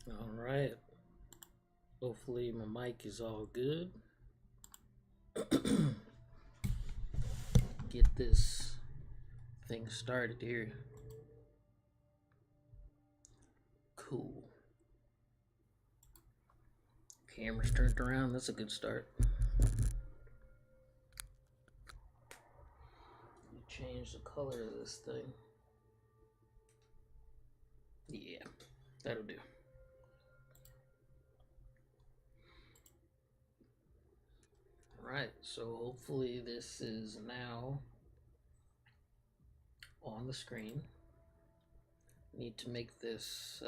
All right. Hopefully my mic is all good. Get this thing started here. Cool. Camera's turned around. That's a good start. Change the color of this thing. Yeah, that'll do. Right, so hopefully this is now on the screen. Need to make this,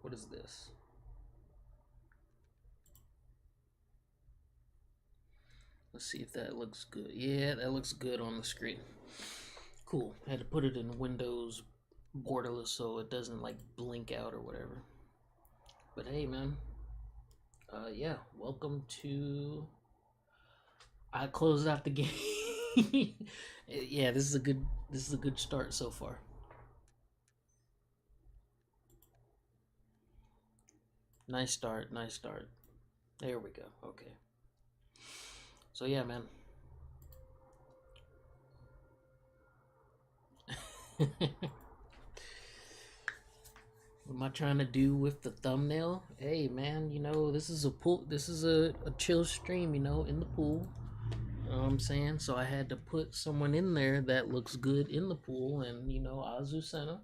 what is this? Let's see if that looks good. Yeah, that looks good on the screen. Cool, I had to put it in Windows borderless so it doesn't like blink out or whatever. But hey man, yeah, welcome to, I closed out the game. Yeah, this is a good start so far. Nice start, nice start. There we go. Okay. So yeah, man. What am I trying to do with the thumbnail? Hey man, you know, this is a chill stream, you know, in the pool. You know what I'm saying? So I had to put someone in there that looks good in the pool, and you know, Azucena.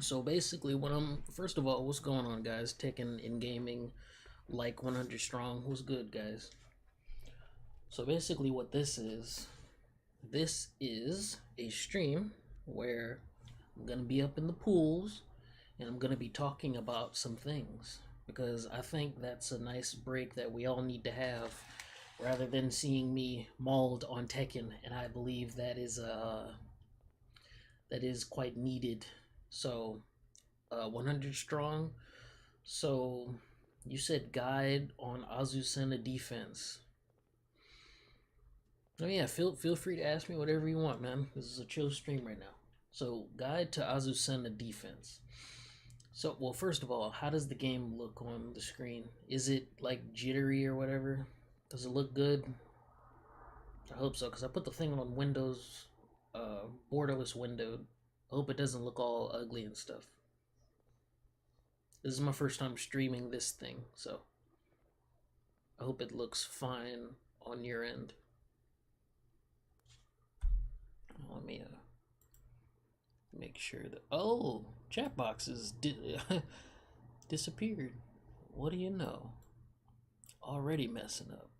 So basically, first of all, what's going on, guys? Tekken in gaming, like 100 strong. What's good, guys? So basically, what this is a stream where I'm gonna be up in the pools, and I'm gonna be talking about some things because I think that's a nice break that we all need to have, rather than seeing me mauled on Tekken, and I believe that is quite needed. So 100 strong. So you said guide on Azucena defense. Oh yeah, feel free to ask me whatever you want, man. This is a chill stream right now. So guide to Azucena defense. So well, first of all, how does the game look on the screen? Is it like jittery or whatever? Does it look good? I hope so, because I put the thing on Windows borderless windowed. I hope it doesn't look all ugly and stuff. This is my first time streaming this thing, so I hope it looks fine on your end. Let me make sure that, oh, chat boxes disappeared. What do you know? Already messing up.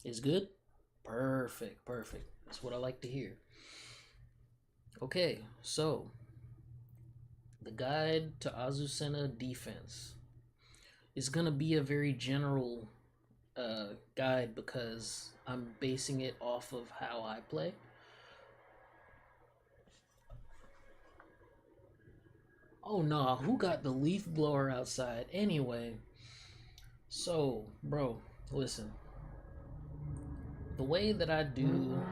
Is good? Perfect, perfect. That's what I like to hear. Okay, so the guide to Azucena defense is gonna be a very general guide because I'm basing it off of how I play. Oh no, who got the leaf blower outside? Anyway, so bro, listen. The way that I do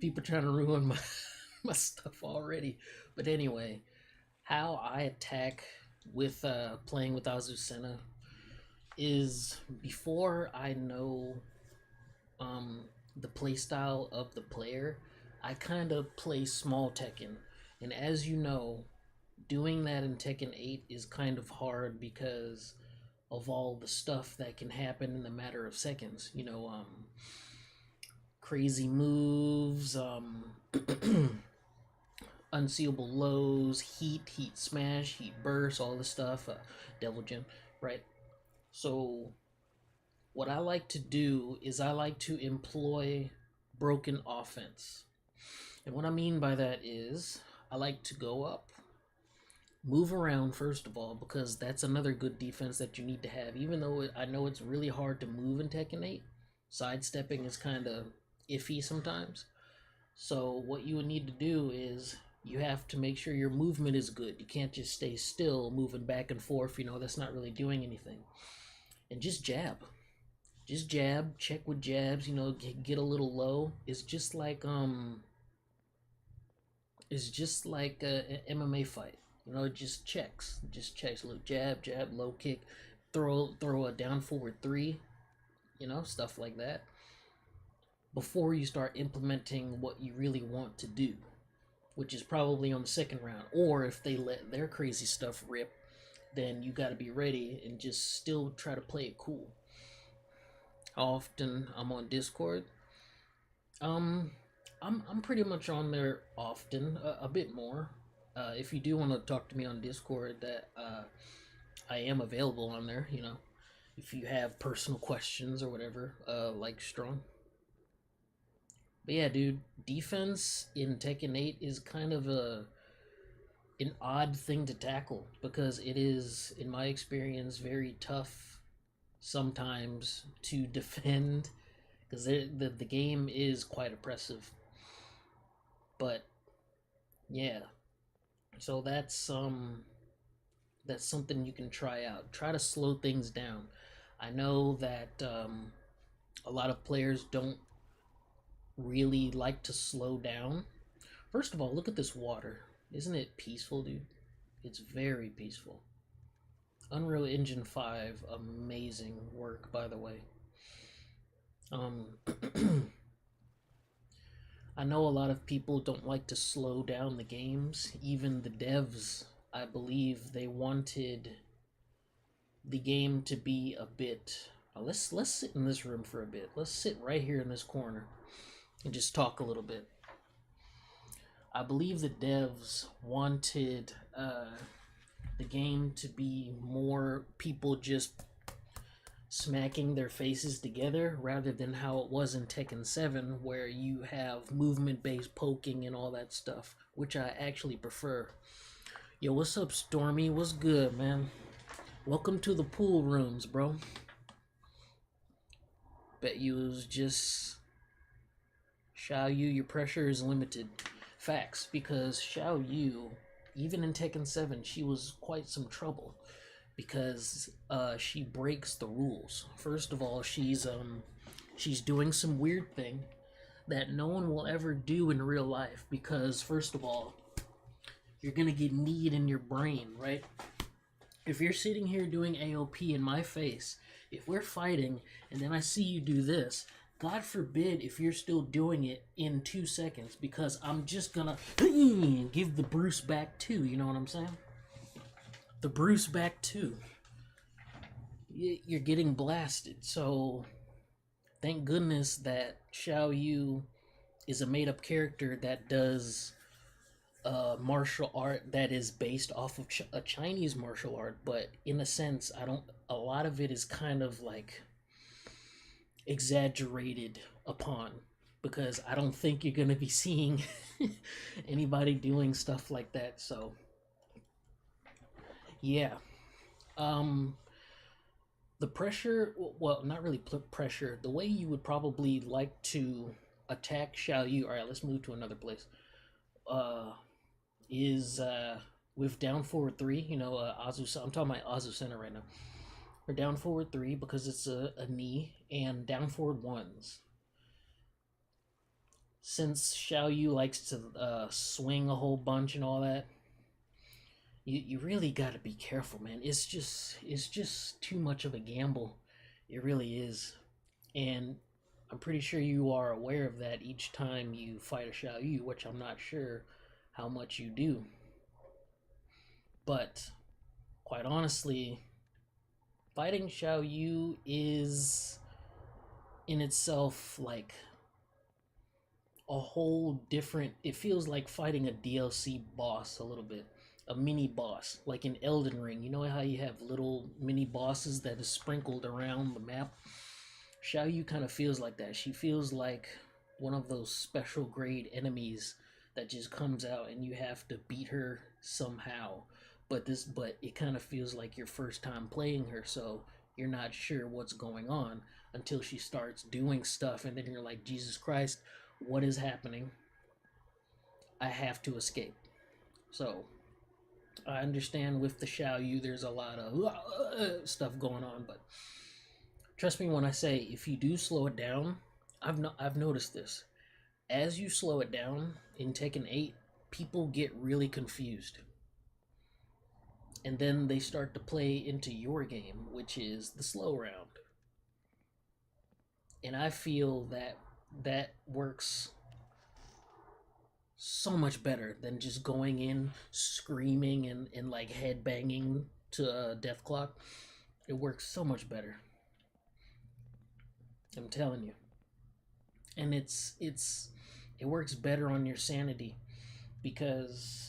people trying to ruin my stuff already. But anyway, how I attack with playing with Azucena is before I know the playstyle of the player, I kind of play small Tekken. And as you know, doing that in Tekken 8 is kind of hard because of all the stuff that can happen in a matter of seconds. Crazy moves, unseeable lows, heat smash, heat burst, all this stuff, devil gem, right? So what I like to do is I like to employ broken offense. And what I mean by that is I like to go up, move around first of all, because that's another good defense that you need to have. Even though I know it's really hard to move in Tekken 8, sidestepping is kind of iffy sometimes. So what you would need to do is you have to make sure your movement is good. You can't just stay still, moving back and forth. That's not really doing anything. And just jab. Just jab, check with jabs, get a little low. It's just like an MMA fight. It just checks. Just checks. Look, jab, low kick, throw a down forward three, stuff like that. Before you start implementing what you really want to do, which is probably on the second round. Or if they let their crazy stuff rip, then you got to be ready and just still try to play it cool. How often I'm on Discord? I'm pretty much on there often, a bit more. If you do want to talk to me on Discord, that I am available on there. If you have personal questions or whatever, like strong. But yeah, dude, defense in Tekken 8 is kind of an odd thing to tackle because it is, in my experience, very tough sometimes to defend because the game is quite oppressive. But yeah, so that's something you can try out. Try to slow things down. I know that a lot of players don't really like to slow down. First of all, look at this water. Isn't it peaceful, dude? It's very peaceful. Unreal Engine 5, amazing work, by the way. I know a lot of people don't like to slow down the games. Even the devs, I believe, they wanted the game to be a bit. Let's sit in this room for a bit. Let's sit right here in this corner and just talk a little bit. I believe the devs wanted the game to be more people just smacking their faces together rather than how it was in Tekken 7 where you have movement-based poking and all that stuff, which I actually prefer. Yo, what's up, Stormy? What's good, man? Welcome to the pool rooms, bro. Bet you was just Xiao Yu, your pressure is limited. Facts, because Xiao Yu, even in Tekken 7, she was quite some trouble because she breaks the rules. First of all, she's doing some weird thing that no one will ever do in real life because first of all, you're gonna get kneed in your brain, right? If you're sitting here doing AOP in my face, if we're fighting and then I see you do this, God forbid if you're still doing it in 2 seconds because I'm just gonna give the Bruce back too, you know what I'm saying? The Bruce back too. You're getting blasted. So thank goodness that Xiao Yu is a made up character that does martial art that is based off of a Chinese martial art, but in a sense, a lot of it is kind of like exaggerated upon because I don't think you're going to be seeing anybody doing stuff like that. So yeah, the pressure, well, not really pressure, the way you would probably like to attack Xiao Yu, all right, let's move to another place, is with down forward 3, Azu, I'm talking about Azu Center right now. Or down forward 3 because it's a knee, and down forward 1s. Since Xiao Yu likes to swing a whole bunch and all that, you really got to be careful, man. It's just too much of a gamble. It really is. And I'm pretty sure you are aware of that each time you fight a Xiao Yu, which I'm not sure how much you do. But quite honestly, Fighting Xiao Yu is in itself like a whole different, it feels like fighting a DLC boss a little bit. A mini boss, like in Elden Ring. You know how you have little mini bosses that is sprinkled around the map? Xiao Yu kind of feels like that. She feels like one of those special grade enemies that just comes out and you have to beat her somehow. But it kind of feels like your first time playing her, so you're not sure what's going on until she starts doing stuff, and then you're like, Jesus Christ, what is happening? I have to escape. So I understand with the Xiao Yu, there's a lot of stuff going on, but trust me when I say if you do slow it down, I've noticed this. As you slow it down in Tekken 8, people get really confused. And then they start to play into your game, which is the slow round. And I feel that that works so much better than just going in screaming and like head banging to a death clock. It works so much better. I'm telling you. And it works better on your sanity because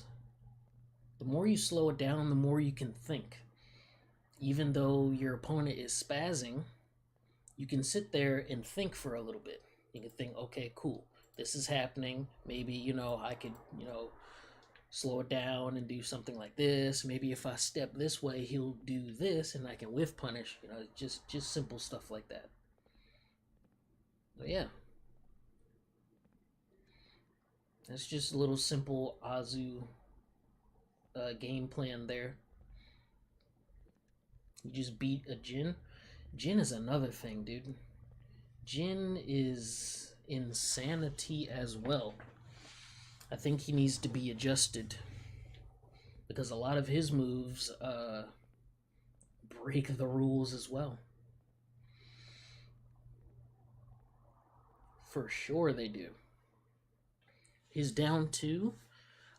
the more you slow it down, the more you can think. Even though your opponent is spazzing, you can sit there and think for a little bit. You can think, okay, cool, this is happening. Maybe, I could, slow it down and do something like this. Maybe if I step this way, he'll do this and I can whiff punish. Just simple stuff like that. But yeah, that's just a little simple Azu game plan there. You just beat a Jin. Jin is another thing, dude. Jin is insanity as well. I think he needs to be adjusted because a lot of his moves break the rules as well. For sure they do. His down two,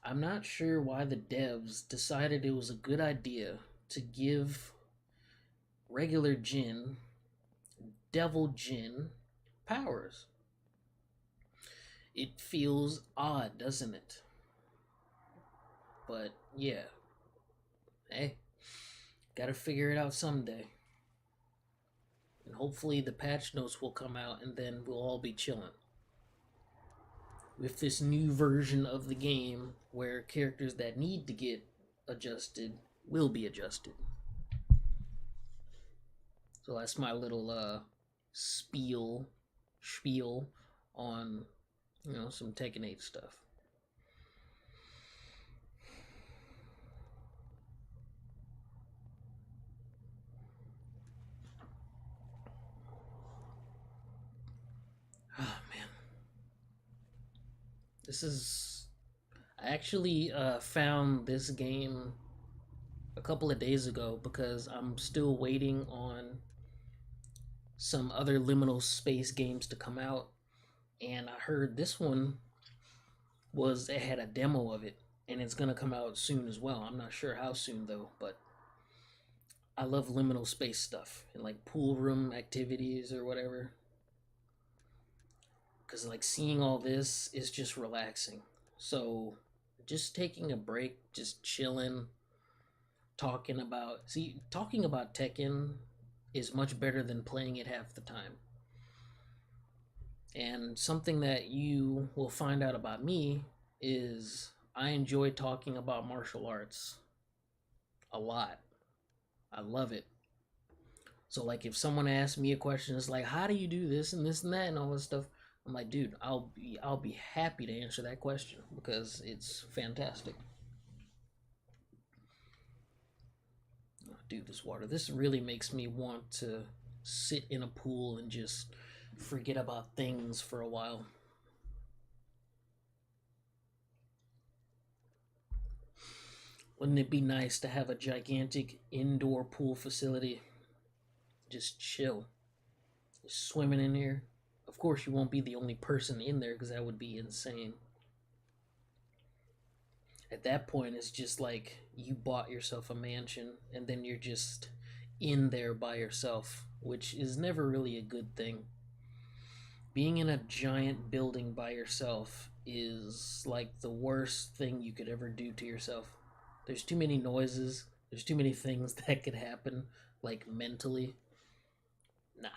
I'm not sure why the devs decided it was a good idea to give regular Jin, Devil Jin, powers. It feels odd, doesn't it? But yeah, hey, gotta figure it out someday. And hopefully the patch notes will come out and then we'll all be chilling. With this new version of the game where characters that need to get adjusted will be adjusted. So that's my little spiel on some Tekken 8 stuff. Oh man, this is. I actually found this game a couple of days ago because I'm still waiting on some other liminal space games to come out, and I heard this one it had a demo of it, and it's gonna come out soon as well. I'm not sure how soon though, but I love liminal space stuff and like pool room activities or whatever. Because like seeing all this is just relaxing. So just taking a break, just chilling, talking about Tekken is much better than playing it half the time. And something that you will find out about me is I enjoy talking about martial arts a lot. I love it. So like if someone asks me a question, it's like, how do you do this and this and that and all this stuff? I'm like, dude, I'll be happy to answer that question because it's fantastic. Oh, dude, this water. This really makes me want to sit in a pool and just forget about things for a while. Wouldn't it be nice to have a gigantic indoor pool facility? Just chill. Just swimming in here. Of course, you won't be the only person in there because that would be insane. At that point, it's just like you bought yourself a mansion and then you're just in there by yourself, which is never really a good thing. Being in a giant building by yourself is like the worst thing you could ever do to yourself. There's too many noises, there's too many things that could happen, like mentally. Nah.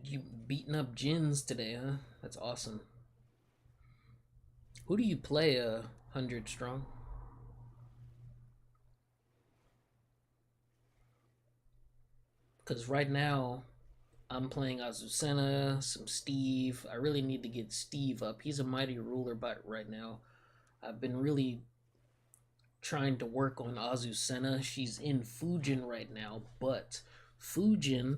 You beating up gins today, huh? That's awesome. Who do you play, 100 strong? Because right now, I'm playing Azucena, some Steve. I really need to get Steve up. He's a mighty ruler but right now. I've been really trying to work on Azucena. She's in Fujin right now, but Fujin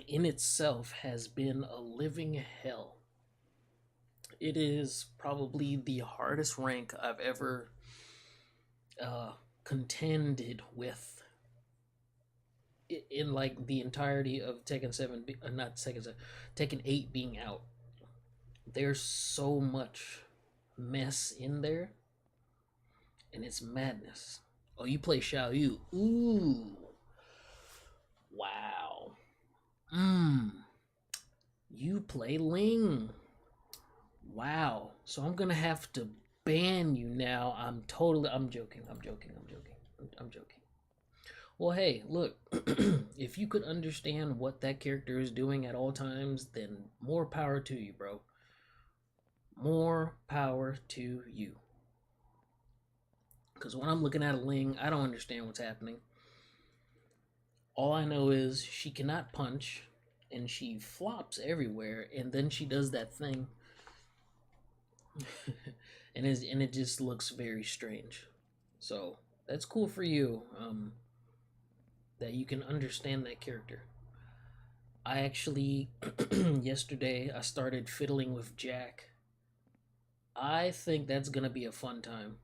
in itself has been a living hell. It is probably the hardest rank I've ever uh, contended with in like the entirety of Tekken 7, not Tekken 7, Tekken 8 being out. There's so much mess in there, and it's madness. Oh, you play Xiao Yu. Ooh. Wow. Mmm. You play Ling. Wow. So I'm gonna have to ban you now. I'm joking. I'm joking. I'm joking. I'm joking. Well, hey, look. If you could understand what that character is doing at all times, then more power to you, bro. More power to you. Because when I'm looking at a Ling, I don't understand what's happening. All I know is she cannot punch, and she flops everywhere, and then she does that thing, and it just looks very strange. So that's cool for you, that you can understand that character. I actually yesterday I started fiddling with Jack. I think that's gonna be a fun time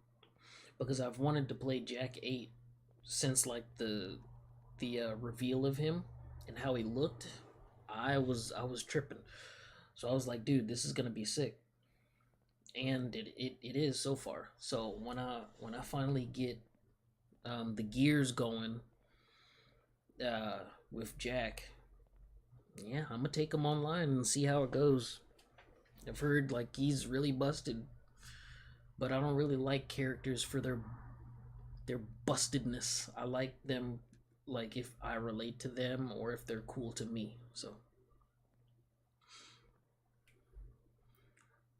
because I've wanted to play Jack 8 since like the reveal of him and how he looked. I was tripping. So I was like, dude, this is gonna be sick. And it is so far. So when I finally get the gears going with Jack, yeah, I'm gonna take him online and see how it goes. I've heard like he's really busted, but I don't really like characters for their bustedness. I like them like if I relate to them or if they're cool to me. So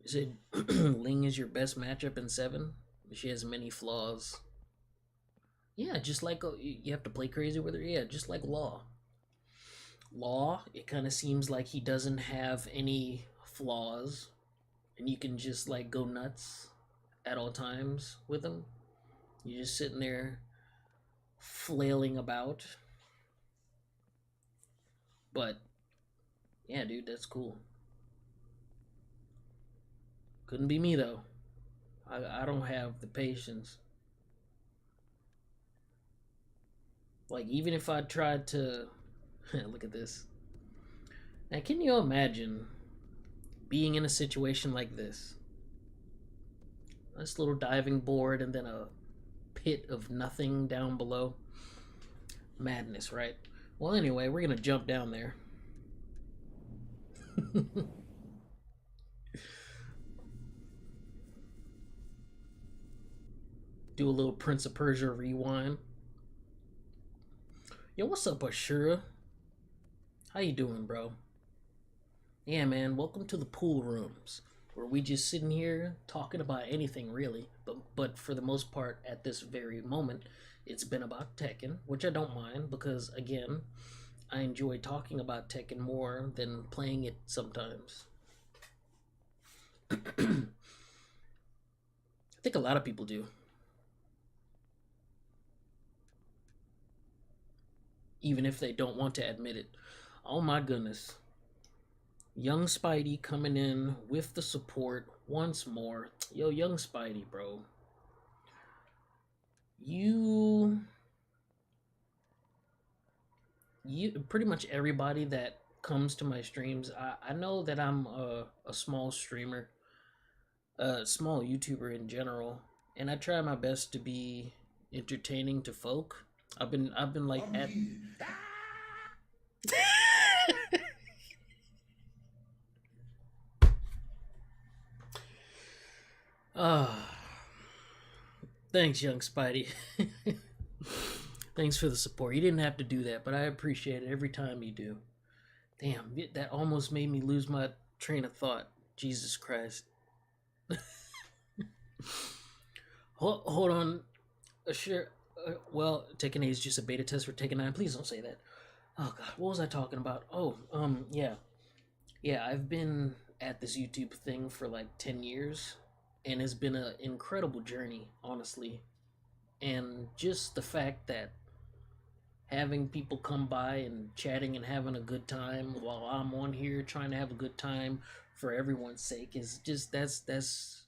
is it Ling is your best matchup in 7? She has many flaws. Yeah, just like you have to play crazy with her. Yeah, just like Law. Law, it kind of seems like he doesn't have any flaws, and you can just like go nuts at all times with him. You're just sitting there flailing about. But yeah, dude, that's cool. Couldn't be me though. I don't have the patience. Like even if I tried to look at this. Now can you imagine being in a situation like this? This little diving board and then a pit of nothing down below. Madness, right? Well, anyway, we're gonna jump down there. Do a little Prince of Persia rewind. Yo, what's up, Ashura? How you doing, bro? Yeah, man, welcome to the pool rooms, where we just sitting here talking about anything really, but for the most part, at this very moment, it's been about Tekken, which I don't mind because again, I enjoy talking about Tekken more than playing it sometimes. I think a lot of people do, even if they don't want to admit it. Oh my goodness. Young Spidey coming in with the support once more. Yo, Young Spidey, bro. You pretty much everybody that comes to my streams, I know that I'm a small streamer, a small YouTuber in general, and I try my best to be entertaining to folk. I've been like at Ah, thanks, young Spidey. Thanks for the support. You didn't have to do that, but I appreciate it every time you do. Damn, that almost made me lose my train of thought. Jesus Christ. Hold on. Sure. Well, Tekken 8 is just a beta test for Tekken 9. Please don't say that. Oh God, what was I talking about? Oh, yeah, yeah. I've been at this YouTube thing for like 10 years, and it's been an incredible journey, honestly. And just the fact that having people come by and chatting and having a good time while I'm on here trying to have a good time for everyone's sake is just that's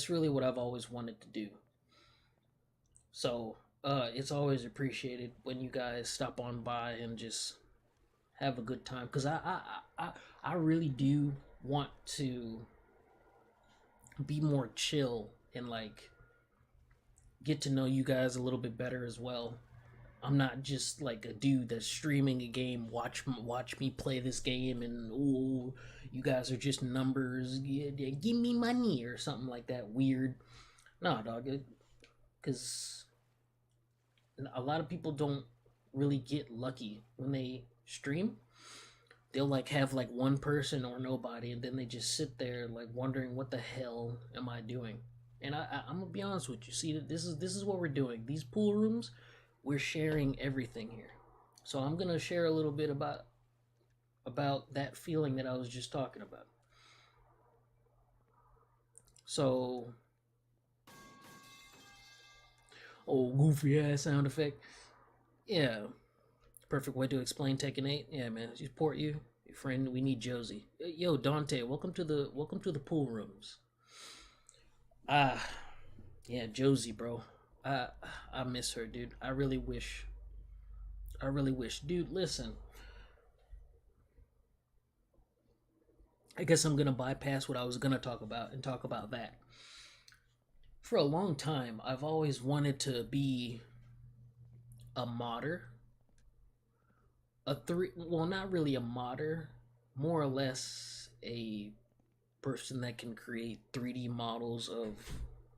really what I've always wanted to do. So it's always appreciated when you guys stop on by and just have a good time because I really do want to be more chill and like get to know you guys a little bit better as well. I'm not just like a dude that's streaming a game. Watch me play this game, and oh, you guys are just numbers. Give me money or something like that weird. No, dog, because a lot of people don't really get lucky when they stream. They'll like have like one person or nobody, and then they just sit there like wondering what the hell am I doing. And I'm gonna be honest with you. See, this is what we're doing. These pool rooms, we're sharing everything here. So I'm gonna share a little bit about that feeling that I was just talking about. So, oh, goofy ass sound effect. Yeah, perfect way to explain Tekken 8. Yeah, man, support you, your friend. We need Josie. Yo, Dante, welcome to the pool rooms. Ah, yeah, Josie, bro. I I miss her, dude. I really wish, dude. Listen, I guess I'm gonna bypass what I was gonna talk about and talk about that. For a long time, I've always wanted to be a modder, well, not really a modder, more or less a person that can create 3D models of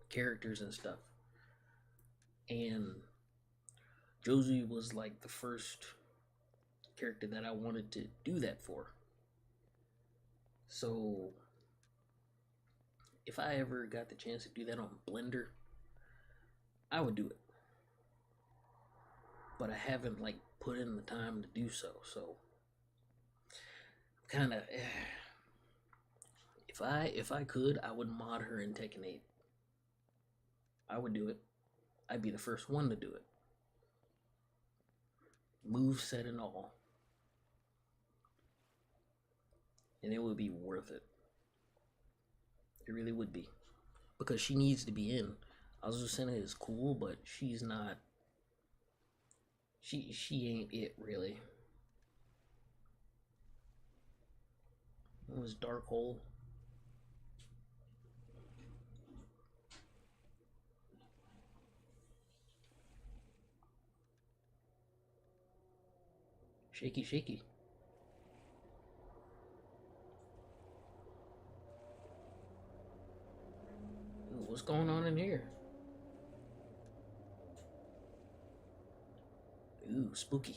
characters and stuff. And Josie was like the first character that I wanted to do that for. So if I ever got the chance to do that on Blender, I would do it. But I haven't like put in the time to do so. So kind of if I could, I would mod her in Tekken 8. I would do it. I'd be the first one to do it. Move set and all. And it would be worth it. It really would be. Because she needs to be in. Azucena is cool, but she's not. She ain't it really. It was Dark Hole. Shaky shaky. Ooh, what's going on in here? Ooh, spooky.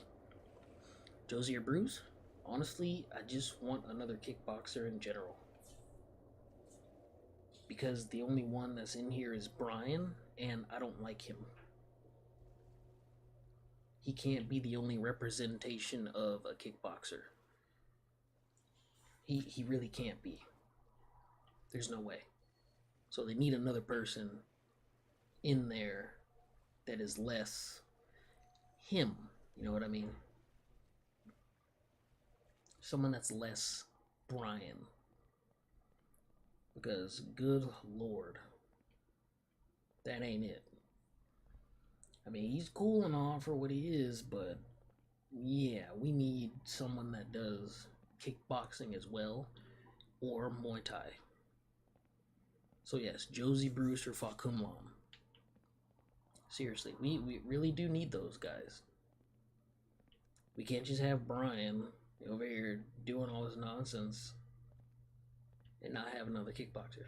Josie or Bruce? Honestly, I just want another kickboxer in general. Because the only one that's in here is Brian, and I don't like him. He can't be the only representation of a kickboxer. He really can't be. There's no way. So they need another person in there that is less him. You know what I mean? Someone that's less Brian. Because, good lord, that ain't it. I mean, he's cool and all for what he is, but yeah, we need someone that does kickboxing as well or Muay Thai. So yes, Josie Bruce or Fakum Lam. Seriously, we really do need those guys. We can't just have Brian over here doing all this nonsense and not have another kickboxer.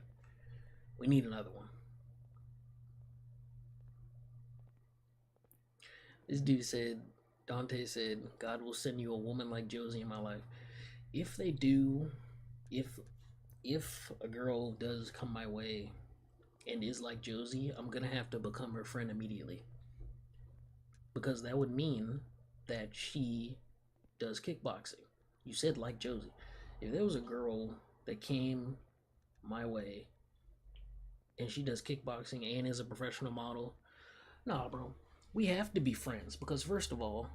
We need another one. This dude said, Dante said, God will send you a woman like Josie in my life. If they do, if if a girl does come my way and is like Josie, I'm gonna have to become her friend immediately. Because that would mean that she does kickboxing. You said like Josie. If there was a girl that came my way and she does kickboxing and is a professional model, nah, bro. We have to be friends because, first of all,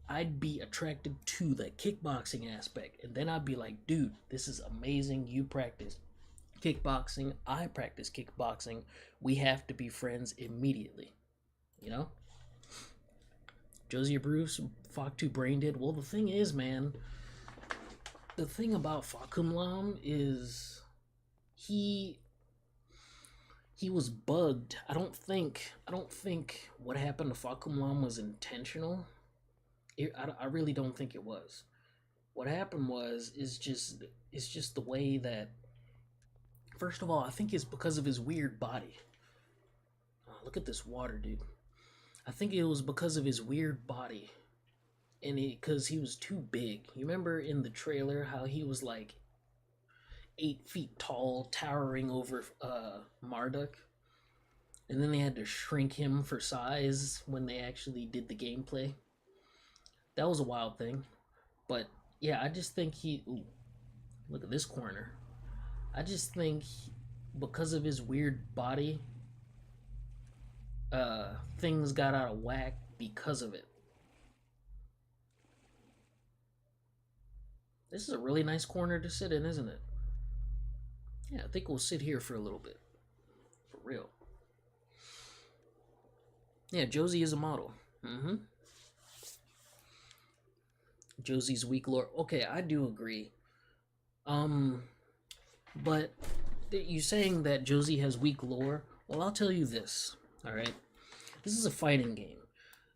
I'd be attracted to the kickboxing aspect. And then I'd be like, dude, this is amazing. You practice kickboxing. I practice kickboxing. We have to be friends immediately. You know? Josie Bruce, Faktu Brain Dead. Well, the thing is, man, the thing about Fakum Lam is he he was bugged. I don't think what happened to Fakum Lam was intentional. I really don't think it was. What happened was is just the way that, first of all, I think it's because of his weird body. Oh, look at this water, dude. I think it was because of his weird body, and because he was too big. You remember in the trailer how he was like 8 feet tall, towering over Marduk, and then they had to shrink him for size when they actually did the gameplay. That was a wild thing, but yeah, I just think he. Ooh, look at this corner. I just think because of his weird body, things got out of whack because of it. This is a really nice corner to sit in, isn't it? Yeah, I think we'll sit here for a little bit. For real. Yeah, Josie is a model. Mm-hmm. Josie's weak lore. Okay, I do agree. Um, but you saying that Josie has weak lore? Well, I'll tell you this. All right, this is a fighting game.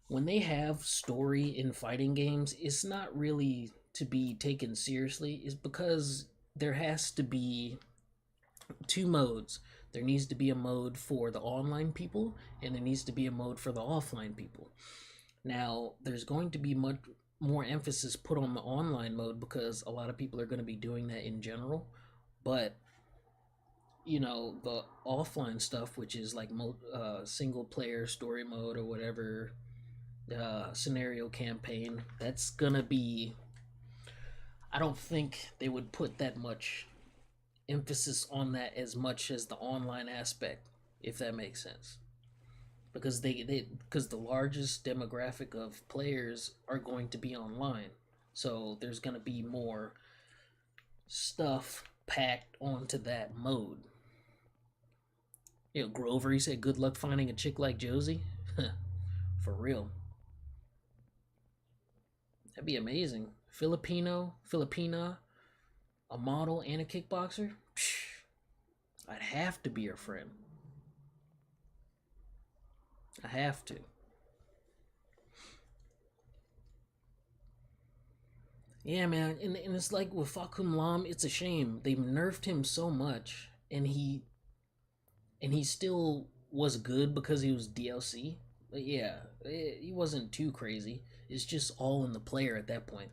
When they have story in fighting games, it's not really to be taken seriously. It's because there has to be two modes. There needs to be a mode for the online people, and there needs to be a mode for the offline people. Now, there's going to be much more emphasis put on the online mode because a lot of people are going to be doing that in general. But the offline stuff, which is like single player story mode or whatever, scenario campaign, that's gonna be. I don't think they would put that much emphasis on that as much as the online aspect, if that makes sense. Because because the largest demographic of players are going to be online, so there's gonna be more stuff packed onto that mode. Grover, he said, "Good luck finding a chick like Josie." For real, that'd be amazing. Filipina, a model and a kickboxer. Psh, I'd have to be her friend. I have to. Yeah, man, and it's like with Fakum Lam, it's a shame they've nerfed him so much, and he still was good because he was DLC. But yeah, he wasn't too crazy. It's just all in the player at that point.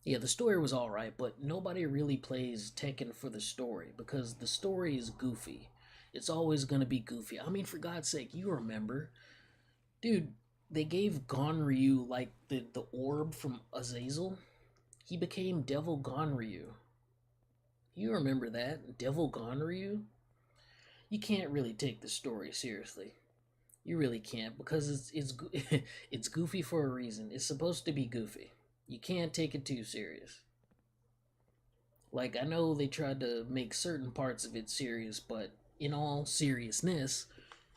Yeah, the story was alright, but nobody really plays Tekken for the story because the story is goofy. It's always gonna be goofy. I mean, for God's sake, you remember, dude? They gave Gonryu like the orb from Azazel. He became Devil Gonryu. You remember that Devil Gonryu? You can't really take the story seriously. You really can't because it's goofy for a reason. It's supposed to be goofy. You can't take it too serious. Like, I know they tried to make certain parts of it serious, but in all seriousness,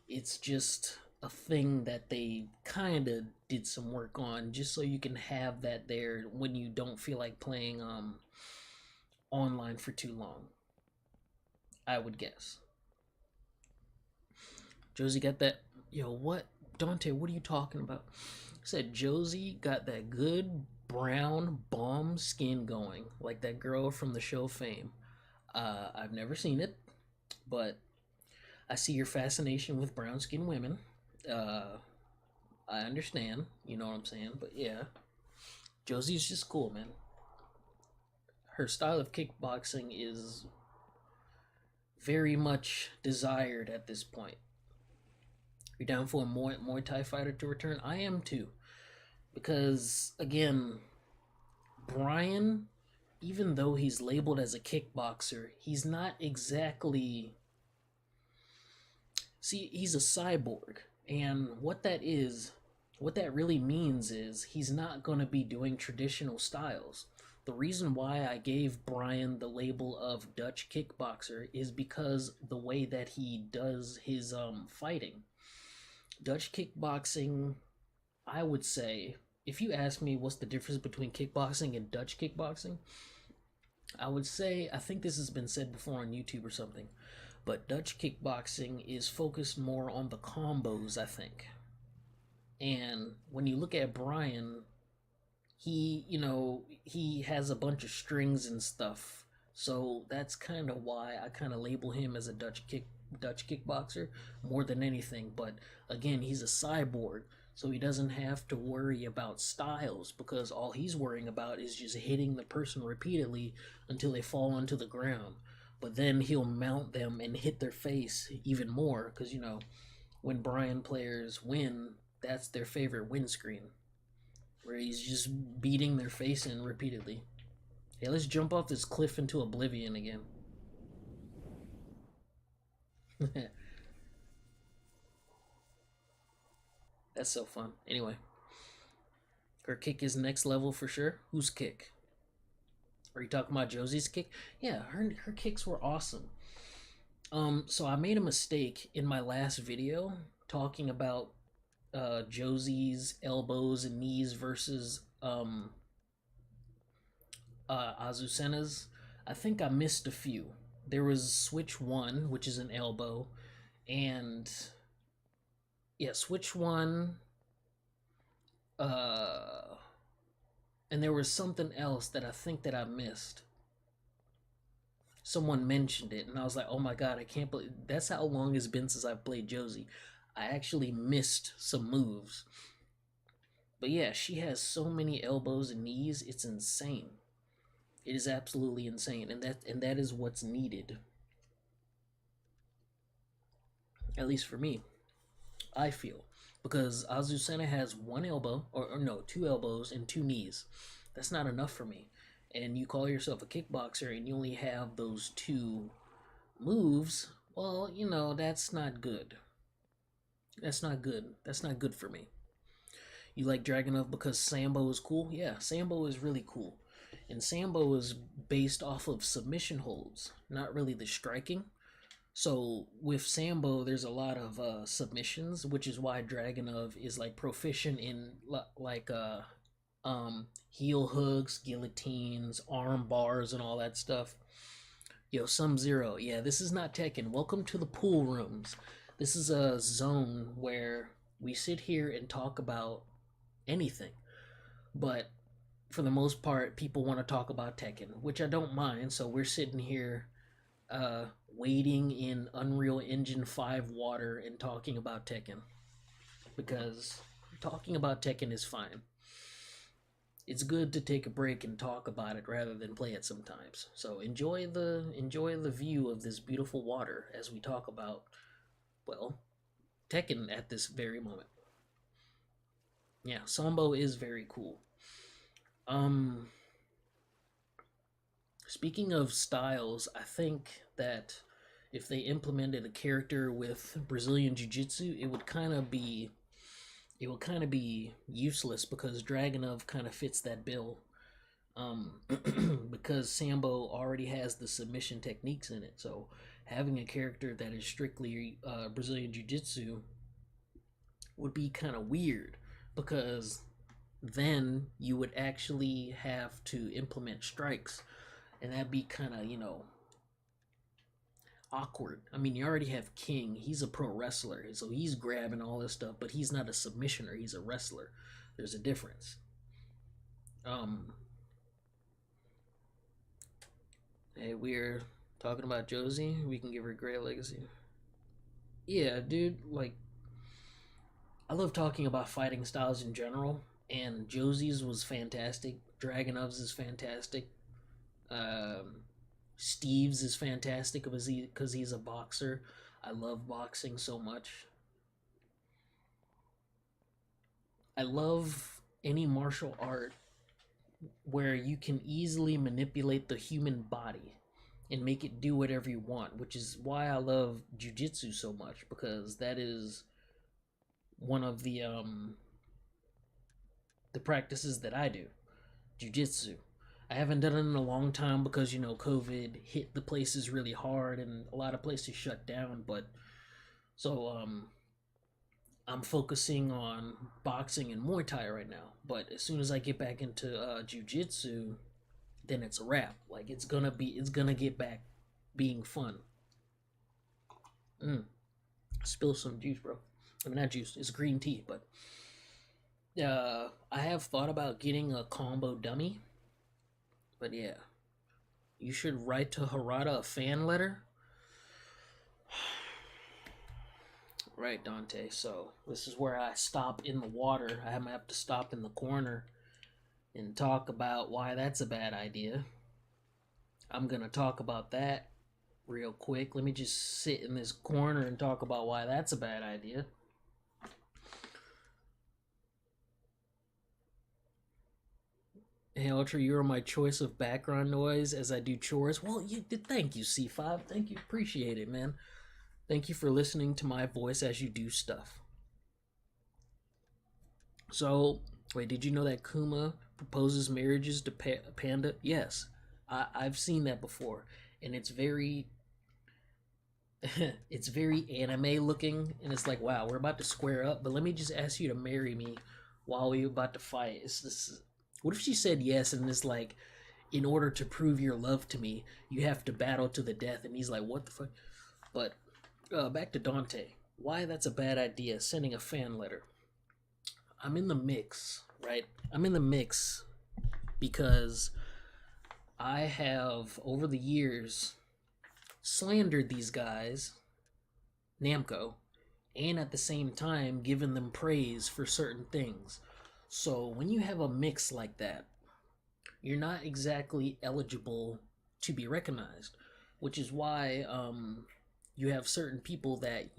it's just a thing that they kind of did some work on, just so you can have that there when you don't feel like playing online for too long, I would guess. Josie got that. Yo, what? Dante, what are you talking about? Said Josie got that good brown bomb skin going, like that girl from the show Fame. I've never seen it, but I see your fascination with brown skinned women. Uh, I understand, you know what I'm saying? But yeah, Josie's just cool, man. Her style of kickboxing is very much desired at this point. You're down for a Muay Thai fighter to return? I am too. Because, again, Brian, even though he's labeled as a kickboxer, he's not exactly. See, he's a cyborg. And what that really means is he's not going to be doing traditional styles. The reason why I gave Brian the label of Dutch kickboxer is because the way that he does his fighting. Dutch kickboxing, I would say, if you ask me what's the difference between kickboxing and Dutch kickboxing, I would say, I think this has been said before on YouTube or something, but Dutch kickboxing is focused more on the combos, I think. And when you look at Brian, he has a bunch of strings and stuff. So that's kind of why I kind of label him as a Dutch kickboxer more than anything. But again, he's a cyborg, so he doesn't have to worry about styles because all he's worrying about is just hitting the person repeatedly until they fall onto the ground. But then he'll mount them and hit their face even more because when Brian players win, that's their favorite win screen where he's just beating their face in repeatedly. Hey, let's jump off this cliff into oblivion again. That's so fun. Anyway, her kick is next level for sure. Whose kick? Are you talking about Josie's kick? Yeah, her kicks were awesome. So I made a mistake in my last video talking about Josie's elbows and knees versus Azucena's. I think I missed a few. There was switch one, which is an elbow, and yeah, switch one. Uh, and there was something else that I think that I missed. Someone mentioned it, and I was like, "Oh my god, I can't believe that's how long it's been since I've played Josie." I actually missed some moves, but yeah, she has so many elbows and knees; it's insane. It is absolutely insane, and that is what's needed. At least for me, I feel, because Azucena has one elbow, or no, two elbows and two knees. That's not enough for me. And you call yourself a kickboxer and you only have those two moves. Well, that's not good. That's not good. That's not good for me. You like Dragunov because Sambo is cool? Yeah, Sambo is really cool. And Sambo is based off of submission holds, not really the striking. So with Sambo, there's a lot of submissions, which is why Dragunov is like proficient in like heel hooks, guillotines, arm bars, and all that stuff. Yo, Sum Zero, yeah, this is not Tekken. Welcome to the pool rooms. This is a zone where we sit here and talk about anything, but for the most part, people want to talk about Tekken, which I don't mind. So we're sitting here wading in Unreal Engine 5 water and talking about Tekken because talking about Tekken is fine. It's good to take a break and talk about it rather than play it sometimes. So enjoy the view of this beautiful water as we talk about, well, Tekken at this very moment. Yeah, Sambo is very cool. Speaking of styles, I think that if they implemented a character with Brazilian Jiu-Jitsu, it would kind of be useless because Dragunov kind of fits that bill. Because Sambo already has the submission techniques in it, so having a character that is strictly Brazilian Jiu-Jitsu would be kind of weird because then you would actually have to implement strikes, and that'd be kind of, awkward. I mean, you already have King. He's a pro wrestler, so he's grabbing all this stuff, but he's not a submissioner. He's a wrestler. There's a difference. Um, hey, we're talking about Josie. We can give her a great legacy. Yeah, dude. Like, I love talking about fighting styles in general, and Josie's was fantastic. Dragonov's is fantastic. Um, Steve's is fantastic because he's a boxer. I love boxing so much. I love any martial art where you can easily manipulate the human body and make it do whatever you want, which is why I love jujitsu so much, because that is one of the practices that I do. Jujitsu. I haven't done it in a long time because COVID hit the places really hard and a lot of places shut down. But so I'm focusing on boxing and Muay Thai right now. But as soon as I get back into jujitsu, then it's a wrap. Like it's gonna get back being fun. Mm. Spill some juice, bro. I mean, not juice. It's green tea, but I have thought about getting a combo dummy. But yeah, you should write to Harada a fan letter. Right, Dante. So this is where I stop in the water. I might have to stop in the corner and talk about why that's a bad idea. I'm gonna talk about that real quick. Let me just sit in this corner and talk about why that's a bad idea. Hey, Ultra, you're my choice of background noise as I do chores. Well, thank you, C5. Thank you. Appreciate it, man. Thank you for listening to my voice as you do stuff. So, wait, did you know that Kuma proposes marriages to Panda? Yes, I've seen that before, and it's very, it's very anime looking, and it's like, wow, we're about to square up, but let me just ask you to marry me while we're about to fight. What if she said yes, and it's like, in order to prove your love to me, you have to battle to the death, and he's like, what the fuck? But back to Dante. Why that's a bad idea? Sending a fan letter. I'm in the mix, right? I'm in the mix because I have, over the years, slandered these guys, Namco, and at the same time given them praise for certain things. So when you have a mix like that, you're not exactly eligible to be recognized, which is why you have certain people that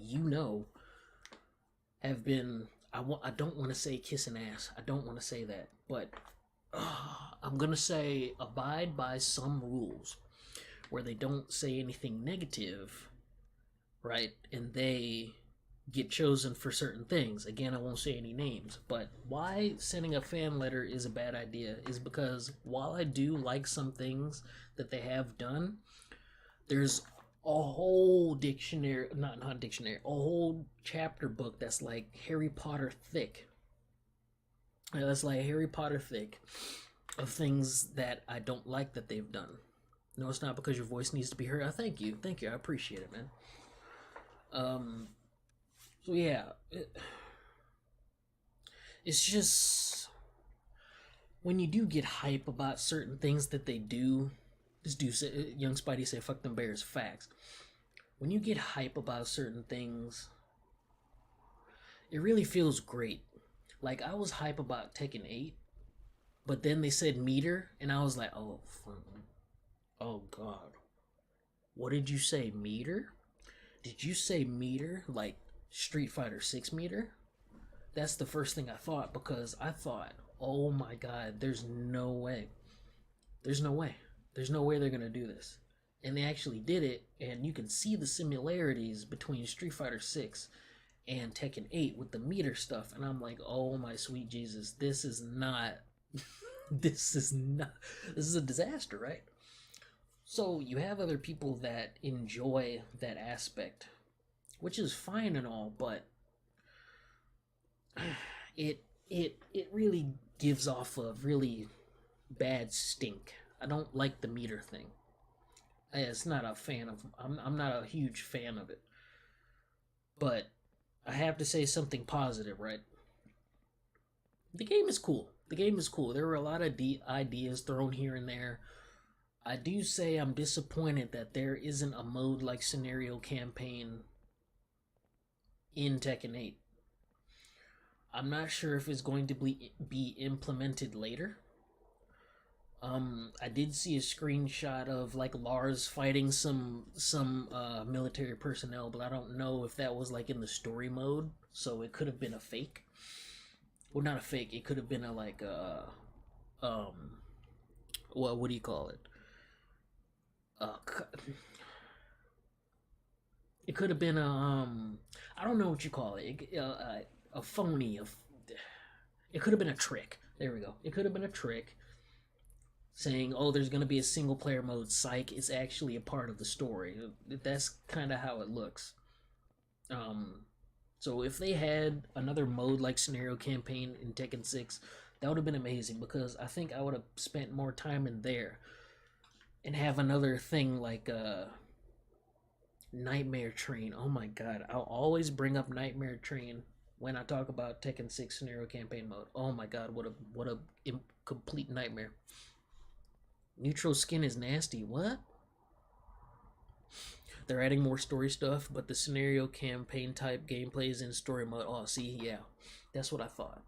have been. I don't want to say kissing ass. I don't want to say that, but I'm gonna say abide by some rules where they don't say anything negative, right? And they get chosen for certain things. Again, I won't say any names, but why sending a fan letter is a bad idea is because while I do like some things that they have done, there's a whole dictionary, not dictionary, a whole chapter book that's like Harry Potter thick. That's like Harry Potter thick of things that I don't like that they've done. No, it's not because your voice needs to be heard. Thank you, I appreciate it, man. So yeah, it's just when you do get hype about certain things that they do. This dude said, Young Spidey said, "Fuck them bears." Facts. When you get hype about certain things, it really feels great. Like I was hype about Tekken 8, but then they said meter, and I was like, oh god, what did you say, meter? Did you say meter like Street Fighter 6 meter? That's the first thing I thought, because I thought, oh my god, there's no way. There's no way. There's no way they're gonna do this. And they actually did it, and you can see the similarities between Street Fighter 6 and Tekken 8 with the meter stuff, and I'm like, oh my sweet Jesus, this is not this is a disaster, right? So you have other people that enjoy that aspect, which is fine and all, but it it really gives off a really bad stink. I don't like the meter thing. It's not a fan of. I'm not a huge fan of it. But I have to say something positive, right? The game is cool. The game is cool. There were a lot of ideas thrown here and there. I do say I'm disappointed that there isn't a mode like scenario campaign in Tekken 8. I'm not sure if it's going to be implemented later. I did see a screenshot of like Lars fighting some military personnel, but I don't know if that was like in the story mode, so it could have been a fake. Well, not a fake. It could have been a like um what do you call it? Uh, it could have been I don't know what you call it. A phony. It could have been a trick. There we go. It could have been a trick saying, "Oh, there's going to be a single player mode." Psych, it's actually a part of the story. That's kind of how it looks. Um, so if they had another mode like scenario campaign in Tekken 6, that would have been amazing because I think I would have spent more time in there and have another thing like Nightmare Train. Oh my god, I'll always bring up Nightmare Train when I talk about Tekken 6 scenario campaign mode. Oh my god, what a complete nightmare. Neutral skin is nasty. What? They're adding more story stuff, but the scenario campaign type gameplay is in story mode. Oh, see, yeah. That's what I thought.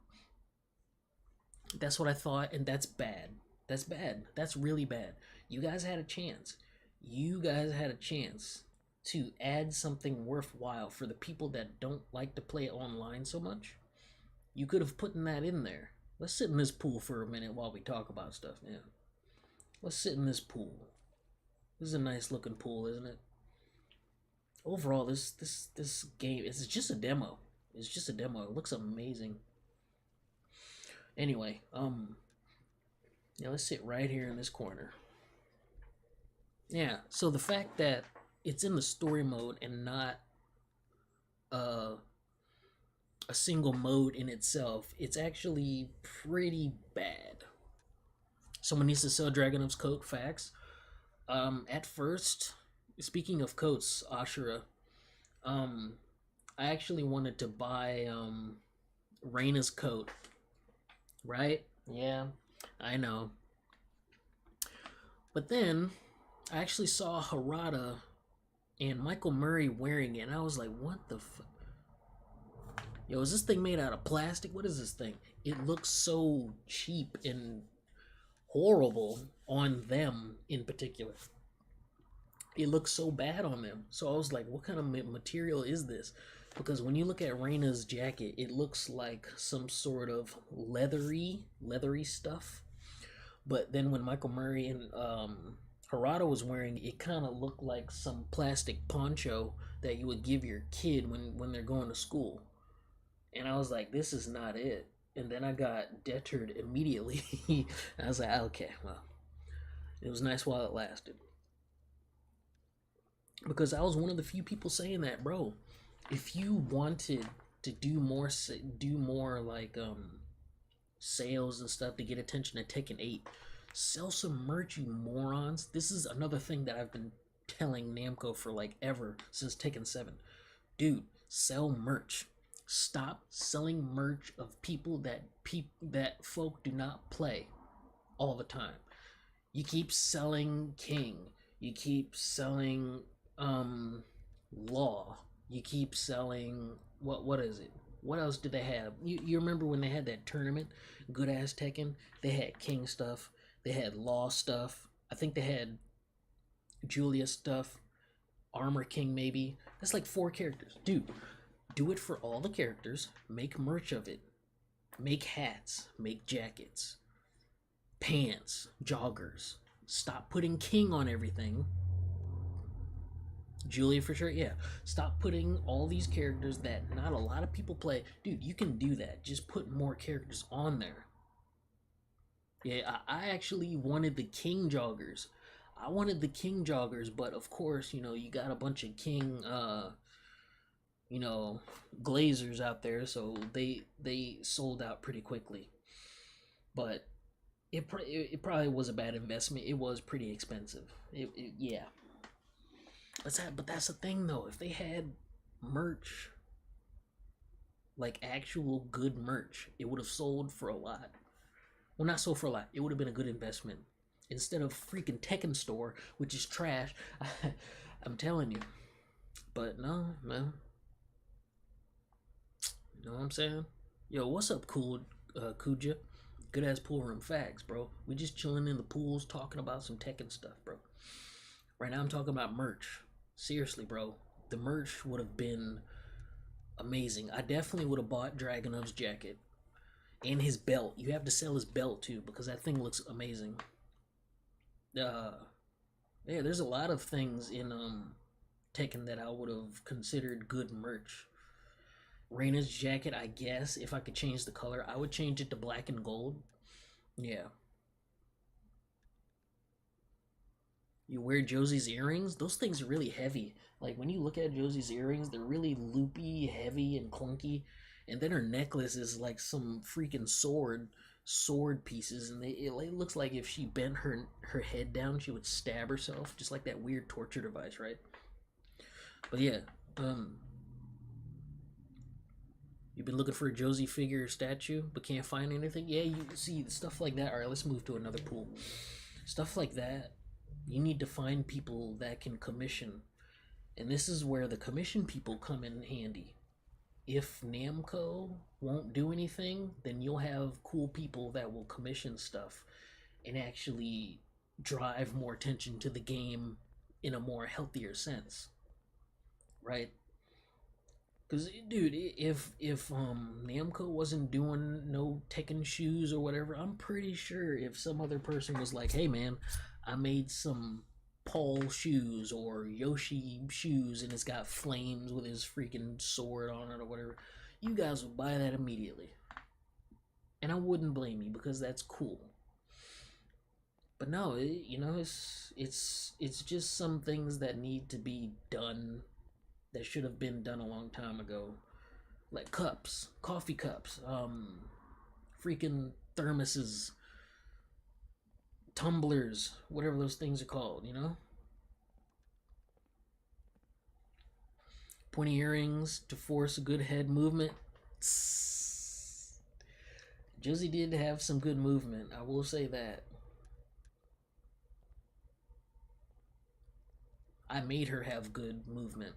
That's what I thought, and that's bad. That's bad. That's really bad. You guys had a chance. You guys had a chance to add something worthwhile for the people that don't like to play online so much. You could have put that in there. Let's sit in this pool for a minute while we talk about stuff. Yeah. Let's sit in this pool. This is a nice looking pool, isn't it? Overall, this game is just a demo. It's just a demo. It looks amazing. Anyway, yeah, let's sit right here in this corner. Yeah, so the fact that it's in the story mode and not uh, a single mode in itself, it's actually pretty bad. Someone needs to sell Dragunov's coat. Facts. At first, speaking of coats, Ashura, um, I actually wanted to buy Reina's coat. Right? Yeah, I know. But then I actually saw Harada and Michael Murray wearing it, and I was like, what the fuck? Yo, is this thing made out of plastic? What is this thing? It looks so cheap and horrible on them in particular. It looks so bad on them. So I was like, what kind of material is this? Because when you look at Reina's jacket, it looks like some sort of leathery stuff. But then when Michael Murray and Harada was wearing, it kind of looked like some plastic poncho that you would give your kid when they're going to school. And I was like, this is not it. And then I got deterred immediately. I was like, okay, well, it was nice while it lasted. Because I was one of the few people saying that, bro. If you wanted to do more like sales and stuff to get attention to Tekken 8, sell some merch, you morons. This is another thing that I've been telling Namco for like ever since Tekken 7. Dude, sell merch. Stop selling merch of people that folk do not play all the time. You keep selling King. You keep selling Law. You keep selling what is it? What else did they have? You remember when they had that tournament, Good Ass Tekken? They had King stuff. They had Law stuff. I think they had Julia stuff. Armor King maybe. That's like 4 characters. Dude, do it for all the characters. Make merch of it. Make hats. Make jackets. Pants. Joggers. Stop putting King on everything. Julia for sure, yeah. Stop putting all these characters that not a lot of people play. Dude, you can do that. Just put more characters on there. Yeah, I actually wanted the King joggers. I wanted the King joggers, but of course, you know, you got a bunch of King you know, glazers out there, so they sold out pretty quickly. But it probably was a bad investment. It was pretty expensive. Yeah. But that's the thing though. If they had merch, like actual good merch, it would have sold for a lot. Well, not sold for a lot. It would have been a good investment instead of freaking Tekken Store, which is trash. I'm telling you. But no, no. You know what I'm saying? Yo, what's up, Kuja? Good ass pool room facts, bro. We just chilling in the pools talking about some Tekken stuff, bro. Right now I'm talking about merch. Seriously, bro. The merch would have been amazing. I definitely would have bought Dragonov's jacket and his belt. You have to sell his belt too because that thing looks amazing. Uh, yeah, there's a lot of things in Tekken that I would have considered good merch. Reina's jacket, I guess, if I could change the color, I would change it to black and gold. Yeah. You wear Josie's earrings, those things are really heavy. Like when you look at Josie's earrings, they're really loopy, heavy, and clunky. And then her necklace is like some freaking sword pieces, and it looks like if she bent her head down, she would stab herself, just like that weird torture device, right? But yeah, um, you've been looking for a Josie figure or statue, but can't find anything. Yeah, you see stuff like that. All right, let's move to another pool. Stuff like that. You need to find people that can commission, and this is where the commission people come in handy. If Namco won't do anything, then you'll have cool people that will commission stuff and actually drive more attention to the game in a more healthier sense, right? Because, dude, if Namco wasn't doing no Tekken shoes or whatever, I'm pretty sure if some other person was like, "Hey, man, I made some Paul shoes or Yoshi shoes, and it's got flames with his freaking sword on it or whatever," you guys would buy that immediately, and I wouldn't blame you because that's cool. But no, it's just some things that need to be done that should have been done a long time ago, like cups, coffee cups, freaking thermoses, tumblers, whatever those things are called, you know? Pointy earrings to force a good head movement. Josie did have some good movement, I will say that. I made her have good movement.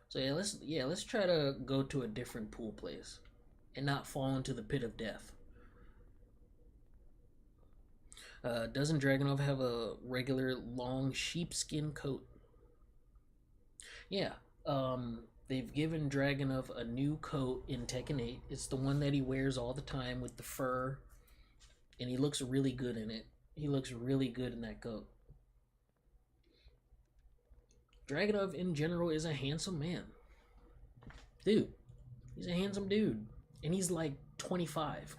So let's try to go to a different pool place and not fall into the pit of death. Doesn't Dragonov have a regular long sheepskin coat? Yeah. They've given Dragonov a new coat in Tekken 8. It's the one that he wears all the time with the fur, and he looks really good in it. He looks really good in that coat. Dragonov in general is a handsome man. Dude, he's a handsome dude. And he's like 25.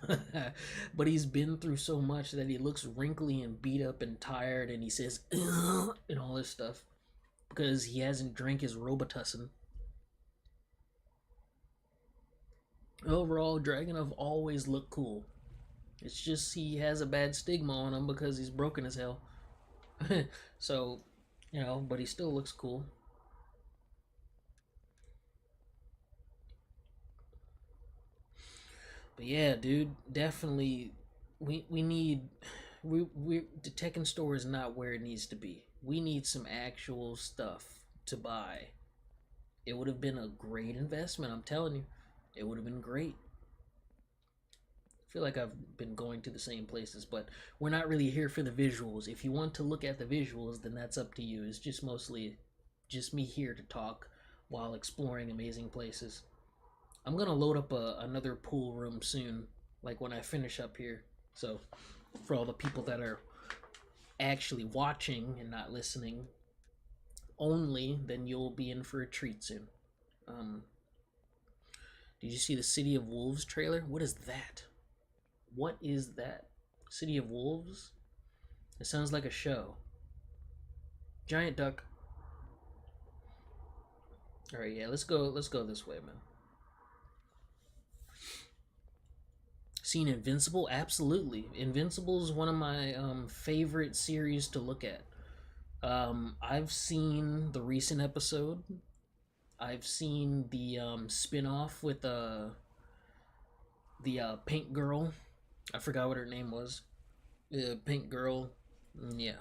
But he's been through so much that he looks wrinkly and beat up and tired, and he says, "Ugh," and all this stuff because he hasn't drank his Robitussin. Overall, Dragonov always looked cool. It's just he has a bad stigma on him because he's broken as hell. So, but he still looks cool. But yeah, dude, definitely we need we the Tekken store is not where it needs to be. We need some actual stuff to buy. It would have been a great investment, I'm telling you. It would have been great. I feel like I've been going to the same places, but we're not really here for the visuals. If you want to look at the visuals, then that's up to you. It's just mostly just me here to talk while exploring amazing places. I'm gonna load up another pool room soon, like when I finish up here. So, for all the people that are actually watching and not listening only, then you'll be in for a treat soon. Um, did you see the City of Wolves trailer? What is that? What is that? City of Wolves? It sounds like a show. Giant duck. All right, yeah, let's go. Let's go this way, man. Seen Invincible? Absolutely. Invincible is one of my favorite series to look at. I've seen the recent episode. I've seen the spin-off with the pink girl. I forgot what her name was. The pink girl. Yeah.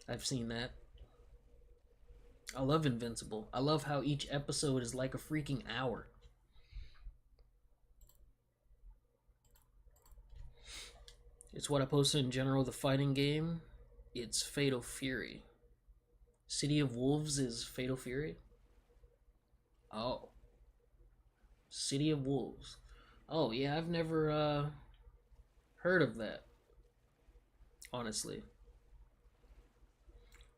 I've seen that. I love Invincible. I love how each episode is like a freaking hour. It's what I posted in general. The fighting game, it's Fatal Fury. City of Wolves is Fatal Fury. Oh, City of Wolves. Oh yeah, I've never heard of that. Honestly,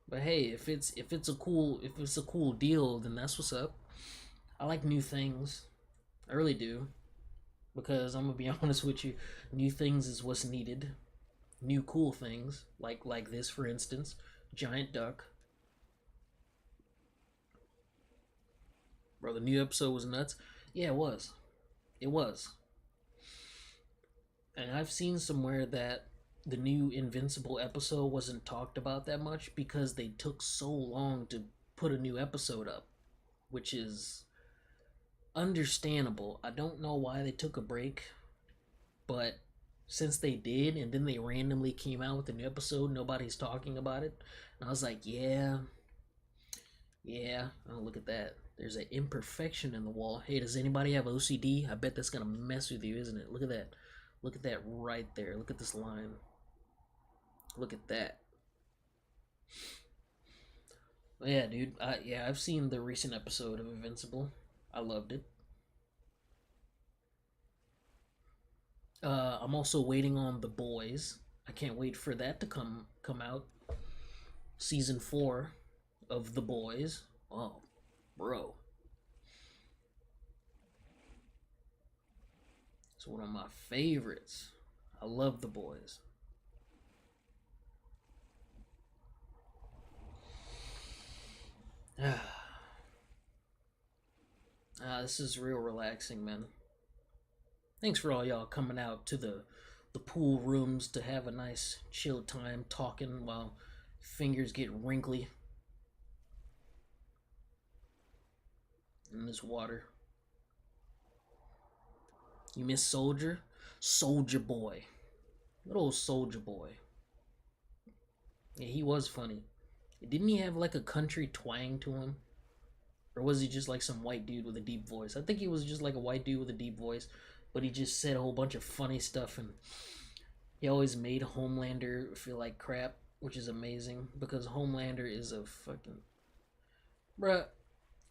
but hey, if it's a cool deal, then that's what's up. I like new things. I really do because I'm gonna be honest with you. New things is what's needed. New cool things like this, for instance, giant duck. Bro, the new episode was nuts. Yeah, it was. It was. And I've seen somewhere that the new Invincible episode wasn't talked about that much because they took so long to put a new episode up, which is understandable. I don't know why they took a break, but since they did and then they randomly came out with a new episode, nobody's talking about it. And I was like, yeah, yeah, oh, look at that. There's an imperfection in the wall. Hey, does anybody have OCD? I bet that's gonna mess with you, isn't it? Look at that. Look at that right there. Look at this line. Look at that. Yeah, dude. I've seen the recent episode of Invincible. I loved it. I'm also waiting on The Boys. I can't wait for that to come out. Season 4 of The Boys. Oh, bro. It's one of my favorites. I love The Boys. This is real relaxing, man. Thanks for all y'all coming out to the pool rooms to have a nice chill time talking while fingers get wrinkly in this water. You miss Soldier? Soldier Boy. Little Soldier Boy. Yeah, he was funny. Didn't he have like a country twang to him? Or was he just like some white dude with a deep voice? I think he was just like a white dude with a deep voice, but he just said a whole bunch of funny stuff, and he always made Homelander feel like crap, which is amazing because Homelander is a fucking bruh.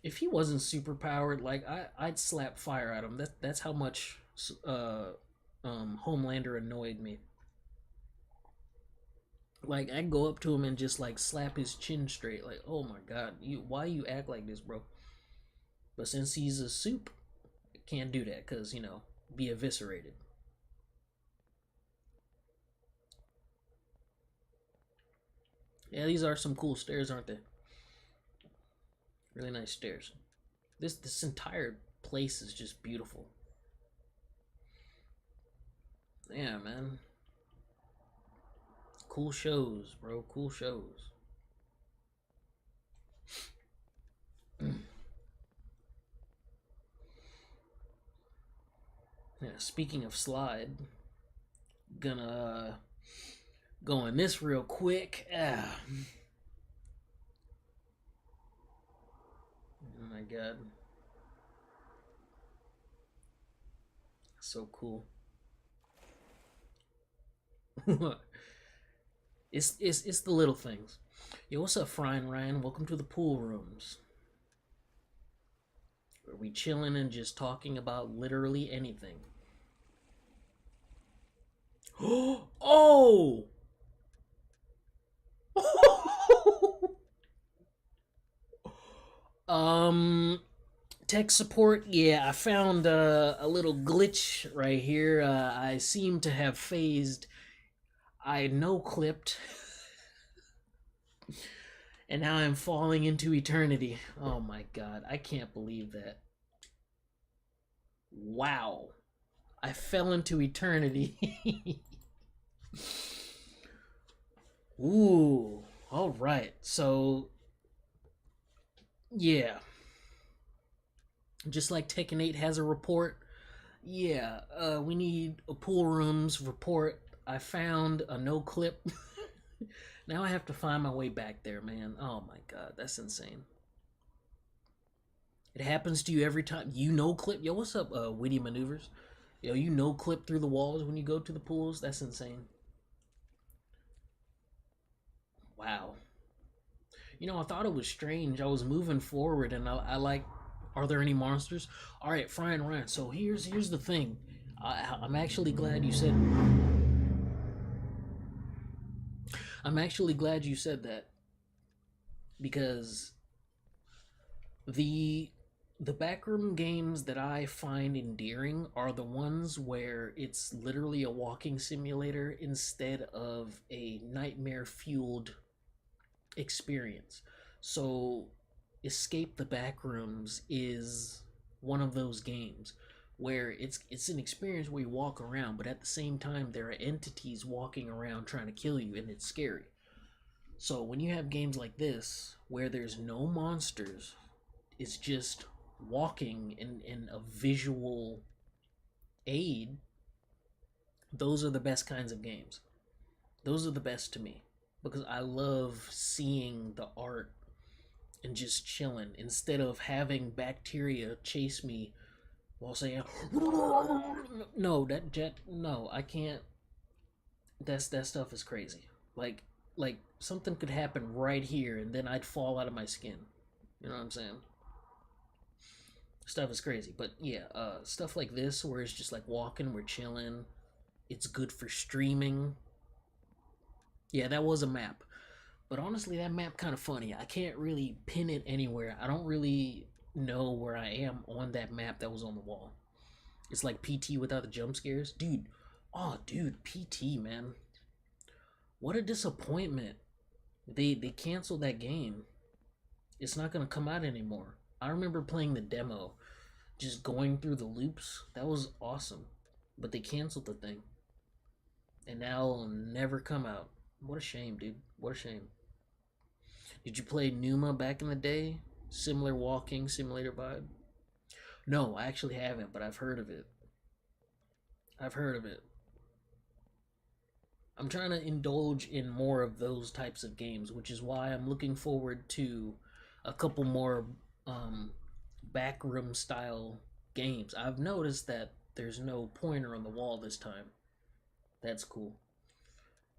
If he wasn't super powered, like I'd slap fire at him. That's how much Homelander annoyed me. Like I'd go up to him and just like slap his chin straight. Like, oh my god, why you act like this, bro? But since he's a soup, can't do that because be eviscerated. Yeah, these are some cool stairs, aren't they? Really nice stairs. This entire place is just beautiful. Yeah, man. Cool shows, bro. Cool shows. Yeah, speaking of slide, gonna go in this real quick. Oh my god. So cool. it's the little things. Yo, what's up, Fry and Ryan? Welcome to the pool rooms. Where we chilling and just talking about literally anything. Oh! Tech support. Yeah, I found a little glitch right here. I seem to have phased. I no clipped And now I'm falling into eternity. Oh my god, I can't believe that. Wow. I fell into eternity. Ooh. All right. So, yeah. Just like Tekken 8 has a report, yeah, we need a pool rooms report. I found a no clip. Now I have to find my way back there, man. Oh my god, that's insane. It happens to you every time. You no clip. Yo, what's up, Witty Maneuvers? Yo, you no clip through the walls when you go to the pools? That's insane. Wow. You know, I thought it was strange. I was moving forward and I like, are there any monsters? All right, Fry and Ryan. So here's the thing. I'm actually glad you said. I'm actually glad you said that because the the backroom games that I find endearing are the ones where it's literally a walking simulator instead of a nightmare fueled experience. So, Escape the Backrooms is one of those games where it's an experience where you walk around, but at the same time there are entities walking around trying to kill you, and it's scary. So when you have games like this where there's no monsters, it's just walking in a visual aid, those are the best kinds of games. Those are the best to me because I love seeing the art and just chilling instead of having bacteria chase me while saying no, no, I can't. That stuff is crazy. Like something could happen right here and then I'd fall out of my skin. You know what I'm saying? Stuff is crazy. But yeah, stuff like this where it's just like walking, we're chilling. It's good for streaming. Yeah, that was a map. But honestly, that map kind of funny. I can't really pin it anywhere. I don't really know where I am on that map that was on the wall. It's like PT without the jump scares. Dude, oh dude, PT, man. What a disappointment. They canceled that game. It's not gonna come out anymore. I remember playing the demo, just going through the loops. That was awesome. But they canceled the thing. And now it'll never come out. What a shame, dude. What a shame. Did you play Numa back in the day? Similar walking simulator vibe? No, I actually haven't, but I've heard of it. I've heard of it. I'm trying to indulge in more of those types of games, which is why I'm looking forward to a couple more um, backroom style games. I've noticed that there's no pointer on the wall this time. That's cool.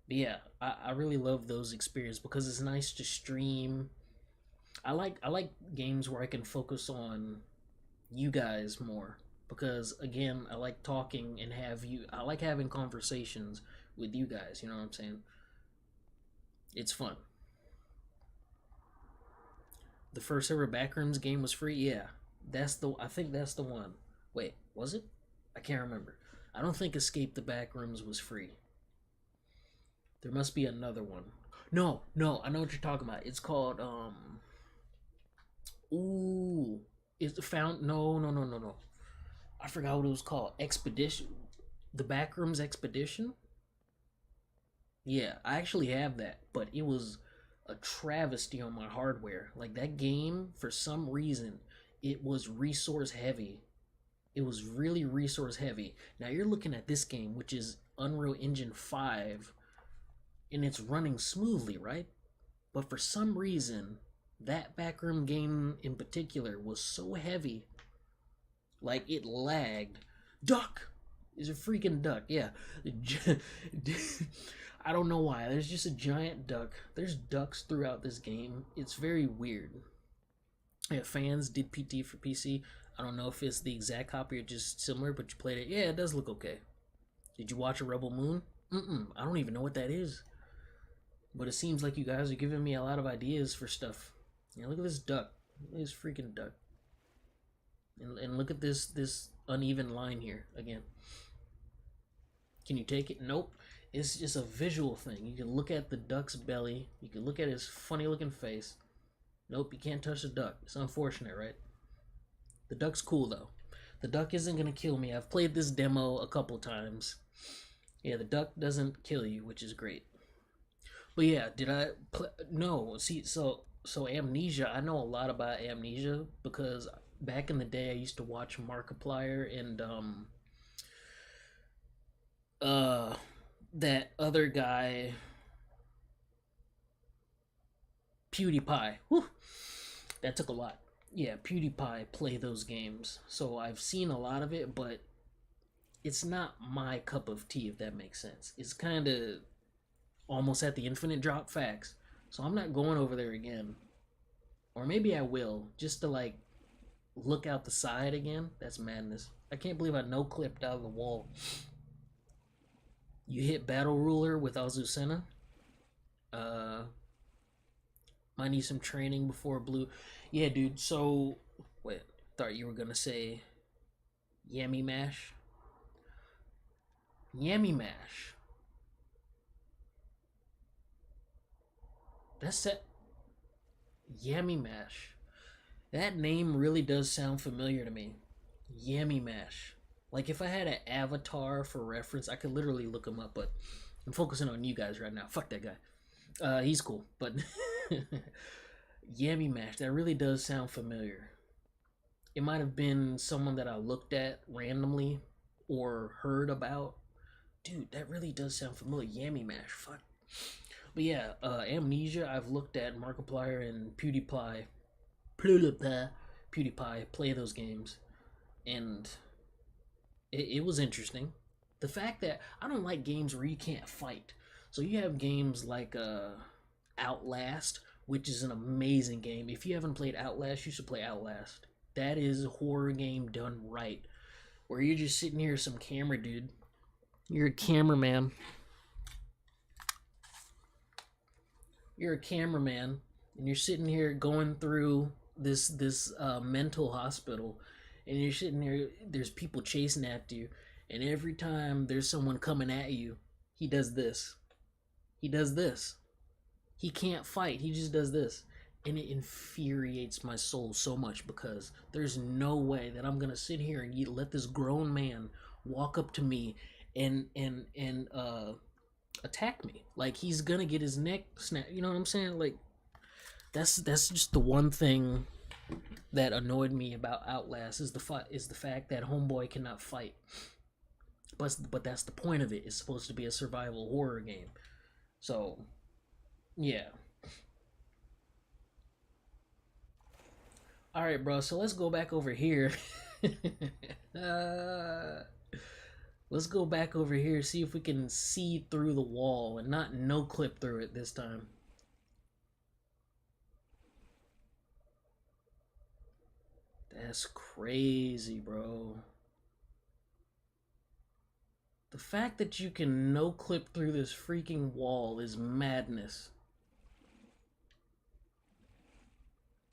But yeah, I really love those experiences because it's nice to stream. I like games where I can focus on you guys more because again, I like talking and have you. I like having conversations with you guys. You know what I'm saying? It's fun. The first ever Backrooms game was free. Yeah, that's the. I think that's the one. Wait, was it? I can't remember. I don't think Escape the Backrooms was free. There must be another one. No, no, I know what you're talking about. It's called ooh, it's found. No, no, no, no, no. I forgot what it was called. Expedition. The Backrooms Expedition. Yeah, I actually have that, but it was a travesty on my hardware. Like that game, for some reason, it was resource heavy. It was really resource heavy. Now you're looking at this game, which is Unreal Engine 5, and it's running smoothly, right? But for some reason, that backroom game in particular was so heavy, like it lagged. Duck is a freaking duck. Yeah, I don't know why. There's just a giant duck. There's ducks throughout this game. It's very weird. Yeah, fans did PT for PC. I don't know if it's the exact copy or just similar, but you played it. Yeah, it does look okay. Did you watch a Rebel Moon? I don't even know what that is. But it seems like you guys are giving me a lot of ideas for stuff. Yeah, look at this duck. Look at this freaking duck. And look at this uneven line here again. Can you take it? Nope. It's just a visual thing. You can look at the duck's belly. You can look at his funny looking face. Nope, you can't touch the duck. It's unfortunate, right? The duck's cool though. The duck isn't gonna kill me. I've played this demo a couple times. Yeah, the duck doesn't kill you, which is great. But yeah, did I play? No, see, so Amnesia. I know a lot about Amnesia because back in the day I used to watch Markiplier and uh that other guy PewDiePie. Whew, that took a lot. Yeah, PewDiePie play those games, so I've seen a lot of it, but it's not my cup of tea if that makes sense. It's kind of almost at the infinite drop facts, so I'm not going over there again. Or maybe I will, just to like look out the side again. That's madness. I can't believe I no clipped out of the wall. You hit Battle Ruler with Azucena. Uh, might need some training before blue. Yeah, dude. So, wait. Thought you were gonna say Yummy Mash. Yummy Mash. That's it. Yummy Mash. That name really does sound familiar to me. Yummy Mash. Like if I had an avatar for reference, I could literally look him up. But I'm focusing on you guys right now. Fuck that guy. He's cool, but Yummy Mash. That really does sound familiar. It might have been someone that I looked at randomly or heard about. Dude, that really does sound familiar. Yummy Mash. Fuck. But yeah, Amnesia. I've looked at Markiplier and PewDiePie play those games, and it was interesting. The fact that I don't like games where you can't fight. So you have games like Outlast, which is an amazing game. If you haven't played Outlast, you should play Outlast. That is a horror game done right, where you're just sitting here, some camera dude. You're a cameraman. You're a cameraman, and you're sitting here going through this mental hospital, and you're sitting there. There's people chasing after you, and every time there's someone coming at you, he does this. He does this. He can't fight. He just does this. And it infuriates my soul so much because there's no way that I'm gonna sit here and let this grown man walk up to me and attack me. Like he's gonna get his neck snapped. You know what I'm saying? Like that's just the one thing that annoyed me about Outlast is the fact that homeboy cannot fight. But that's the point of it. It's supposed to be a survival horror game. So yeah. All right, bro. So let's go back over here. uh, let's go back over here. See if we can see through the wall and not no clip through it this time. That's crazy, bro. The fact that you can no clip through this freaking wall is madness.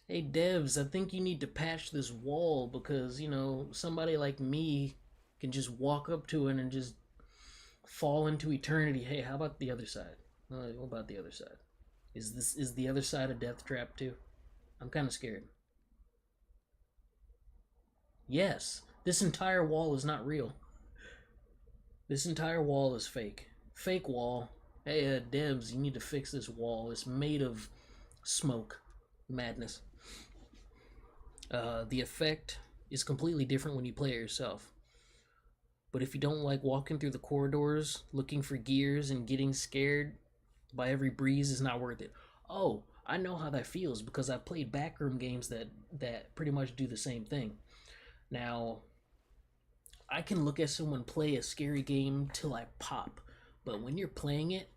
Hey devs, I think you need to patch this wall because, you know, somebody like me can just walk up to it and just fall into eternity. Hey, how about the other side? What about the other side? Is the other side a death trap too? I'm kind of scared. Yes, this entire wall is not real. This entire wall is fake. Fake wall. Hey, devs, you need to fix this wall. It's made of smoke. Madness. The effect is completely different when you play it yourself. But if you don't like walking through the corridors, looking for gears, and getting scared by every breeze, is not worth it. Oh, I know how that feels because I've played backroom games that pretty much do the same thing. Now, I can look at someone play a scary game till I pop, but when you're playing it,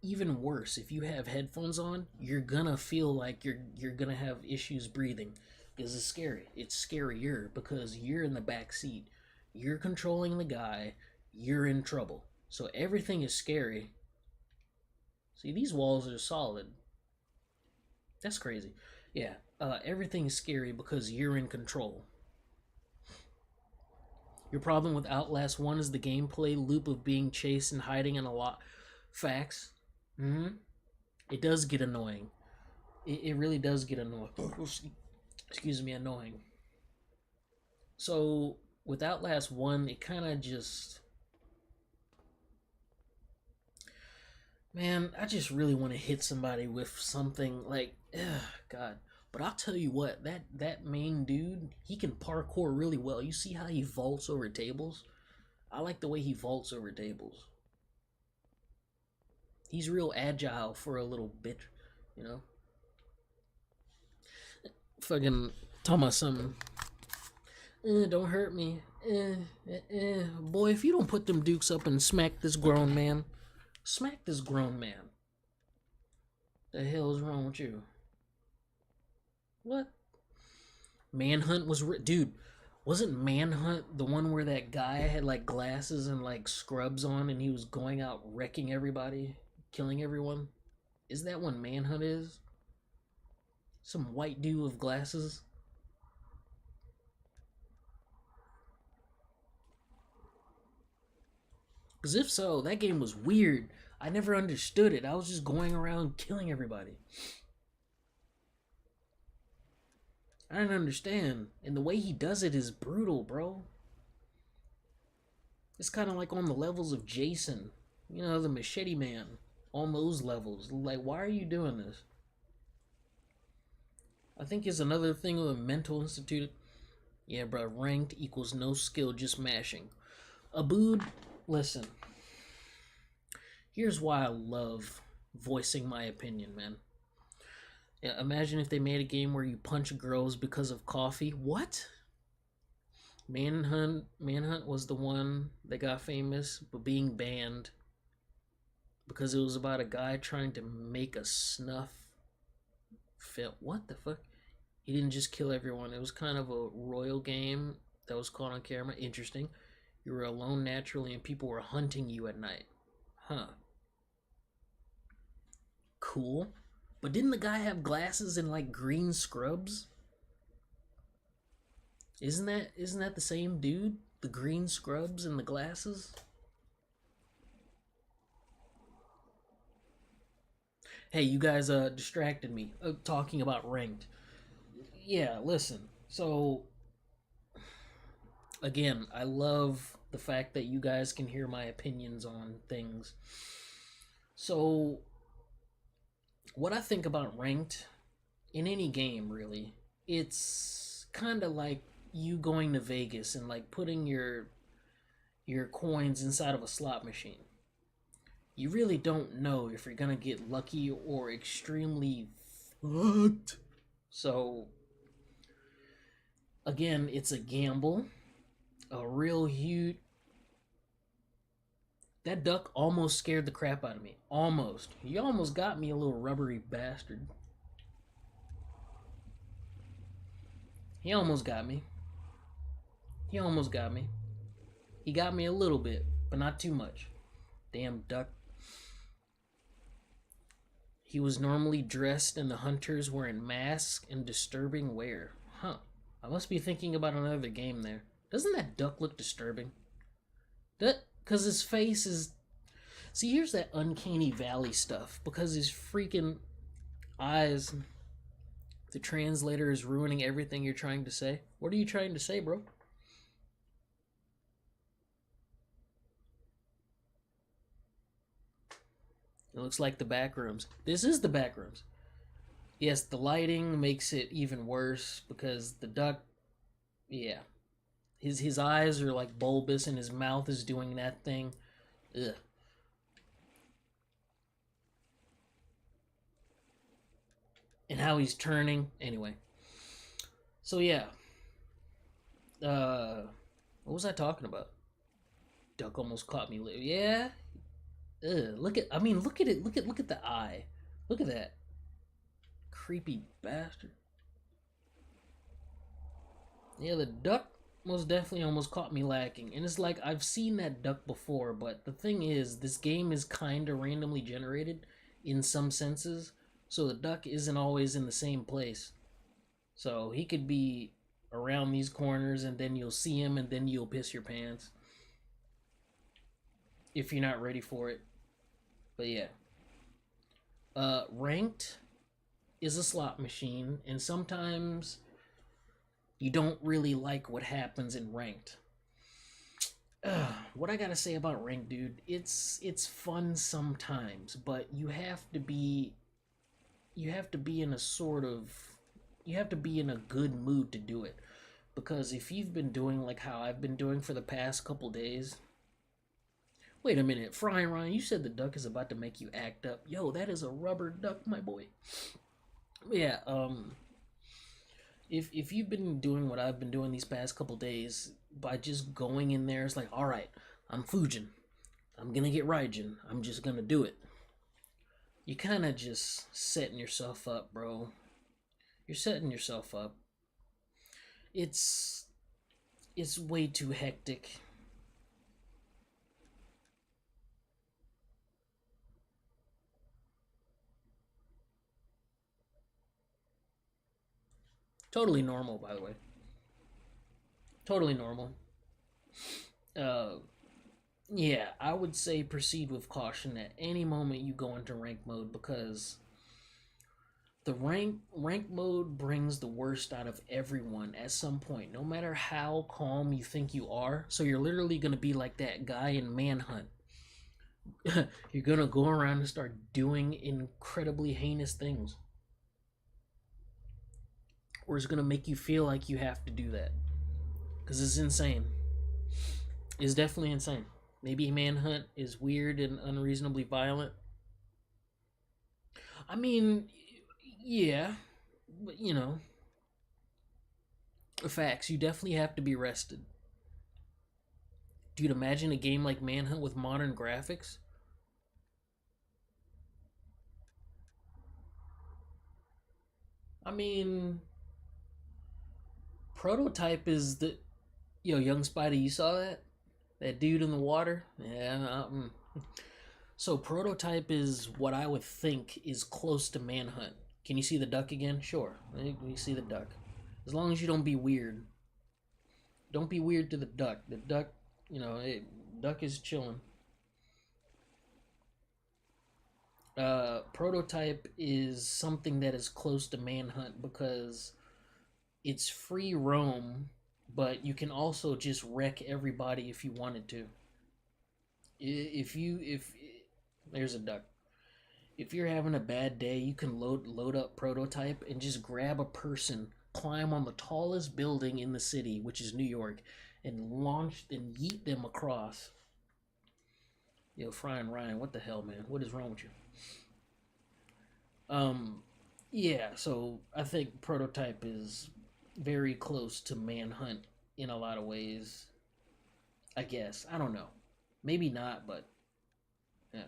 even worse, if you have headphones on, you're gonna feel like you're gonna have issues breathing because it's scary. It's scarier because you're in the back seat, you're controlling the guy, you're in trouble. So everything is scary. See, these walls are solid. That's crazy. Yeah, everything is scary because you're in control. Your problem with Outlast 1 is the gameplay loop of being chased and hiding in a lot. Facts. Hmm. It does get annoying. It really does get annoying. Excuse me, annoying. So with Outlast 1, it kind of just. Man, I just really want to hit somebody with something like. Ugh, God. But I'll tell you what, that main dude, he can parkour really well. You see how he vaults over tables? I like the way he vaults over tables. He's real agile for a little bitch, you know? Fucking talking about something. Don't hurt me. Boy, if you don't put them dukes up and smack this grown man, smack this grown man. The hell is wrong with you? What? Manhunt was dude. Wasn't Manhunt the one where that guy had like glasses and like scrubs on and he was going out wrecking everybody, killing everyone? Is that what Manhunt is? Some white dude with glasses? Because if so, that game was weird. I never understood it. I was just going around killing everybody. I didn't understand. And the way he does it is brutal, bro. It's kind of like on the levels of Jason. You know, the Machete Man. On those levels. Like, why are you doing this? I think it's another thing with a mental institute. Yeah, bro. Ranked equals no skill, just mashing. Abood, listen. Here's why I love voicing my opinion, man. Yeah, imagine if they made a game where you punch girls because of coffee. What? Manhunt was the one that got famous, but being banned because it was about a guy trying to make a snuff film. What the fuck? He didn't just kill everyone. It was kind of a royal game that was caught on camera. Interesting. You were alone naturally, and people were hunting you at night. Huh. Cool. But didn't the guy have glasses and like green scrubs? Isn't that the same dude? The green scrubs and the glasses? Hey, you guys distracted me talking about ranked. Yeah, listen. So again, I love the fact that you guys can hear my opinions on things. So what I think about ranked in any game really, it's kind of like you going to Vegas and like putting your coins inside of a slot machine. You really don't know if you're gonna get lucky or extremely fucked. So again, it's a gamble, a real huge. That duck almost scared the crap out of me. Almost. You almost got me, a little rubbery bastard. He almost got me. He almost got me. He got me a little bit, but not too much. Damn duck. He was normally dressed and the hunters were in masks and disturbing wear. Huh. I must be thinking about another game there. Doesn't that duck look disturbing? That, because his face is. See, here's that uncanny valley stuff. Because his freaking eyes. The translator is ruining everything you're trying to say. What are you trying to say, bro? It looks like the back rooms. This is the back rooms. Yes, the lighting makes it even worse because the duck. Yeah. His eyes are like bulbous and his mouth is doing that thing. Ugh. And how he's turning. Anyway. So yeah. What was I talking about? Duck almost caught me. Yeah. Ugh. Look at. I mean, look at it. Look at the eye. Look at that. Creepy bastard. Yeah, the duck most definitely almost caught me lacking. And it's like I've seen that duck before, but the thing is, this game is kind of randomly generated in some senses. So the duck isn't always in the same place. So he could be around these corners and then you'll see him and then you'll piss your pants if you're not ready for it. But yeah, ranked is a slot machine, and sometimes you don't really like what happens in ranked. What I gotta say about ranked, dude? It's fun sometimes, but you have to be in a sort of you have to be in a good mood to do it. Because if you've been doing like how I've been doing for the past couple days, wait a minute, Frying Ryan, you said the duck is about to make you act up. Yo, that is a rubber duck, my boy. Yeah, if you've been doing what I've been doing these past couple days by just going in there, it's like, all right, I'm Fujin, I'm gonna get Raijin, I'm just gonna do it. You kind of just setting yourself up, bro. You're setting yourself up. It's it's way too hectic. Totally normal, by the way. Totally normal. Uh, yeah, I would say proceed with caution at any moment you go into rank mode because the rank mode brings the worst out of everyone at some point, no matter how calm you think you are. So you're literally gonna be like that guy in Manhunt. You're gonna go around and start doing incredibly heinous things, or it's gonna make you feel like you have to do that because it's insane. It's definitely insane. Maybe Manhunt is weird and unreasonably violent. I mean, yeah, but facts. You definitely have to be rested. Dude, imagine a game like Manhunt with modern graphics. I mean, Prototype is the young Spidey. You saw that dude in the water? Yeah. So Prototype is what I would think is close to Manhunt. Can you see the duck again? Sure. You see the duck. As long as you don't be weird. Don't be weird to the duck. The duck, duck is chilling. Prototype is something that is close to Manhunt because it's free roam, but you can also just wreck everybody if you wanted to. If there's a duck. If you're having a bad day, you can load up Prototype and just grab a person, climb on the tallest building in the city, which is New York, and launch and yeet them across. Yo, Frying Ryan, what the hell, man? What is wrong with you? Um, yeah. So I think Prototype is very close to Manhunt in a lot of ways. I guess I don't know. Maybe not, but yeah.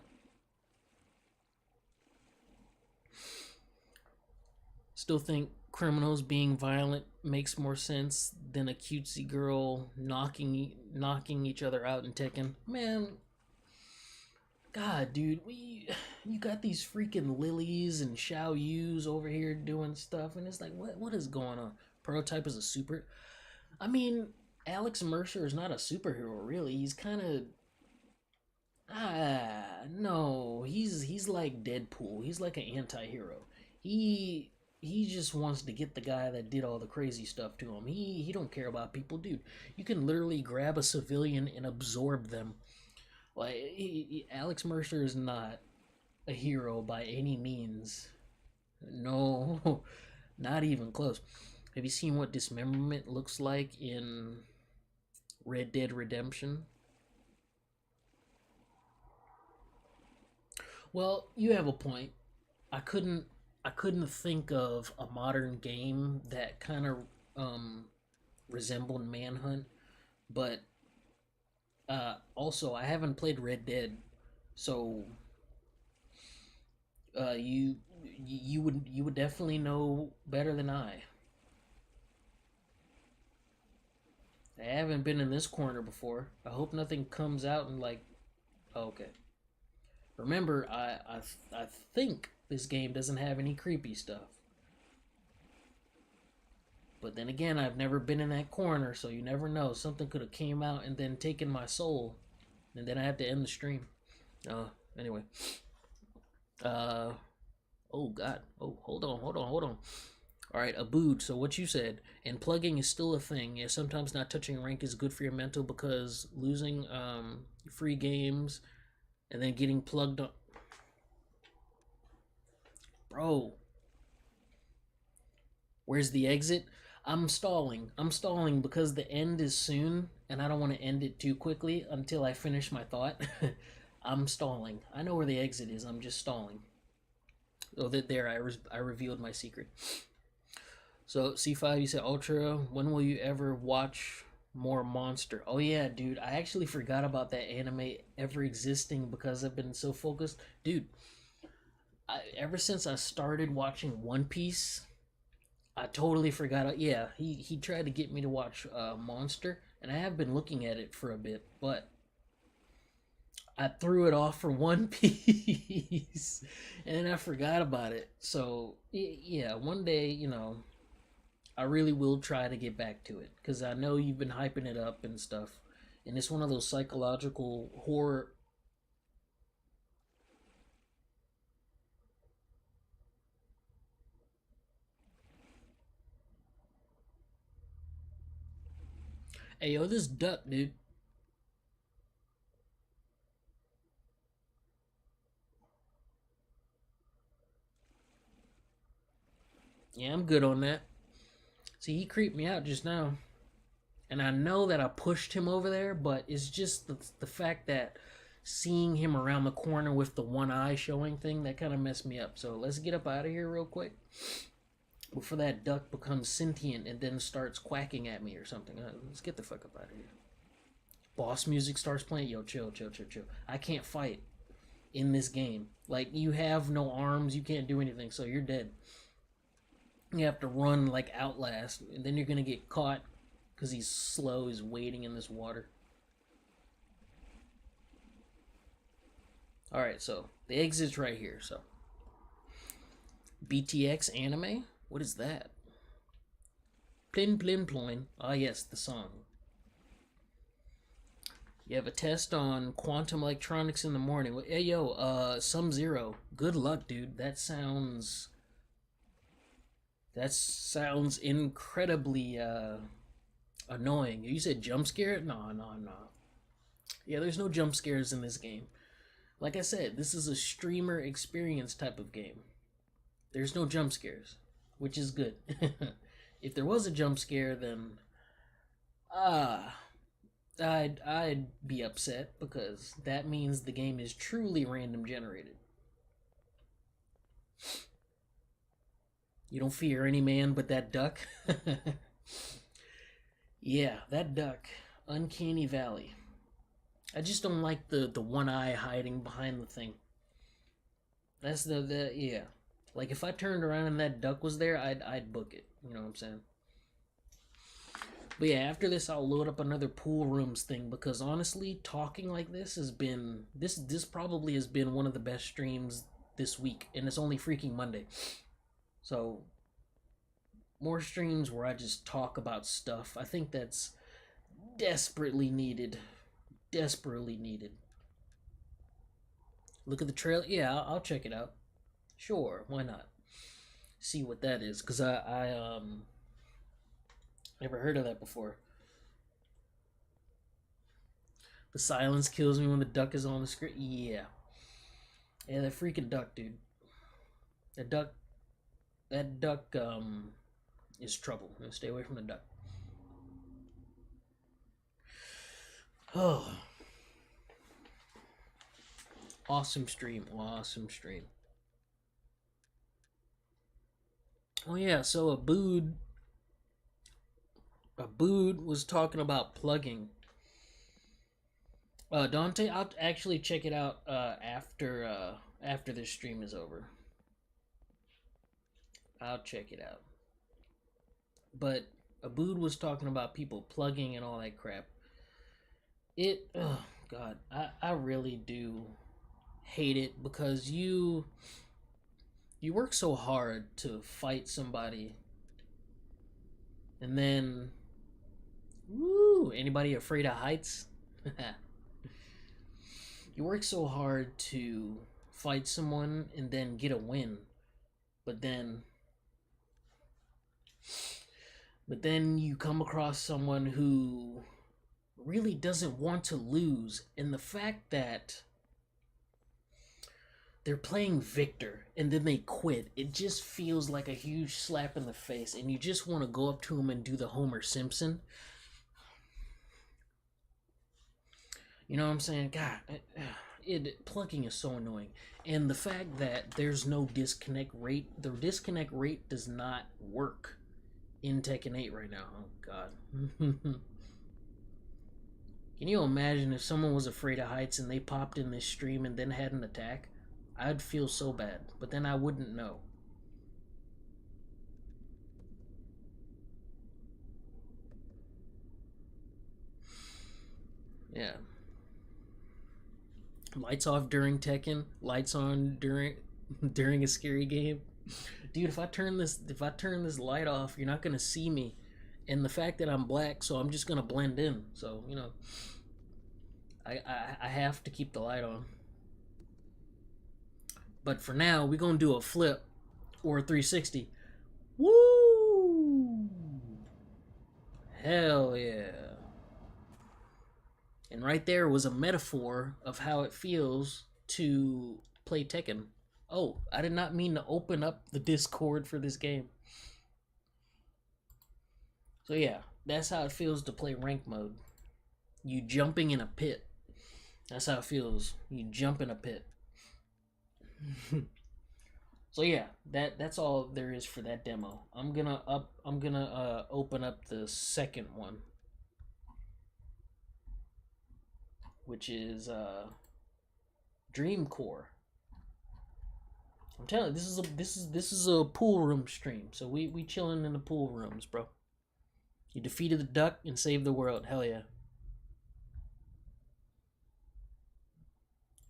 Still think criminals being violent makes more sense than a cutesy girl knocking each other out and Tekken. Man, God, dude, you got these freaking lilies and Xiao Yus over here doing stuff, and it's like, what is going on? Prototype is a super. I mean, Alex Mercer is not a superhero, really. He's kind of no, he's like Deadpool. He's like an anti-hero. He just wants to get the guy that did all the crazy stuff to him. He don't care about people, dude. You can literally grab a civilian and absorb them. Like Alex Mercer is not a hero by any means. No, not even close. Have you seen what dismemberment looks like in Red Dead Redemption? Well, you have a point. I couldn't I couldn't think of a modern game that kind of um, resembled Manhunt, but also I haven't played Red Dead, so you would definitely know better than I. I haven't been in this corner before. I hope nothing comes out and like, oh, okay. Remember, I think this game doesn't have any creepy stuff. But then again, I've never been in that corner, so you never know. Something could have came out and then taken my soul, and then I have to end the stream. Anyway, Uh, oh God. Oh, hold on. All right, Abood. So what you said, and plugging is still a thing. Yeah, sometimes not touching rank is good for your mental because losing free games and then getting plugged on. Bro, where's the exit? I'm stalling. I'm stalling because the end is soon, and I don't want to end it too quickly until I finish my thought. I'm stalling. I know where the exit is. I'm just stalling. Oh, that there. I revealed my secret. So C5, you said Ultra. When will you ever watch more Monster? Oh yeah, dude. I actually forgot about that anime ever existing because I've been so focused, dude. Ever since I started watching One Piece, I totally forgot. Yeah, he tried to get me to watch Monster, and I have been looking at it for a bit, but I threw it off for One Piece, and then I forgot about it. So yeah, one day, I really will try to get back to it because I know you've been hyping it up and stuff, and it's one of those psychological horror. Hey yo, this duck, dude. Yeah, I'm good on that. See, he creeped me out just now, and I know that I pushed him over there, but it's just the fact that seeing him around the corner with the one eye showing thing that kind of messed me up. So let's get up out of here real quick before that duck becomes sentient and then starts quacking at me or something. Let's get the fuck up out of here. Boss music starts playing. Yo, chill. I can't fight in this game. Like, you have no arms, you can't do anything, so you're dead. You have to run like Outlast, and then you're gonna get caught because he's slow, he's waiting in this water. Alright, so the exit's right here. So, BTX anime? What is that? Plin plin ploin. Ah, yes, the song. You have a test on quantum electronics in the morning. Hey, yo, Sum Zero. Good luck, dude. That sounds incredibly annoying. You said jump scare? No. Yeah, there's no jump scares in this game. Like I said, this is a streamer experience type of game. There's no jump scares, which is good. If there was a jump scare, then ah, I'd be upset because that means the game is truly random generated. You don't fear any man but that duck. Yeah, that duck. Uncanny Valley. I just don't like the one eye hiding behind the thing. That's the yeah. Like if I turned around and that duck was there, I'd book it. You know what I'm saying? But yeah, after this I'll load up another pool rooms thing because honestly, talking like this has been this probably has been one of the best streams this week, and it's only freaking Monday. So more streams where I just talk about stuff. I think that's desperately needed. Desperately needed. Look at the trailer. Yeah, I'll check it out. Sure, why not? See what that is, cause I never heard of that before. The silence kills me when the duck is on the screen. Yeah, yeah, that freaking duck, dude. That duck, that duck, is trouble. Stay away from the duck. Oh, awesome stream, awesome stream. Oh yeah, so Abood was talking about plugging. Dante, I'll actually check it out after this stream is over. I'll check it out. But Abood was talking about people plugging and all that crap. Oh God, I really do hate it because you work so hard to fight somebody, and then woo, anybody afraid of heights? You work so hard to fight someone and then get a win, but then you come across someone who really doesn't want to lose, and the fact that they're playing victor and then they quit, it just feels like a huge slap in the face, and you just want to go up to them and do the Homer Simpson. You know what I'm saying? God, plugging is so annoying. And the fact that there's no disconnect rate, the disconnect rate does not work in Tekken 8 right now. Oh, God. Can you imagine if someone was afraid of heights and they popped in this stream and then had an attack? I'd feel so bad, but then I wouldn't know. Yeah. Lights off during Tekken, lights on during a scary game. Dude, if I turn this light off, you're not gonna see me. And the fact that I'm black, so I'm just gonna blend in. So, you know, I have to keep the light on. But for now, we're gonna do a flip or a 360. Woo! Hell yeah. And right there was a metaphor of how it feels to play Tekken. Oh, I did not mean to open up the Discord for this game. So yeah, that's how it feels to play rank mode. You jumping in a pit. That's how it feels. You jump in a pit. So yeah, that's all there is for that demo. I'm gonna open up the second one, which is Dream Core. I'm telling you, this is a pool room stream. So we chilling in the pool rooms, bro. You defeated the duck and saved the world. Hell yeah.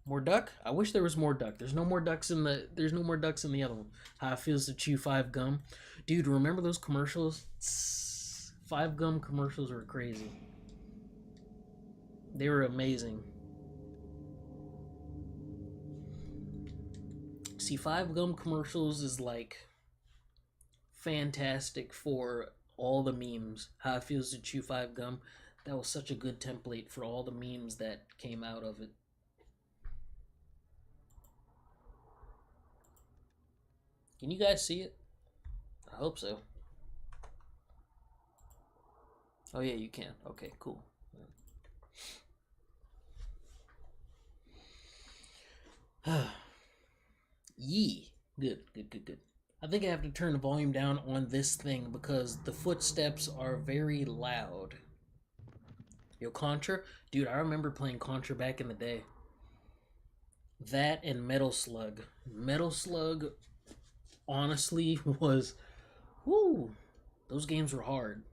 More duck? I wish there was more duck. There's no more ducks in the other one. How it feels to chew 5 gum. Dude, remember those commercials? 5 gum commercials were crazy. They were amazing. See, 5 gum commercials is like fantastic for all the memes. How it feels to chew 5 gum. That was such a good template for all the memes that came out of it. Can you guys see it? I hope so. Oh yeah, you can. Okay, cool. Yee. Good. I think I have to turn the volume down on this thing because the footsteps are very loud. Yo, Contra? Dude, I remember playing Contra back in the day. That and Metal Slug. Metal Slug, honestly, was... Woo! Those games were hard.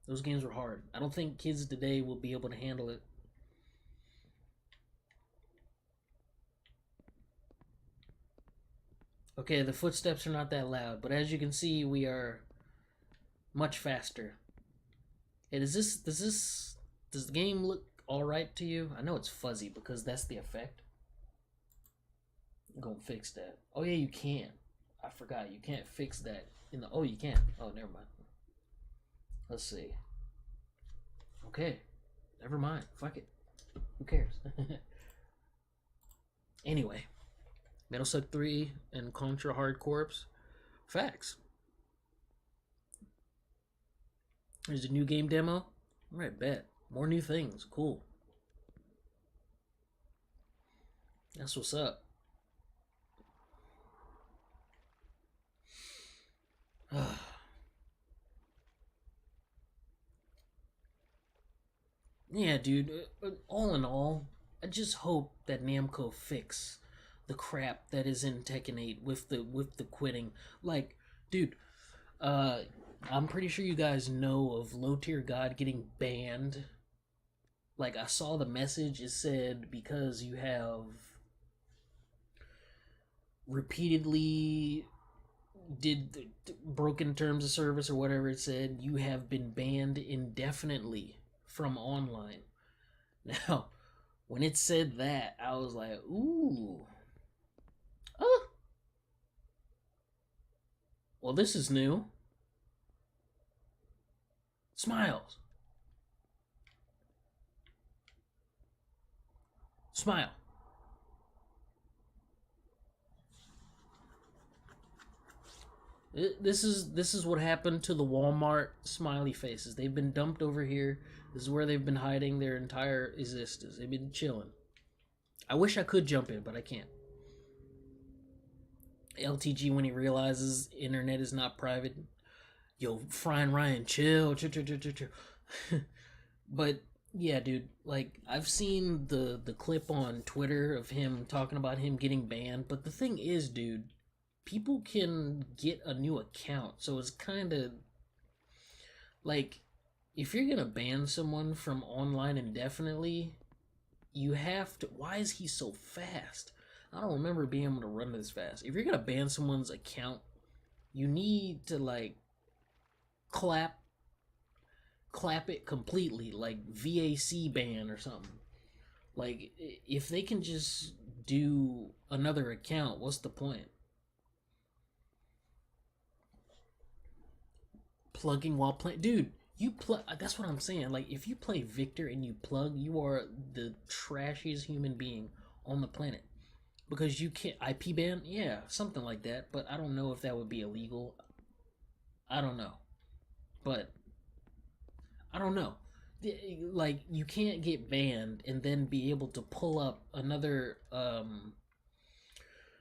I don't think kids today will be able to handle it. Okay, the footsteps are not that loud, but as you can see, we are much faster. Hey, does the game look alright to you? I know it's fuzzy because that's the effect. I'm gonna fix that. Oh yeah, you can. I forgot, you can't fix that in the... Oh, you can. Oh, never mind. Let's see. Okay. Never mind. Fuck it. Who cares? Anyway. Metal Slug 3 and Contra Hard Corps. Facts. There's a new game demo. Alright, bet. More new things. Cool. That's what's up. Yeah, dude. All in all, I just hope that Namco fix the crap that is in Tekken 8 with the quitting. Like, dude, I'm pretty sure you guys know of Low Tier God getting banned. Like, I saw the message. It said because you have repeatedly did broken terms of service or whatever it said, you have been banned indefinitely from online. Now, when it said that, I was like, ooh. Well, this is new. Smiles. Smile. This is what happened to the Walmart smiley faces. They've been dumped over here. This is where they've been hiding their entire existence. They've been chilling. I wish I could jump in, but I can't. LTG when he realizes internet is not private. Yo, Fry and Ryan, chill, chill, chill, chill, chill, chill. But yeah, dude, like I've seen the clip on Twitter of him talking about him getting banned. But the thing is, dude, people can get a new account, so it's kind of like if you're gonna ban someone from online indefinitely, you have to. Why is he so fast? I don't remember being able to run this fast. If you're gonna ban someone's account, you need to like clap clap it completely, like VAC ban or something. Like if they can just do another account, what's the point? Plugging while playing, dude. You plug. That's what I'm saying. Like if you play Victor and you plug, you are the trashiest human being on the planet because you can't IP ban. Yeah, something like that. But I don't know if that would be illegal. I don't know, but I don't know. Like you can't get banned and then be able to pull up another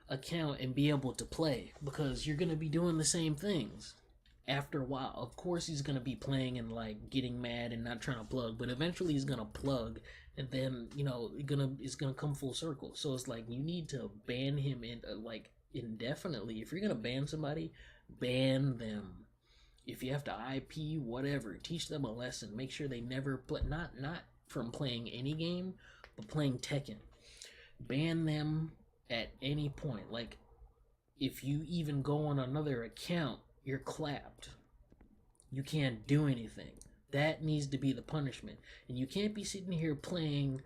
account and be able to play because you're gonna be doing the same things. After a while, of course, he's gonna be playing and like getting mad and not trying to plug, but eventually he's gonna plug, and then it's gonna come full circle. So it's like you need to ban him in like indefinitely. If you're gonna ban somebody, ban them. If you have to IP whatever, teach them a lesson. Make sure they never play. Not from playing any game, but playing Tekken. Ban them at any point. Like if you even go on another account, you're clapped. You can't do anything. That needs to be the punishment. And you can't be sitting here playing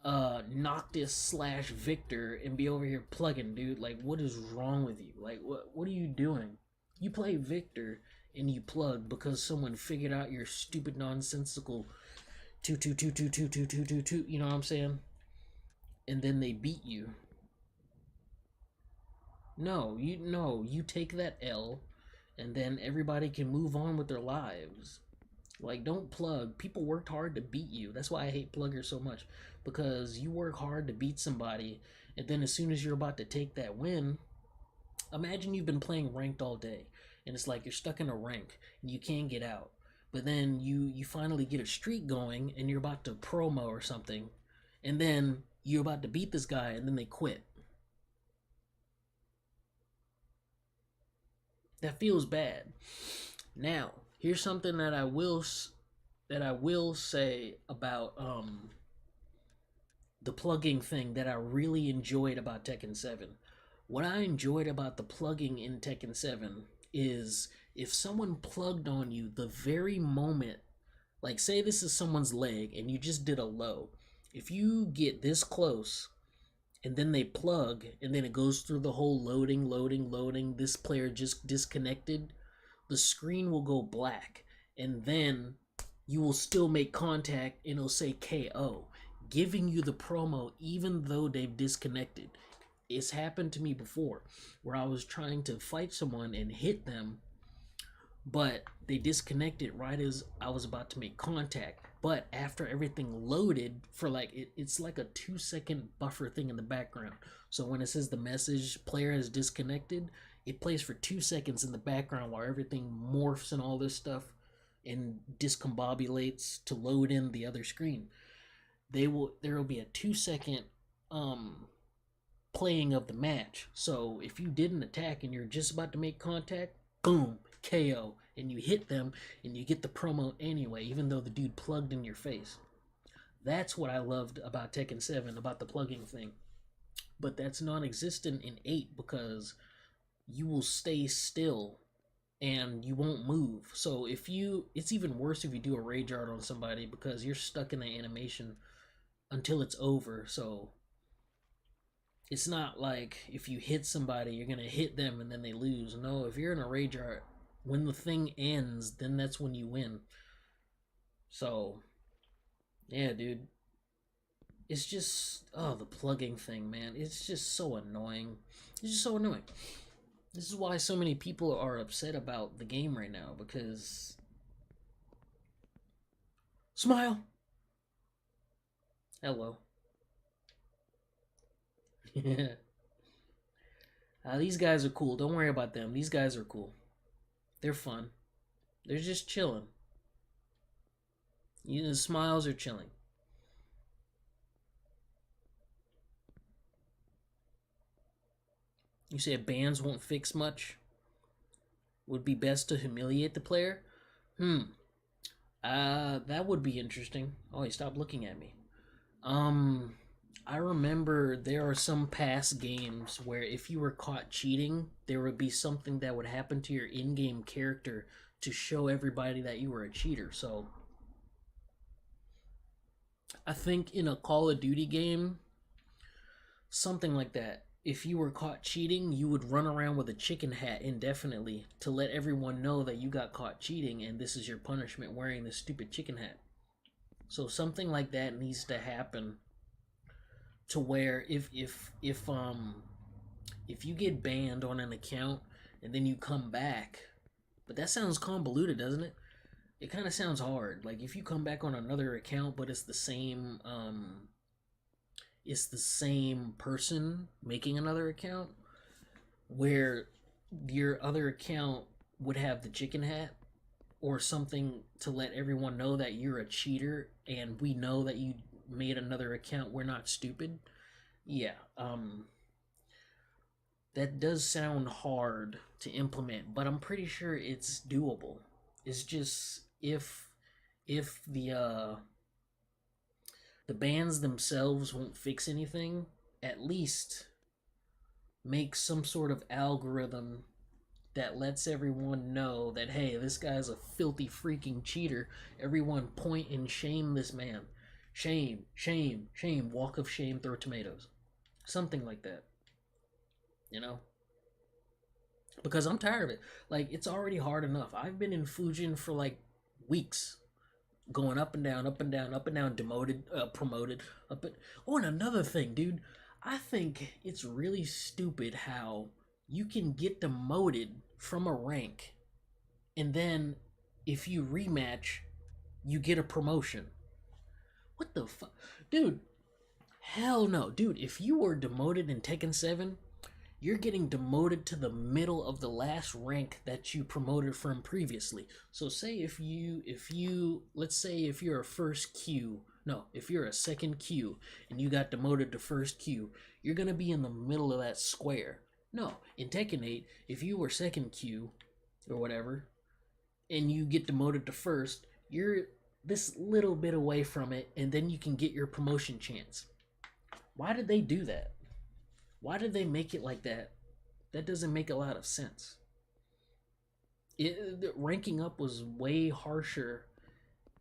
Noctis slash Victor and be over here plugging, dude. Like, what is wrong with you? Like, what are you doing? You play Victor and you plug because someone figured out your stupid nonsensical two. You know what I'm saying? And then they beat you. No, you take that L, and then everybody can move on with their lives. Like, don't plug. People worked hard to beat you. That's why I hate pluggers so much. Because you work hard to beat somebody, and then as soon as you're about to take that win, imagine you've been playing ranked all day, and it's like you're stuck in a rank, and you can't get out. But then you finally get a streak going, and you're about to promo or something, and then you're about to beat this guy, and then they quit. That feels bad. Now, here's something that I will say about the plugging thing that I really enjoyed about Tekken 7. What I enjoyed about the plugging in Tekken 7 is if someone plugged on you the very moment, like say this is someone's leg and you just did a low. If you get this close and then they plug and then it goes through the whole loading, this player just disconnected, the screen will go black and then you will still make contact and it'll say KO, giving you the promo even though they've disconnected. It's happened to me before where I was trying to fight someone and hit them, but they disconnected right as I was about to make contact. But after everything loaded for like it's like a 2 second buffer thing in the background. So when it says the message player has disconnected, it plays for 2 seconds in the background while everything morphs and all this stuff and discombobulates to load in the other screen. There will be a 2 second um playing of the match. So if you did an attack and you're just about to make contact, boom, KO, and you hit them and you get the promo anyway, even though the dude plugged in your face. That's what I loved about Tekken 7, about the plugging thing. But that's non existent in 8 because you will stay still and you won't move. So it's even worse if you do a rage art on somebody because you're stuck in the animation until it's over. So It's not like if you hit somebody, you're gonna hit them and then they lose. No, if you're in a rage art, when the thing ends, then that's when you win. So, yeah, dude. It's just, oh, the plugging thing, man. It's just so annoying. It's just so annoying. This is why so many people are upset about the game right now, because smile. Hello. Yeah. These guys are cool. Don't worry about them. These guys are cool. They're fun. They're just chilling. You know, smiles are chilling. You say bans won't fix much. Would be best to humiliate the player. Hmm. That would be interesting. Oh, he stopped looking at me. Um, I remember there are some past games where if you were caught cheating, there would be something that would happen to your in-game character to show everybody that you were a cheater. So I think in a Call of Duty game, something like that. If you were caught cheating, you would run around with a chicken hat indefinitely to let everyone know that you got caught cheating and this is your punishment wearing this stupid chicken hat. So something like that needs to happen to where if you get banned on an account and then you come back, but that sounds convoluted, doesn't it? It kind of sounds hard. Like if you come back on another account, but it's the same person making another account, where your other account would have the chicken hat or something to let everyone know that you're a cheater and we know that you made another account. We're not stupid. Yeah, that does sound hard to implement, but I'm pretty sure it's doable. It's just if the bans themselves won't fix anything, at least make some sort of algorithm that lets everyone know that hey, this guy's a filthy freaking cheater. Everyone point and shame this man. Shame, shame, shame. Walk of shame, throw tomatoes. Something like that. You know? Because I'm tired of it. Like, it's already hard enough. I've been in Fujin for like weeks. Going up and down, up and down, up and down, demoted, promoted, up and... Oh, and another thing, dude. I think it's really stupid how you can get demoted from a rank, and then if you rematch, you get a promotion. What the fuck? Dude, hell no. Dude, if you were demoted in Tekken 7, you're getting demoted to the middle of the last rank that you promoted from previously. So say if you let's say if you're a first Q, no, if you're a second Q and you got demoted to first Q, you're going to be in the middle of that square. No, in Tekken 8, if you were second Q or whatever and you get demoted to first, you're this little bit away from it and then you can get your promotion chance. Why did they do that? Why did they make it like that? That doesn't make a lot of sense. Ranking up was way harsher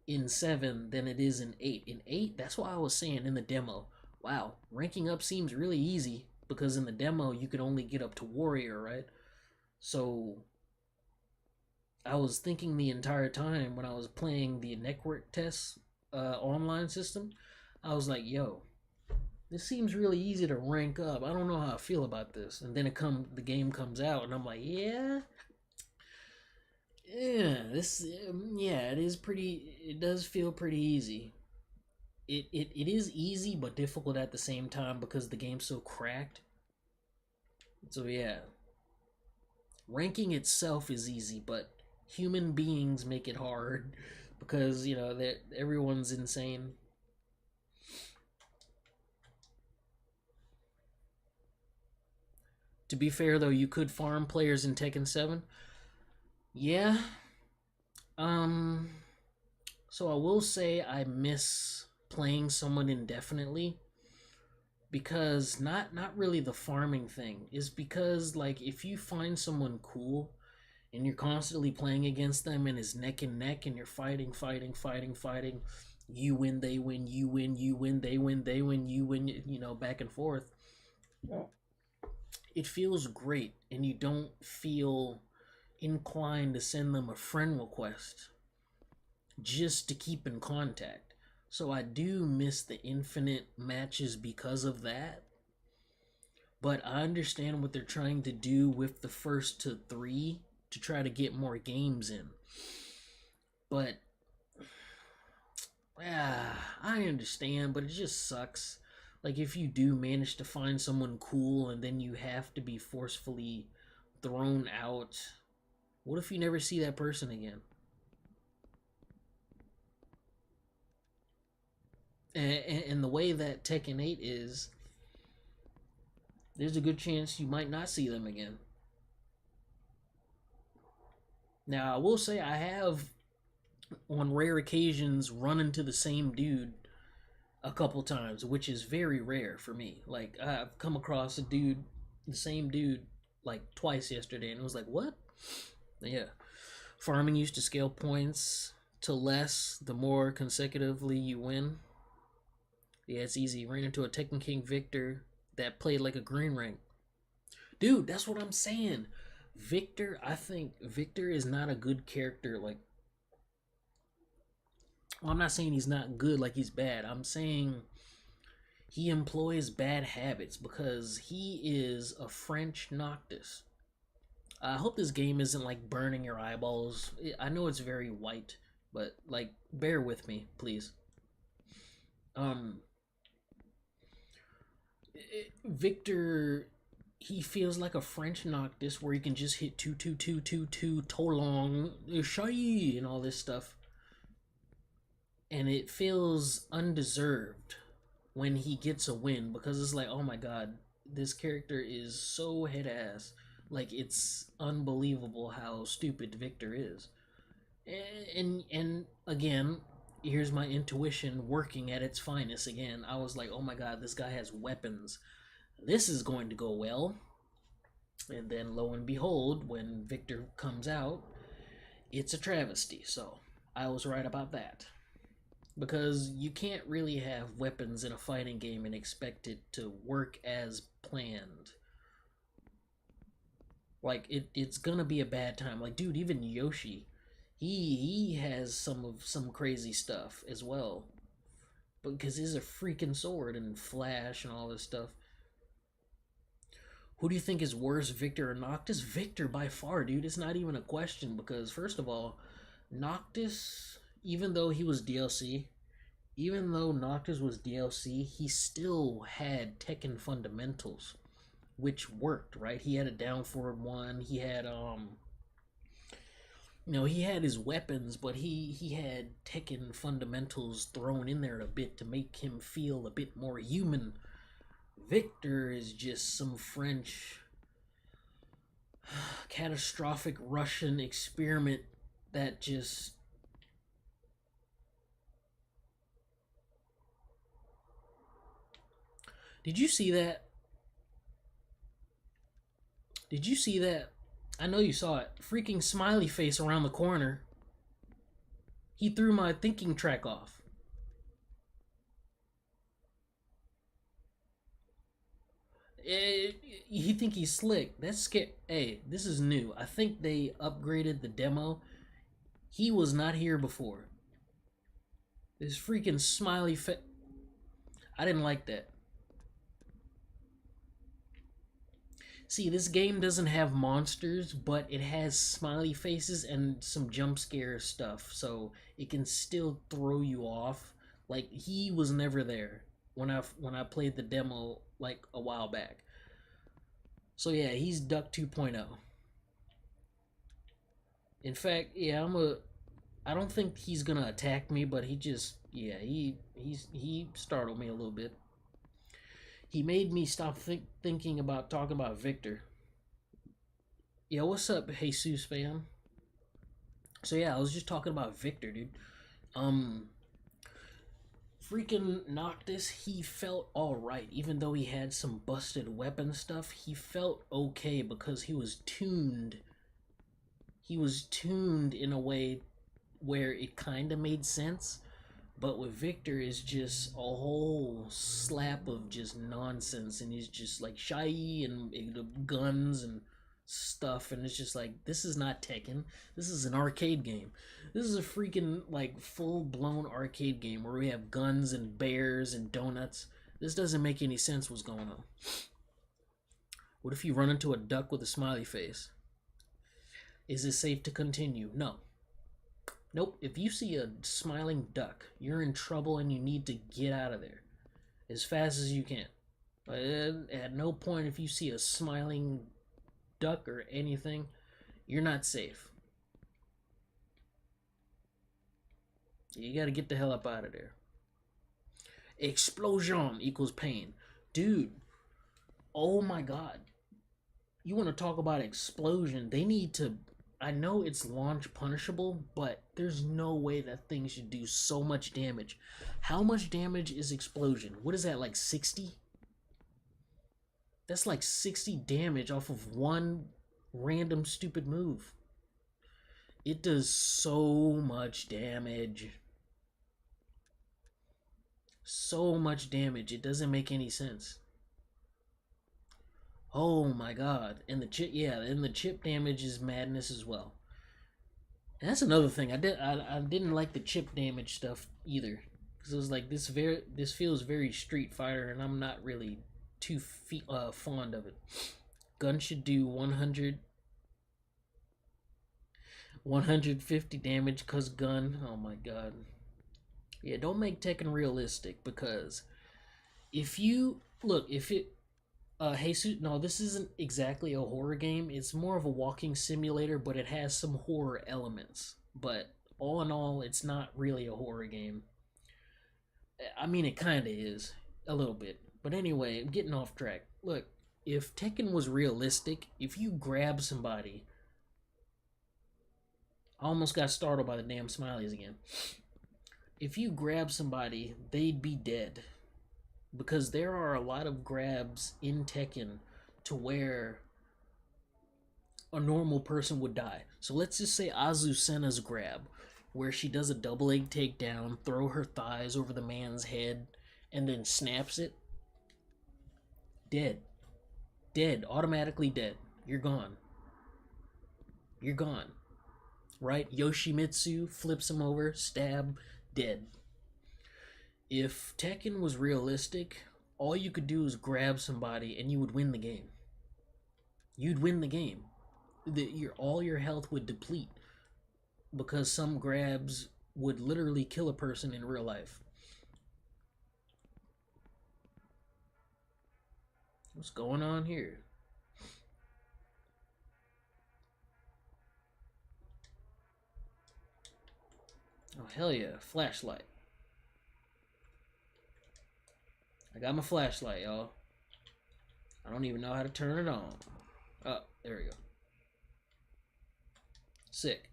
in 7 than it is in 8. In 8, that's why I was saying in the demo, wow, ranking up seems really easy because in the demo you could only get up to warrior, right? So I was thinking the entire time when I was playing the network test online system, I was like, yo, this seems really easy to rank up. I don't know how I feel about this. And then the game comes out, and I'm like, yeah, yeah, it is pretty. It does feel pretty easy. It is easy but difficult at the same time because the game's so cracked. So yeah, ranking itself is easy, but human beings make it hard because that everyone's insane. To be fair though, you could farm players in Tekken 7. Yeah. Um so I will say I miss playing someone indefinitely because not really the farming thing. Is because like if you find someone cool and you're constantly playing against them and it's neck and neck and you're fighting, fighting, fighting, fighting, you win, they win, you win, they win, they win, you win, back and forth. it feels great, and you don't feel inclined to send them a friend request just to keep in contact. So I do miss the infinite matches because of that. But I understand what they're trying to do with the first to three to try to get more games in. But I understand, but it just sucks. Like if you do manage to find someone cool and then you have to be forcefully thrown out, what if you never see that person again? And the way that Tekken 8 is, there's a good chance you might not see them again. Now, I will say I have, on rare occasions, run into the same dude a couple times, which is very rare for me. Like, I've come across the same dude, like twice yesterday, and it was like, what? Yeah. Farming used to scale points to less the more consecutively you win. Yeah, it's easy. Ran into a Tekken King Victor that played like a green rank. Dude, that's what I'm saying. Victor, I think Victor is not a good character. Like, well, I'm not saying he's not good, like he's bad. I'm saying he employs bad habits because he is a French Noctis. I hope this game isn't like burning your eyeballs. I know it's very white, but like, bear with me, please. Um, Victor, he feels like a French Noctis where he can just hit two two two two two Tolong, Shy, and all this stuff, and it feels undeserved when he gets a win because it's like, oh my god, this character is so head ass. Like it's unbelievable how stupid Victor is. And again, here's my intuition working at its finest again. I was like, oh my god, this guy has weapons. This is going to go well. And then lo and behold, when Victor comes out, it's a travesty. So I was right about that. Because you can't really have weapons in a fighting game and expect it to work as planned. Like it's gonna be a bad time. Like dude, even Yoshi, he has some crazy stuff as well. Because he's a freaking sword and flash and all this stuff. Who do you think is worse, Victor or Noctis? Victor by far, dude. It's not even a question because first of all, Noctis, even though he was DLC, even though Noctis was DLC, he still had Tekken fundamentals, which worked, right? He had a down forward one. He had he had his weapons, but he had Tekken fundamentals thrown in there a bit to make him feel a bit more human. Victor is just some French catastrophic Russian experiment that just Did you see that? Did you see that? I know you saw it. Freaking smiley face around the corner. He threw my thinking track off. You think he's slick? That's scary. Hey, this is new. I think they upgraded the demo. He was not here before. This freaking smiley face. I didn't like that. See, this game doesn't have monsters, but it has smiley faces and some jump scare stuff, so it can still throw you off. Like he was never there when I played the demo like a while back. So yeah, he's Duck 2.0. In fact, yeah, I don't think he's gonna attack me, but he just yeah, he startled me a little bit. He made me stop thinking about talking about Victor. Yo, what's up, Jesus fam? So yeah, I was just talking about Victor, dude. Um, freaking Noctis, he felt all right, even though he had some busted weapon stuff. He felt okay because he was tuned. He was tuned in a way where it kind of made sense. But with Victor, it's just a whole slap of just nonsense, and he's just like shy and the guns and stuff, and it's just like this is not Tekken. This is an arcade game. This is a freaking like full blown arcade game where we have guns and bears and donuts. This doesn't make any sense. What's going on? What if you run into a duck with a smiley face? Is it safe to continue? No. Nope. If you see a smiling duck, you're in trouble and you need to get out of there as fast as you can. At no point, if you see a smiling duck or anything, you're not safe. You gotta get the hell up out of there. Explosion equals pain. Dude, oh my god. You want to talk about explosion? They need to. I know it's launch punishable, but there's no way that thing should do so much damage. How much damage is explosion? What is that, like 60? That's like 60 damage off of one random stupid move. It does so much damage. So much damage. It doesn't make any sense. Oh my god. And the chip, yeah, and the chip damage is madness as well. And that's another thing. I didn't like the chip damage stuff either. Because it was like this feels very Street Fighter, and I'm not really too fond of it. Gun should do 150 damage cause gun. Oh my god. Yeah, don't make Tekken realistic, because if you look, if it Jesus, no, this isn't exactly a horror game. It's more of a walking simulator, but it has some horror elements. But all in all, it's not really a horror game. I mean, it kind of is a little bit. But anyway, I'm getting off track. Look, if Tekken was realistic, if you grab somebody, I almost got startled by the damn smileys again. If you grab somebody, they'd be dead. Because there are a lot of grabs in Tekken to where a normal person would die. So let's just say Azucena's grab, where she does a double leg takedown, throw her thighs over the man's head, and then snaps it. Dead. Dead. Automatically dead. You're gone. You're gone. Right? Yoshimitsu flips him over, stab, dead. If Tekken was realistic, all you could do is grab somebody and you would win the game. You'd win the game. All your health would deplete because some grabs would literally kill a person in real life. What's going on here? Oh, hell yeah. Flashlight. I got my flashlight, y'all. I don't even know how to turn it on. Oh, there we go. Sick.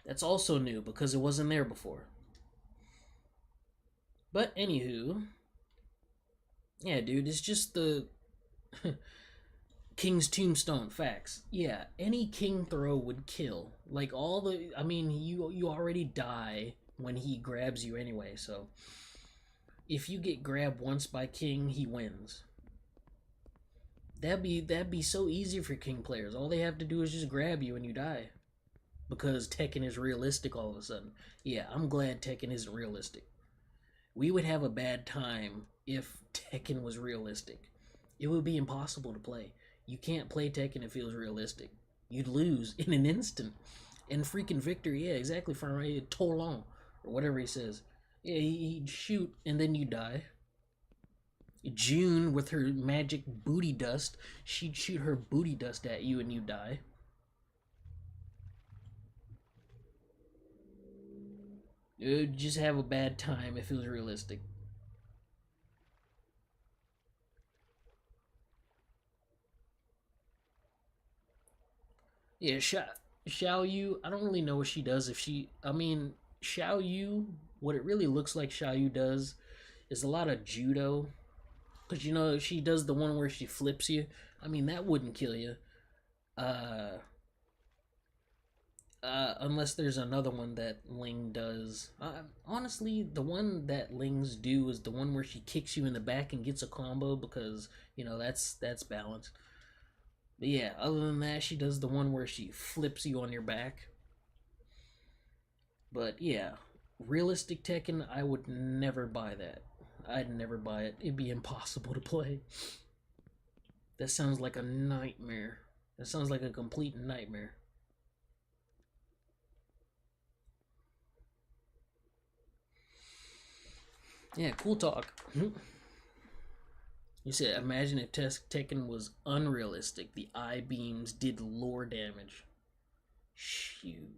That's also new because it wasn't there before. But anywho, yeah, dude, it's just the King's Tombstone facts. Yeah, any king throw would kill. Like all the, I mean, you already die when he grabs you anyway, so if you get grabbed once by King, he wins. That'd be so easy for King players. All they have to do is just grab you and you die. Because Tekken is realistic all of a sudden. Yeah, I'm glad Tekken isn't realistic. We would have a bad time if Tekken was realistic. It would be impossible to play. You can't play Tekken if it feels realistic. You'd lose in an instant. And freaking Victor, yeah, exactly, from Toulon, or whatever he says. Yeah, he'd shoot and then you die. June, with her magic booty dust, she'd shoot her booty dust at you and you die. It would just have a bad time if it was realistic. Yeah, Xiao Yu, I don't really know what she does. I mean, Xiao Yu, what it really looks like Xiao Yu does is a lot of judo. Because, you know, she does the one where she flips you. I mean, that wouldn't kill you. Uh, Unless there's another one that Ling does. Honestly, the one that Ling's do is the one where she kicks you in the back and gets a combo because that's balance. But yeah, other than that, she does the one where she flips you on your back. But yeah, realistic Tekken, I would never buy that. I'd never buy it. It'd be impossible to play. That sounds like a nightmare. That sounds like a complete nightmare. Yeah, cool talk. You said, imagine if Tekken was unrealistic. The eye beams did lore damage. Shoot.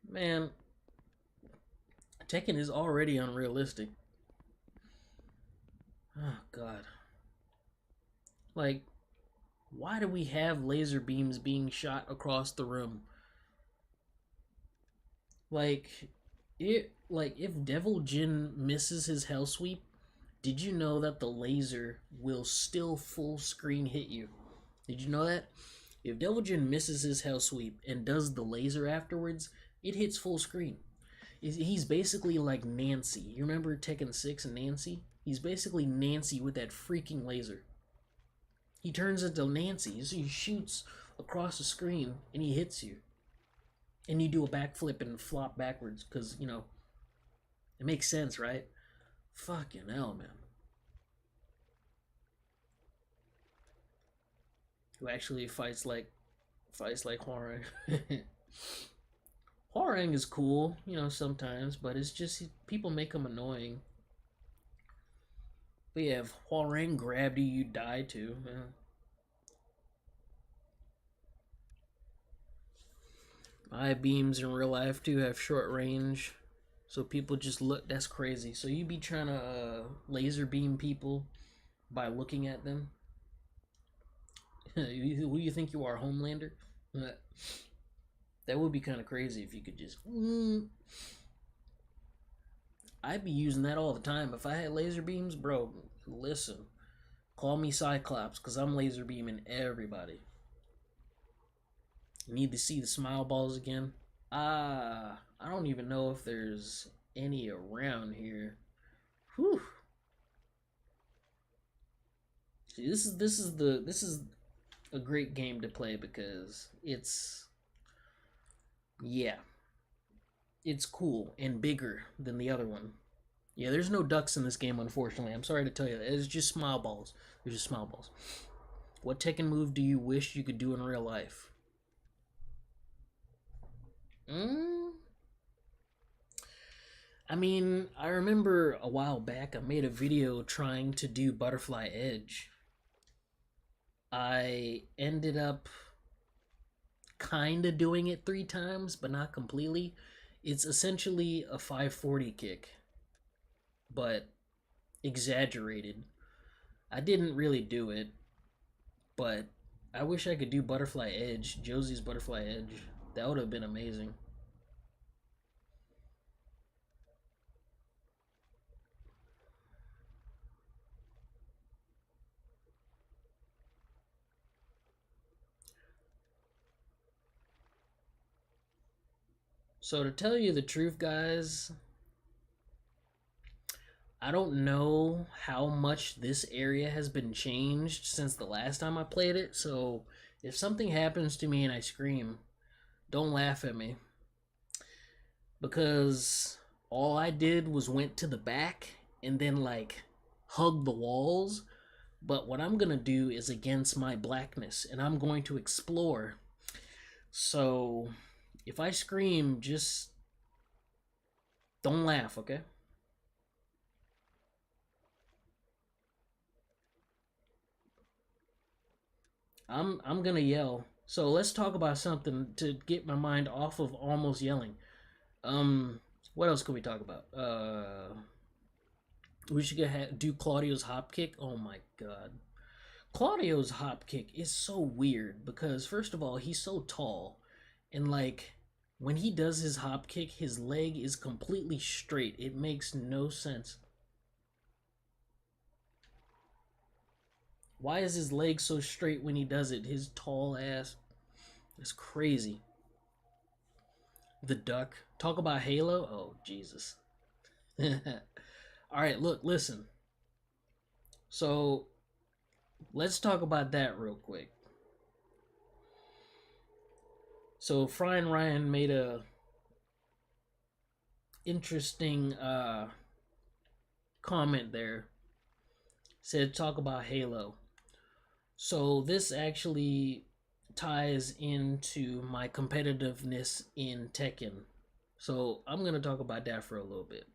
Man, Tekken is already unrealistic. Oh, God. Like, why do we have laser beams being shot across the room? Like if Devil Jin misses his hell sweep, did you know that the laser will still full screen hit you? Did you know that? If Devil Jin misses his hell sweep and does the laser afterwards, it hits full screen. He's basically like Nancy. You remember Tekken 6 and Nancy? He's basically Nancy with that freaking laser. He turns into Nancy, so he shoots across the screen and he hits you. And you do a backflip and flop backwards because, it makes sense, right? Fucking hell, man. Who actually fights like Hwoarang. Hwoarang is cool, sometimes, but it's just people make him annoying. But yeah, if Hwoarang grabbed you, you die too. Yeah. Eye beams in real life too have short range, so people just look. That's crazy. So you be trying to laser beam people by looking at them. Who do you think you are, Homelander? That would be kind of crazy if you could just. I'd be using that all the time if I had laser beams, bro. Listen, call me Cyclops because I'm laser beaming everybody. You need to see the smile balls again. I don't even know if there's any around here. Whew. See, this is a great game to play because yeah, it's cool and bigger than the other one. Yeah, there's no ducks in this game, unfortunately. I'm sorry to tell you that. It's just smile balls. There's just smile balls. What Tekken move do you wish you could do in real life? I mean, I remember a while back I made a video trying to do Butterfly Edge. I ended up kind of doing it 3 times, but not completely. It's essentially a 540 kick, but exaggerated. I didn't really do it, but I wish I could do Butterfly Edge, Josie's Butterfly Edge. That would have been amazing. So to tell you the truth, guys, I don't know how much this area has been changed since the last time I played it. So if something happens to me and I scream, don't laugh at me because all I did was went to the back and then like hug the walls. But what I'm gonna do is against my blackness and I'm going to explore. So if I scream, just don't laugh, okay? I'm gonna yell. So let's talk about something to get my mind off of almost yelling. What else could we talk about? We should do Claudio's hop kick. Oh my god, Claudio's hop kick is so weird because first of all he's so tall, and like when he does his hop kick, his leg is completely straight. It makes no sense. Why is his leg so straight when he does it? His tall ass. It's crazy. The duck. Talk about Halo. Oh Jesus. All right, look, listen. So let's talk about that real quick. So Fry and Ryan made a interesting comment there. Said talk about Halo. So this actually ties into my competitiveness in Tekken. So I'm gonna talk about that for a little bit.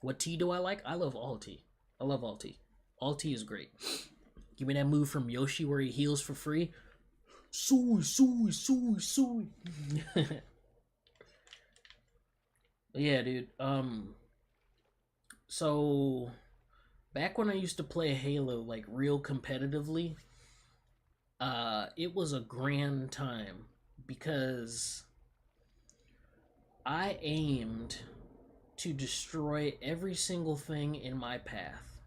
What tea do I like? I love all tea. I love all tea. All tea is great. Give me that move from Yoshi where he heals for free. Sui, sui, sui, sui. Yeah, dude. So back when I used to play Halo like real competitively, it was a grand time because I aimed to destroy every single thing in my path.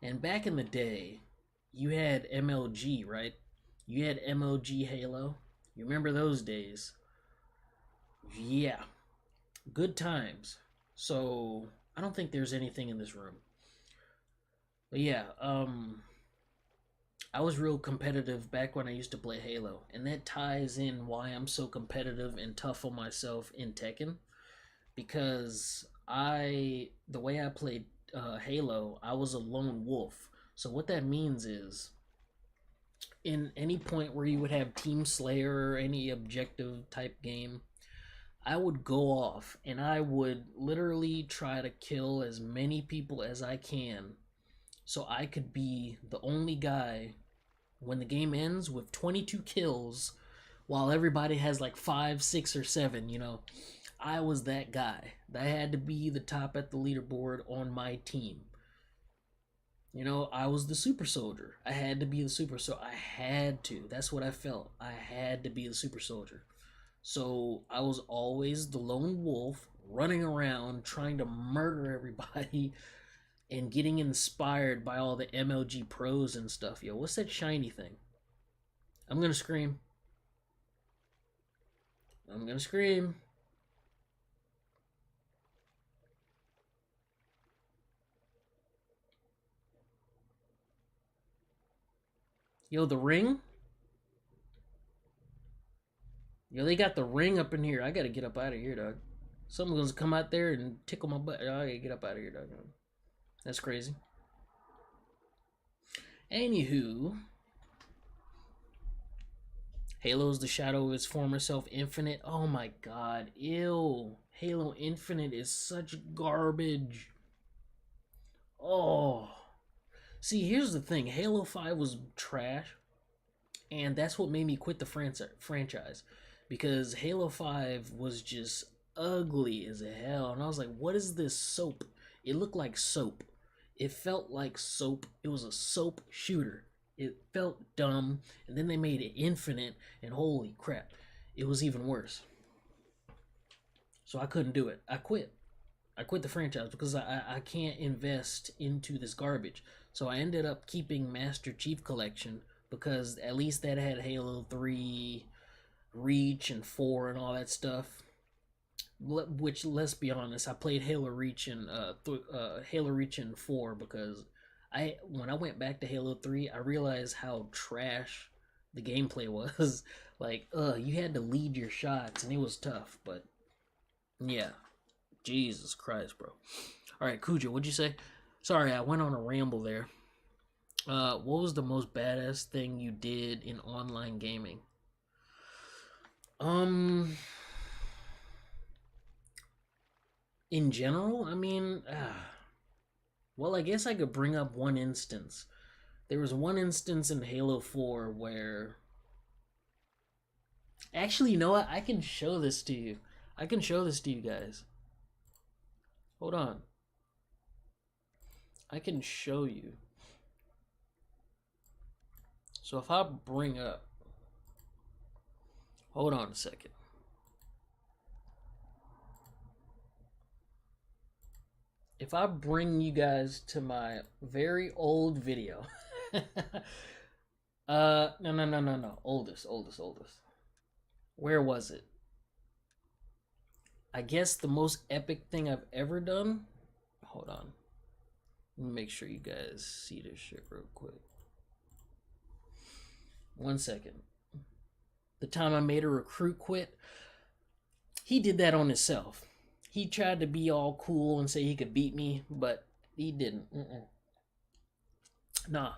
And back in the day, you had MLG, right? You had MLG Halo. You remember those days? Yeah, good times. So I don't think there's anything in this room. But yeah, I was real competitive back when I used to play Halo, and that ties in why I'm so competitive and tough on myself in Tekken because the way I played Halo, I was a lone wolf. So what that means is in any point where you would have Team Slayer or any objective type game, I would go off and I would literally try to kill as many people as I can so I could be the only guy when the game ends with 22 kills while everybody has like 5, 6, or 7, you know. I was that guy. I had to be the top at the leaderboard on my team. You know, I was the super soldier. I had to be the super soldier. I had to. That's what I felt. I had to be the super soldier. So I was always the lone wolf running around trying to murder everybody and getting inspired by all the MLG pros and stuff. Yo, what's that shiny thing? I'm gonna scream. I'm gonna scream. Yo, the ring? Yo, they got the ring up in here. I gotta get up out of here, dog. Someone's gonna come out there and tickle my butt. I gotta get up out of here, dog. That's crazy. Anywho, Halo's the shadow of its former self, Infinite. Oh my god, ew. Halo Infinite is such garbage. Oh. See, here's the thing Halo 5 was trash, and that's what made me quit the franchise. Because Halo 5 was just ugly as hell. And I was like, what is this soap? It looked like soap. It felt like soap. It was a soap shooter. It felt dumb. And then they made it infinite, and holy crap, it was even worse. So I couldn't do it. I quit. I quit the franchise because I can't invest into this garbage. So I ended up keeping Master Chief Collection because at least that had Halo 3, Reach, and 4 and all that stuff. Which, let's be honest, I played Halo Reach and Halo Reach and 4 because when I went back to Halo 3, I realized how trash the gameplay was. Like, you had to lead your shots and it was tough, but yeah. Jesus Christ, bro. All right, Kuja, what'd you say? Sorry, I went on a ramble there. What was the most badass thing you did in online gaming? Um, in general, I mean, well, I guess I could bring up one instance. There was one instance in Halo 4 where. Actually, you know what? I can show this to you. I can show this to you guys. Hold on. I can show you. So if I bring up. Hold on a second. If I bring you guys to my very old video. No. Oldest. Where was it? I guess the most epic thing I've ever done. Hold on. Let me make sure you guys see this shit real quick. 1 second. The time I made a recruit quit, he did that on himself. He tried to be all cool and say he could beat me, but he didn't. Nah.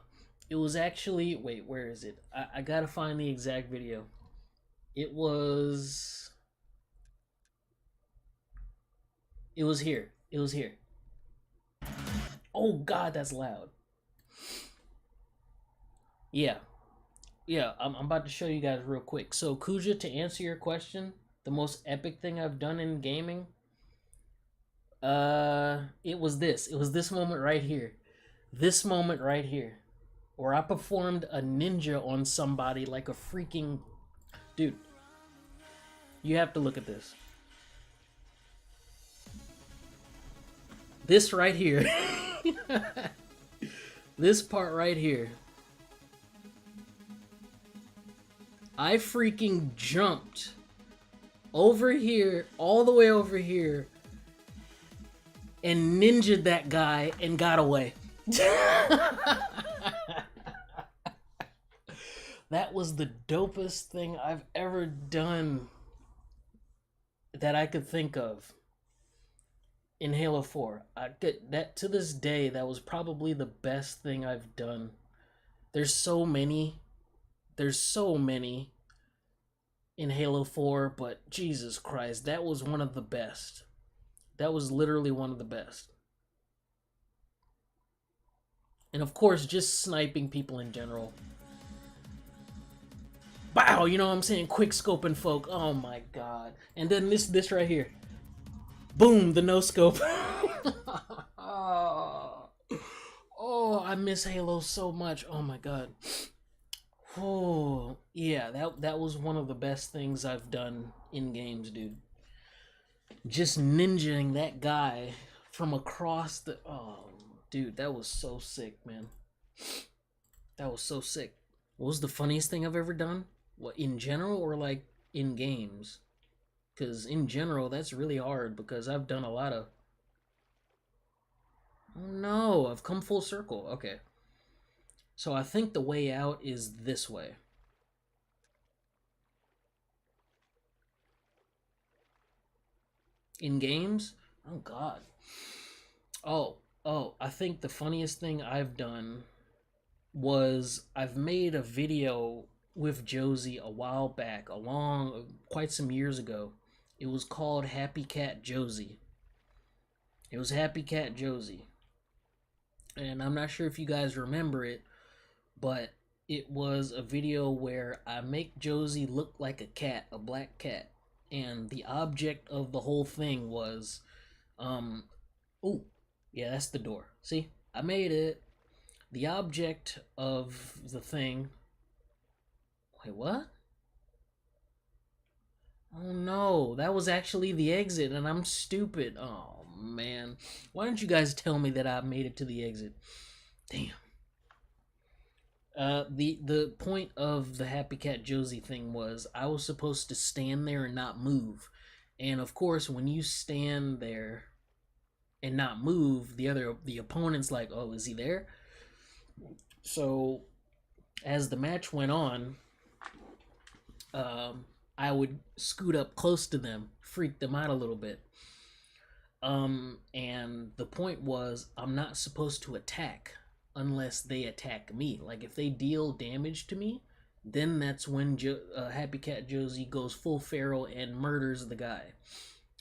It was actually. Wait, where is it? I gotta find the exact video. It was. It was here. It was here. Oh God, that's loud. Yeah, yeah. I'm about to show you guys real quick. So Kuja, to answer your question, the most epic thing I've done in gaming, it was this. It was this moment right here. This moment right here, where I performed a ninja on somebody like a freaking dude. You have to look at this. This right here. This part right here. I freaking jumped over here, all the way over here, and ninja'd that guy and got away. That was the dopest thing I've ever done that I could think of in Halo 4. That to this day, that was probably the best thing I've done. There's so many. There's so many in Halo 4, but Jesus Christ, that was one of the best. That was literally one of the best. And of course, just sniping people in general. Wow, you know what I'm saying? Quick scoping folk. Oh my God. And then this right here. Boom, the no scope. Oh, I miss Halo so much. Oh my God. Oh, yeah, that was one of the best things I've done in games, dude. Just ninjaing that guy from across the. Oh, dude, that was so sick, man. That was so sick. What was the funniest thing I've ever done? What, in general or like in games? Because in general, that's really hard because I've done a lot of. Oh no, I've come full circle. Okay. So I think the way out is this way. In games? Oh God. Oh, I think the funniest thing I've done was I've made a video with Josie a while back, quite some years ago. It was called Happy Cat Josie. It was Happy Cat Josie. And I'm not sure if you guys remember it, but it was a video where I make Josie look like a cat, a black cat. And the object of the whole thing was, oh, yeah, that's the door. See, I made it. The object of the thing. Wait, what? Oh no, that was actually the exit, and I'm stupid. Oh man, why don't you guys tell me that I made it to the exit? Damn. The point of the Happy Cat Josie thing was I was supposed to stand there and not move, and of course when you stand there and not move, the opponent's like, oh, is he there? So as the match went on, I would scoot up close to them, freak them out a little bit. And the point was, I'm not supposed to attack unless they attack me. Like, if they deal damage to me, then that's when Happy Cat Josie goes full feral and murders the guy.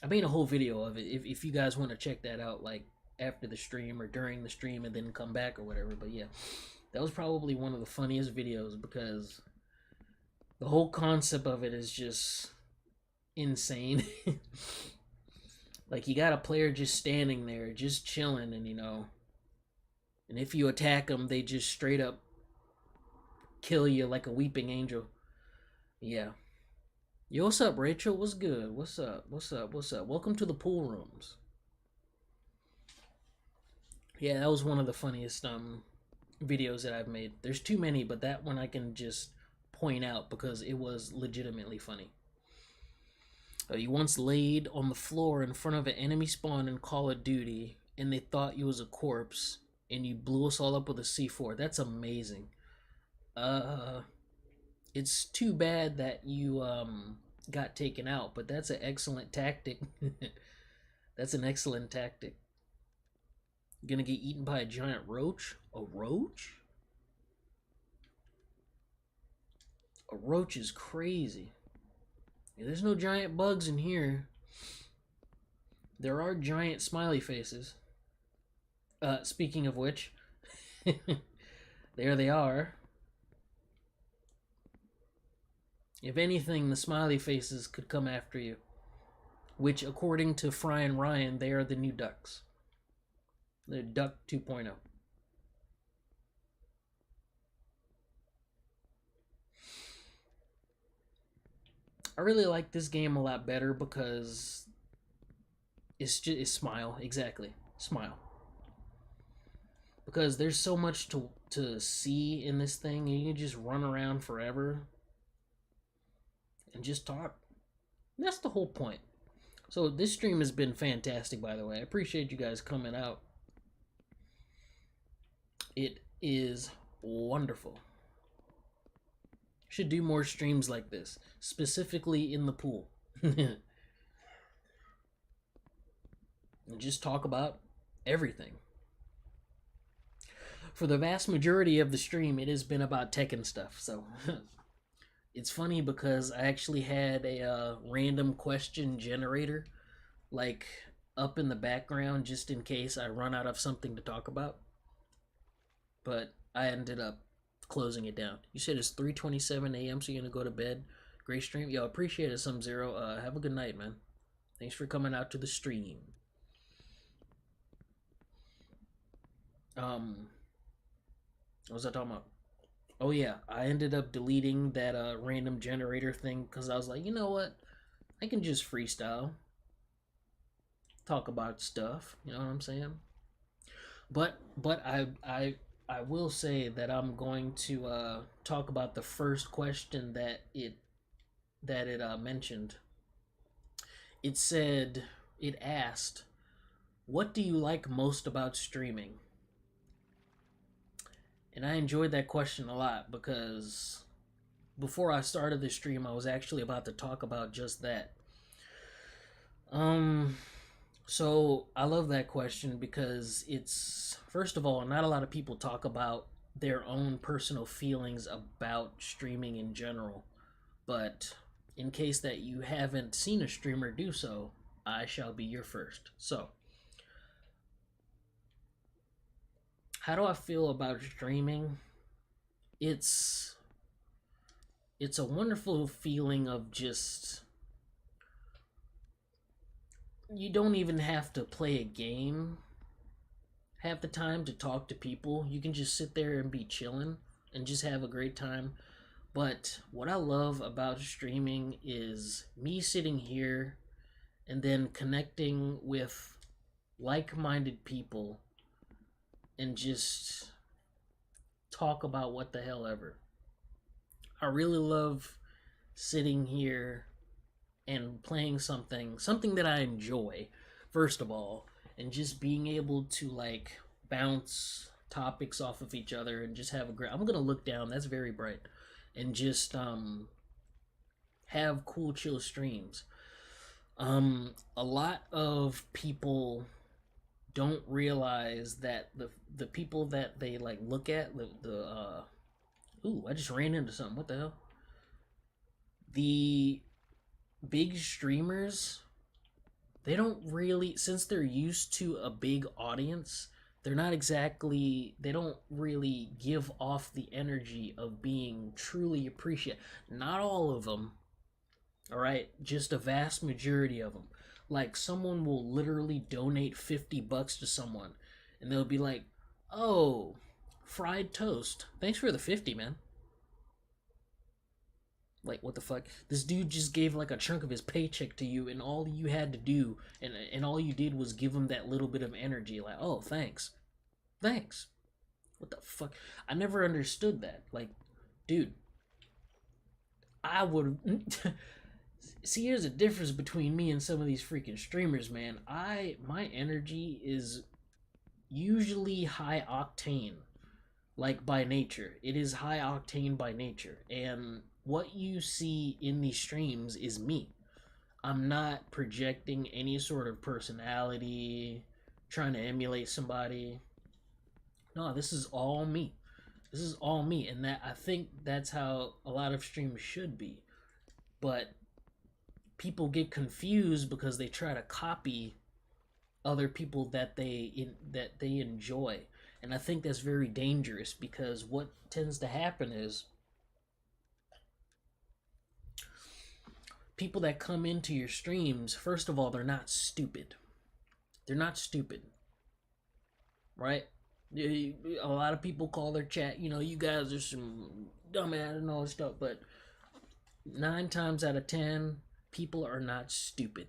I made a whole video of it. If you guys want to check that out, like, after the stream or during the stream and then come back or whatever. But yeah, that was probably one of the funniest videos because the whole concept of it is just insane. Like, you got a player just standing there, just chilling, and and if you attack them, they just straight up kill you like a weeping angel. Yeah. Yo, what's up, Rachel? What's good? What's up? What's up? What's up? Welcome to the pool rooms. Yeah, that was one of the funniest videos that I've made. There's too many, but that one I can just point out because it was legitimately funny. You once laid on the floor in front of an enemy spawn in Call of Duty, and they thought you was a corpse, and you blew us all up with a C4. That's amazing. Uh, it's too bad that you got taken out, but that's an excellent tactic. That's an excellent tactic. You're gonna get eaten by a giant roach? A roach? A roach is crazy. Yeah, there's no giant bugs in here. There are giant smiley faces. Speaking of which, there they are. If anything, the smiley faces could come after you. Which, according to Fry and Ryan, they are the new ducks. They're Duck 2.0. I really like this game a lot better because it's smile, exactly. Smile. Because there's so much to see in this thing, and you can just run around forever and just talk. And that's the whole point. So this stream has been fantastic, by the way. I appreciate you guys coming out. It is wonderful. Should do more streams like this, specifically in the pool. And just talk about everything. For the vast majority of the stream, it has been about tech and stuff. So it's funny because I actually had a random question generator, like up in the background, just in case I run out of something to talk about. But I ended up closing it down. You said it's 3:27 a.m., so you're gonna go to bed. Great stream. Yo, appreciate it, Some Zero. Have a good night, man. Thanks for coming out to the stream. What was I talking about? Oh yeah, I ended up deleting that random generator thing because I was like, you know what? I can just freestyle, talk about stuff. You know what I'm saying? But I will say that I'm going to talk about the first question that it mentioned. It asked, "What do you like most about streaming?" And I enjoyed that question a lot because before I started the stream, I was actually about to talk about just that. So I love that question because it's, first of all, not a lot of people talk about their own personal feelings about streaming in general. But in case that you haven't seen a streamer do so, I shall be your first. So, how do I feel about streaming? It's it's a wonderful feeling of just, you don't even have to play a game half the time to talk to people. You can just sit there and be chilling and just have a great time. But what I love about streaming is me sitting here and then connecting with like-minded people and just talk about what the hell ever. I really love sitting here and playing something that I enjoy, first of all, and just being able to like bounce topics off of each other and just have a great, I'm gonna look down, that's very bright, and just have cool chill streams. A lot of people don't realize that the people that they like look at, the ooh, I just ran into something. What the hell? The big streamers, they don't really, since they're used to a big audience, they don't really give off the energy of being truly appreciated. Not all of them, all right, just a vast majority of them. Like someone will literally donate $50 to someone, and they'll be like, "Oh, fried toast. Thanks for the 50, man." Like, what the fuck? This dude just gave like a chunk of his paycheck to you, and all you had to do, and all you did was give him that little bit of energy. Like, oh, thanks, thanks. What the fuck? I never understood that. Like, dude, I would. See, here's a difference between me and some of these freaking streamers, man. My energy is usually high octane, like by nature. It is high octane by nature. And what you see in these streams is me. I'm not projecting any sort of personality, trying to emulate somebody. No, this is all me. This is all me, and that I think that's how a lot of streams should be. But people get confused because they try to copy other people that they enjoy, and I think that's very dangerous because what tends to happen is people that come into your streams, first of all, they're not stupid. They're not stupid, right? A lot of people call their chat, you guys are some dumbass and all this stuff, but 9 times out of 10, people are not stupid.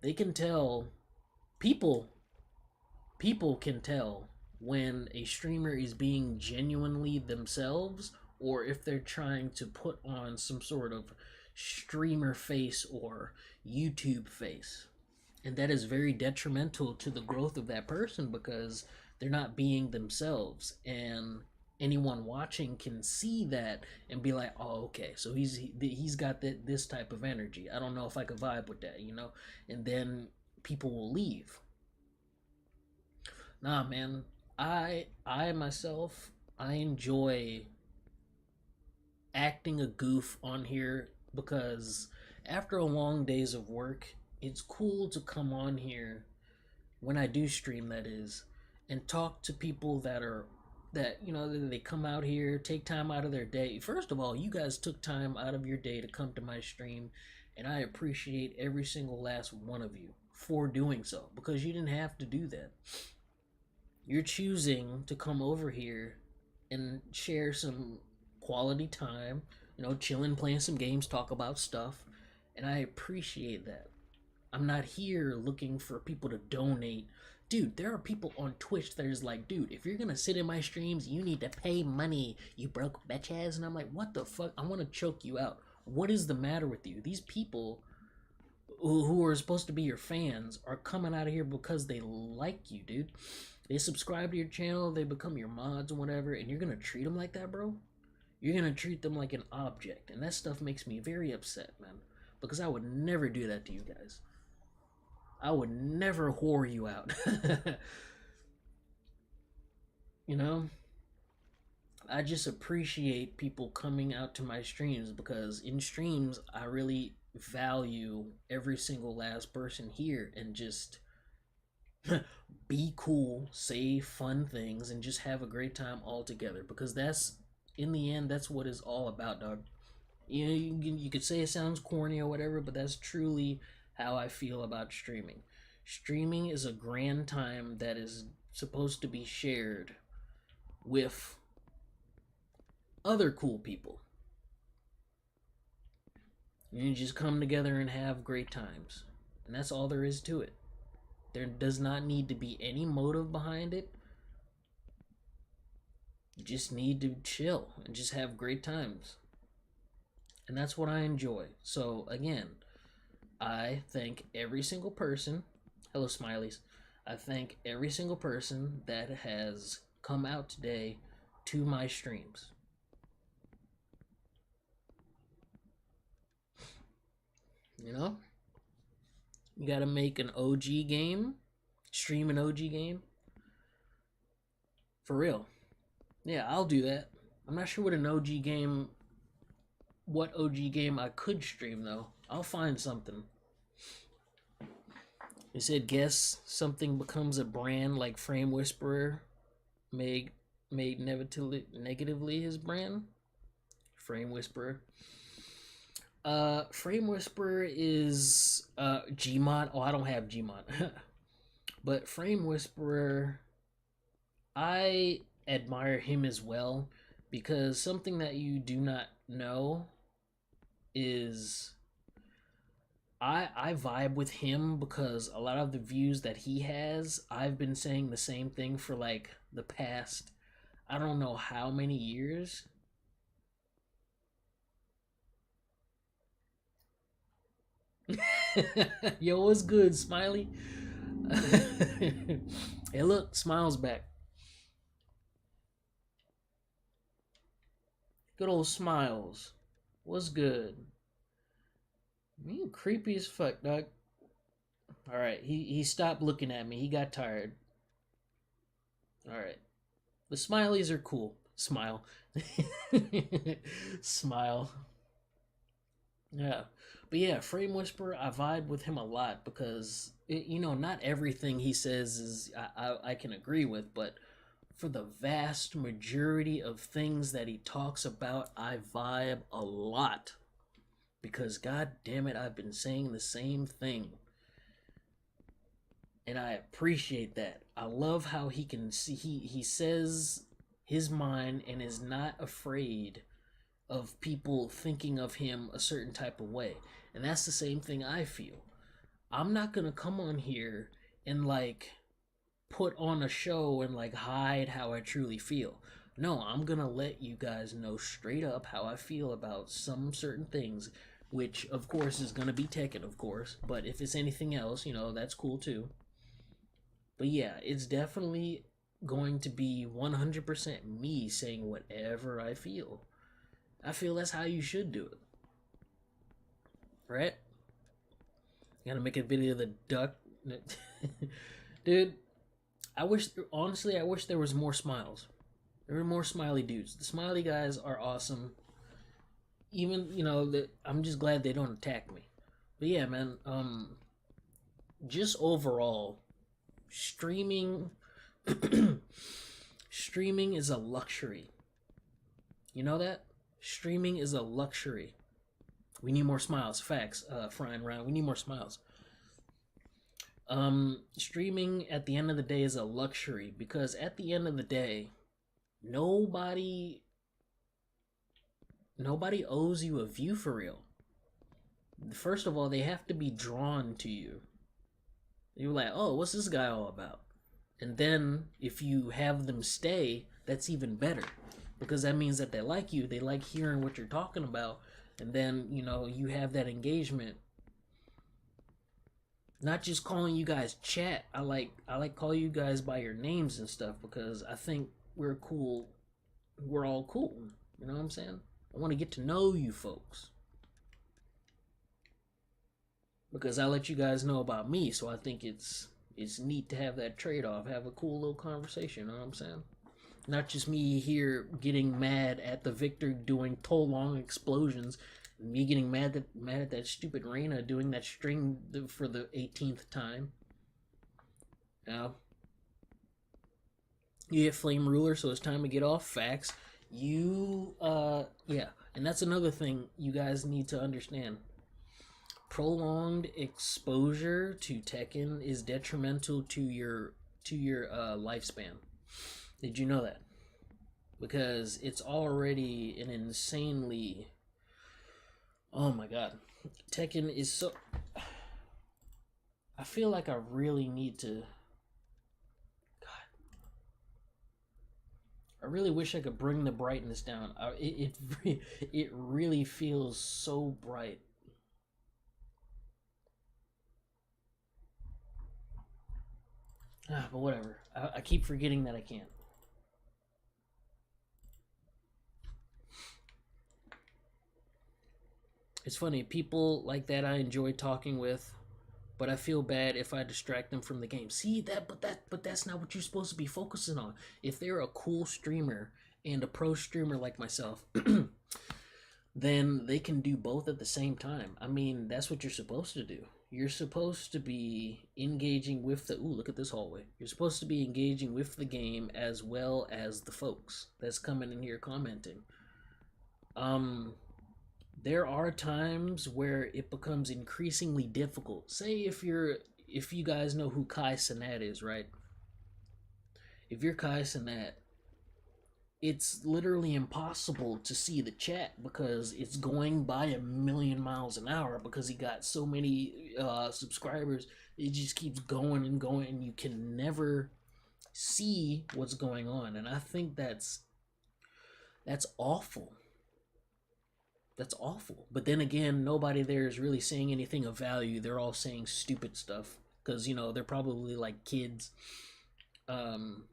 They can tell people people can tell when a streamer is being genuinely themselves or if they're trying to put on some sort of streamer face or YouTube face. And that is very detrimental to the growth of that person because they're not being themselves. And anyone watching can see that and be like, "Oh, okay, so he's got this type of energy. I don't know if I could vibe with that." And then people will leave. Nah, man. I myself, I enjoy acting a goof on here because after a long days of work, it's cool to come on here when I do stream, that is, and talk to people that they come out here, take time out of their day. First of all, you guys took time out of your day to come to my stream, and I appreciate every single last one of you for doing so because you didn't have to do that. You're choosing to come over here and share some quality time, chilling, playing some games, talk about stuff, and I appreciate that. I'm not here looking for people to donate. Dude, there are people on Twitch that is like, dude, if you're gonna sit in my streams, you need to pay money, you broke bitch ass. And I'm like, what the fuck? I want to choke you out. What is the matter with you? These people who are supposed to be your fans are coming out of here because they like you, dude. They subscribe to your channel, they become your mods and whatever, and you're gonna treat them like that, bro? You're gonna treat them like an object, and that stuff makes me very upset, man. Because I would never do that to you guys. I would never whore you out. you know? I just appreciate people coming out to my streams because in streams, I really value every single last person here and just be cool, say fun things, and just have a great time all together. Because in the end, that's what it's all about, dog. You could say it sounds corny or whatever, but that's truly how I feel about streaming. Streaming is a grand time that is supposed to be shared with other cool people. You just come together and have great times. And that's all there is to it. There does not need to be any motive behind it. You just need to chill and just have great times. And that's what I enjoy. So, again, I thank every single person. Hello, smileys. I thank every single person that has come out today to my streams. You gotta make an OG game, stream an OG game. For real. Yeah, I'll do that. I'm not sure what OG game I could stream though. I'll find something. It said, guess something becomes a brand like Frame Whisperer made negatively his brand. Frame Whisperer. Frame Whisperer is Gmod. Oh, I don't have Gmod. But Frame Whisperer, I admire him as well because something that you do not know is I vibe with him because a lot of the views that he has, I've been saying the same thing for like the past I don't know how many years. Yo, what's good, Smiley? Hey, look, Smile's back. Good old Smiles. What's good? You creepy as fuck, dog. All right, he stopped looking at me. He got tired. All right, the Smileys are cool. Smile, smile. Yeah, but yeah, Frame Whisperer, I vibe with him a lot because not everything he says is I can agree with, but for the vast majority of things that he talks about, I vibe a lot because god damn it, I've been saying the same thing, and I appreciate that. I love how he can see he says his mind and is not afraid of people thinking of him a certain type of way. And that's the same thing I feel. I'm not gonna come on here and like put on a show and like hide how I truly feel. No, I'm gonna let you guys know straight up how I feel about some certain things, which of course is gonna be Tekken, of course. But if it's anything else, that's cool too. But yeah, it's definitely going to be 100% me saying whatever I feel. I feel that's how you should do it, right? You gotta make a video of the duck. Dude, I wish there was more smiles. There were more smiley dudes. The smiley guys are awesome. Even, I'm just glad they don't attack me. But yeah, man, just overall, streaming, streaming is a luxury. You know that? Streaming is a luxury. We need more smiles. Facts, Frying Ryan. We need more smiles. Streaming at the end of the day is a luxury because at the end of the day, nobody owes you a view for real. First of all, they have to be drawn to you. You're like, oh, what's this guy all about? And then if you have them stay, that's even better because that means that they like you. They like hearing what you're talking about, and then you have that engagement. Not just calling you guys chat. I like calling you guys by your names and stuff because I think we're cool. We're all cool. You know what I'm saying? I want to get to know you folks because I let you guys know about me. So I think it's neat to have that trade off. Have a cool little conversation. You know what I'm saying? Not just me here getting mad at the Victor doing toll long explosions, me getting mad at that stupid Reina doing that string for the 18th time. Now, you get Flame Ruler, so it's time to get off. Facts. Yeah, and that's another thing you guys need to understand. Prolonged exposure to Tekken is detrimental to your lifespan. Did you know that? Because it's already an insanely, oh my god, Tekken is so. I feel like I really need to. God, I really wish I could bring the brightness down. It really feels so bright. But whatever. I keep forgetting that I can't. It's funny, people like that I enjoy talking with, but I feel bad if I distract them from the game. See that, but that's not what you're supposed to be focusing on. If they're a cool streamer and a pro streamer like myself, then they can do both at the same time. I mean, that's what you're supposed to do. You're supposed to be engaging with the look at this hallway. You're supposed to be engaging with the game as well as the folks that's coming in here commenting. There are times where it becomes increasingly difficult. Say if you guys know who Kai Cenat is, right? If you're Kai Cenat, it's literally impossible to see the chat because it's going by a million miles an hour because he got so many subscribers. It just keeps going and going, and you can never see what's going on. And I think that's awful. That's awful. But then again, nobody there is really saying anything of value. They're all saying stupid stuff because they're probably like kids. Um,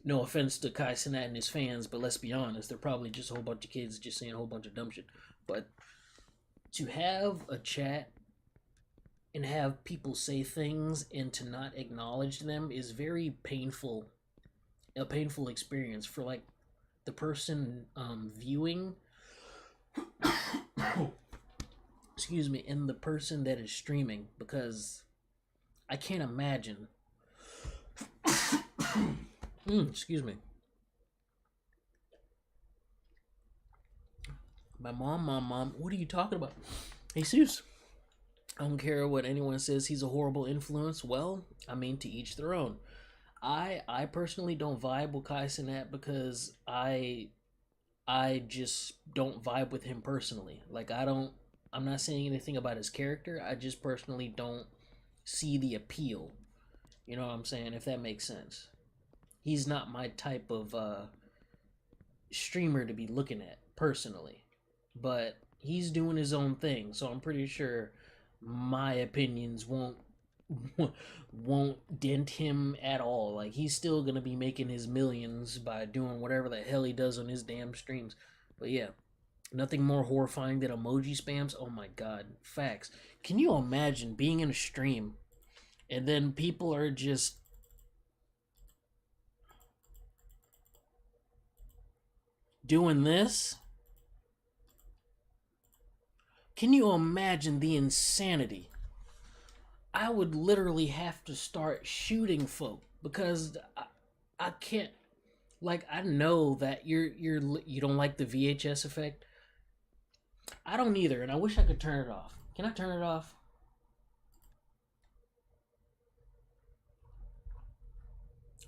no offense to Kai Cenat and his fans, but let's be honest, they're probably just a whole bunch of kids just saying a whole bunch of dumb shit. But to have a chat and have people say things and to not acknowledge them is very painful, a painful experience for like the person viewing, excuse me, and the person that is streaming, because I can't imagine. Excuse me. My mom, what are you talking about? Jesus. I don't care what anyone says, he's a horrible influence. Well, I mean, to each their own. I personally don't vibe with Kai Cenat because I just don't vibe with him personally. Like I'm not saying anything about his character. I just personally don't see the appeal. You know what I'm saying? If that makes sense. He's not my type of streamer to be looking at personally. But he's doing his own thing, so I'm pretty sure my opinions won't dent him at all. Like he's still gonna be making his millions by doing whatever the hell he does on his damn streams. But yeah, nothing more horrifying than emoji spams. Oh my god, facts. Can you imagine being in a stream and then people are just doing this? Can you imagine the insanity? I would literally have to start shooting folk because I can't. Like I know that you don't like the VHS effect. I don't either, and I wish I could turn it off. Can I turn it off?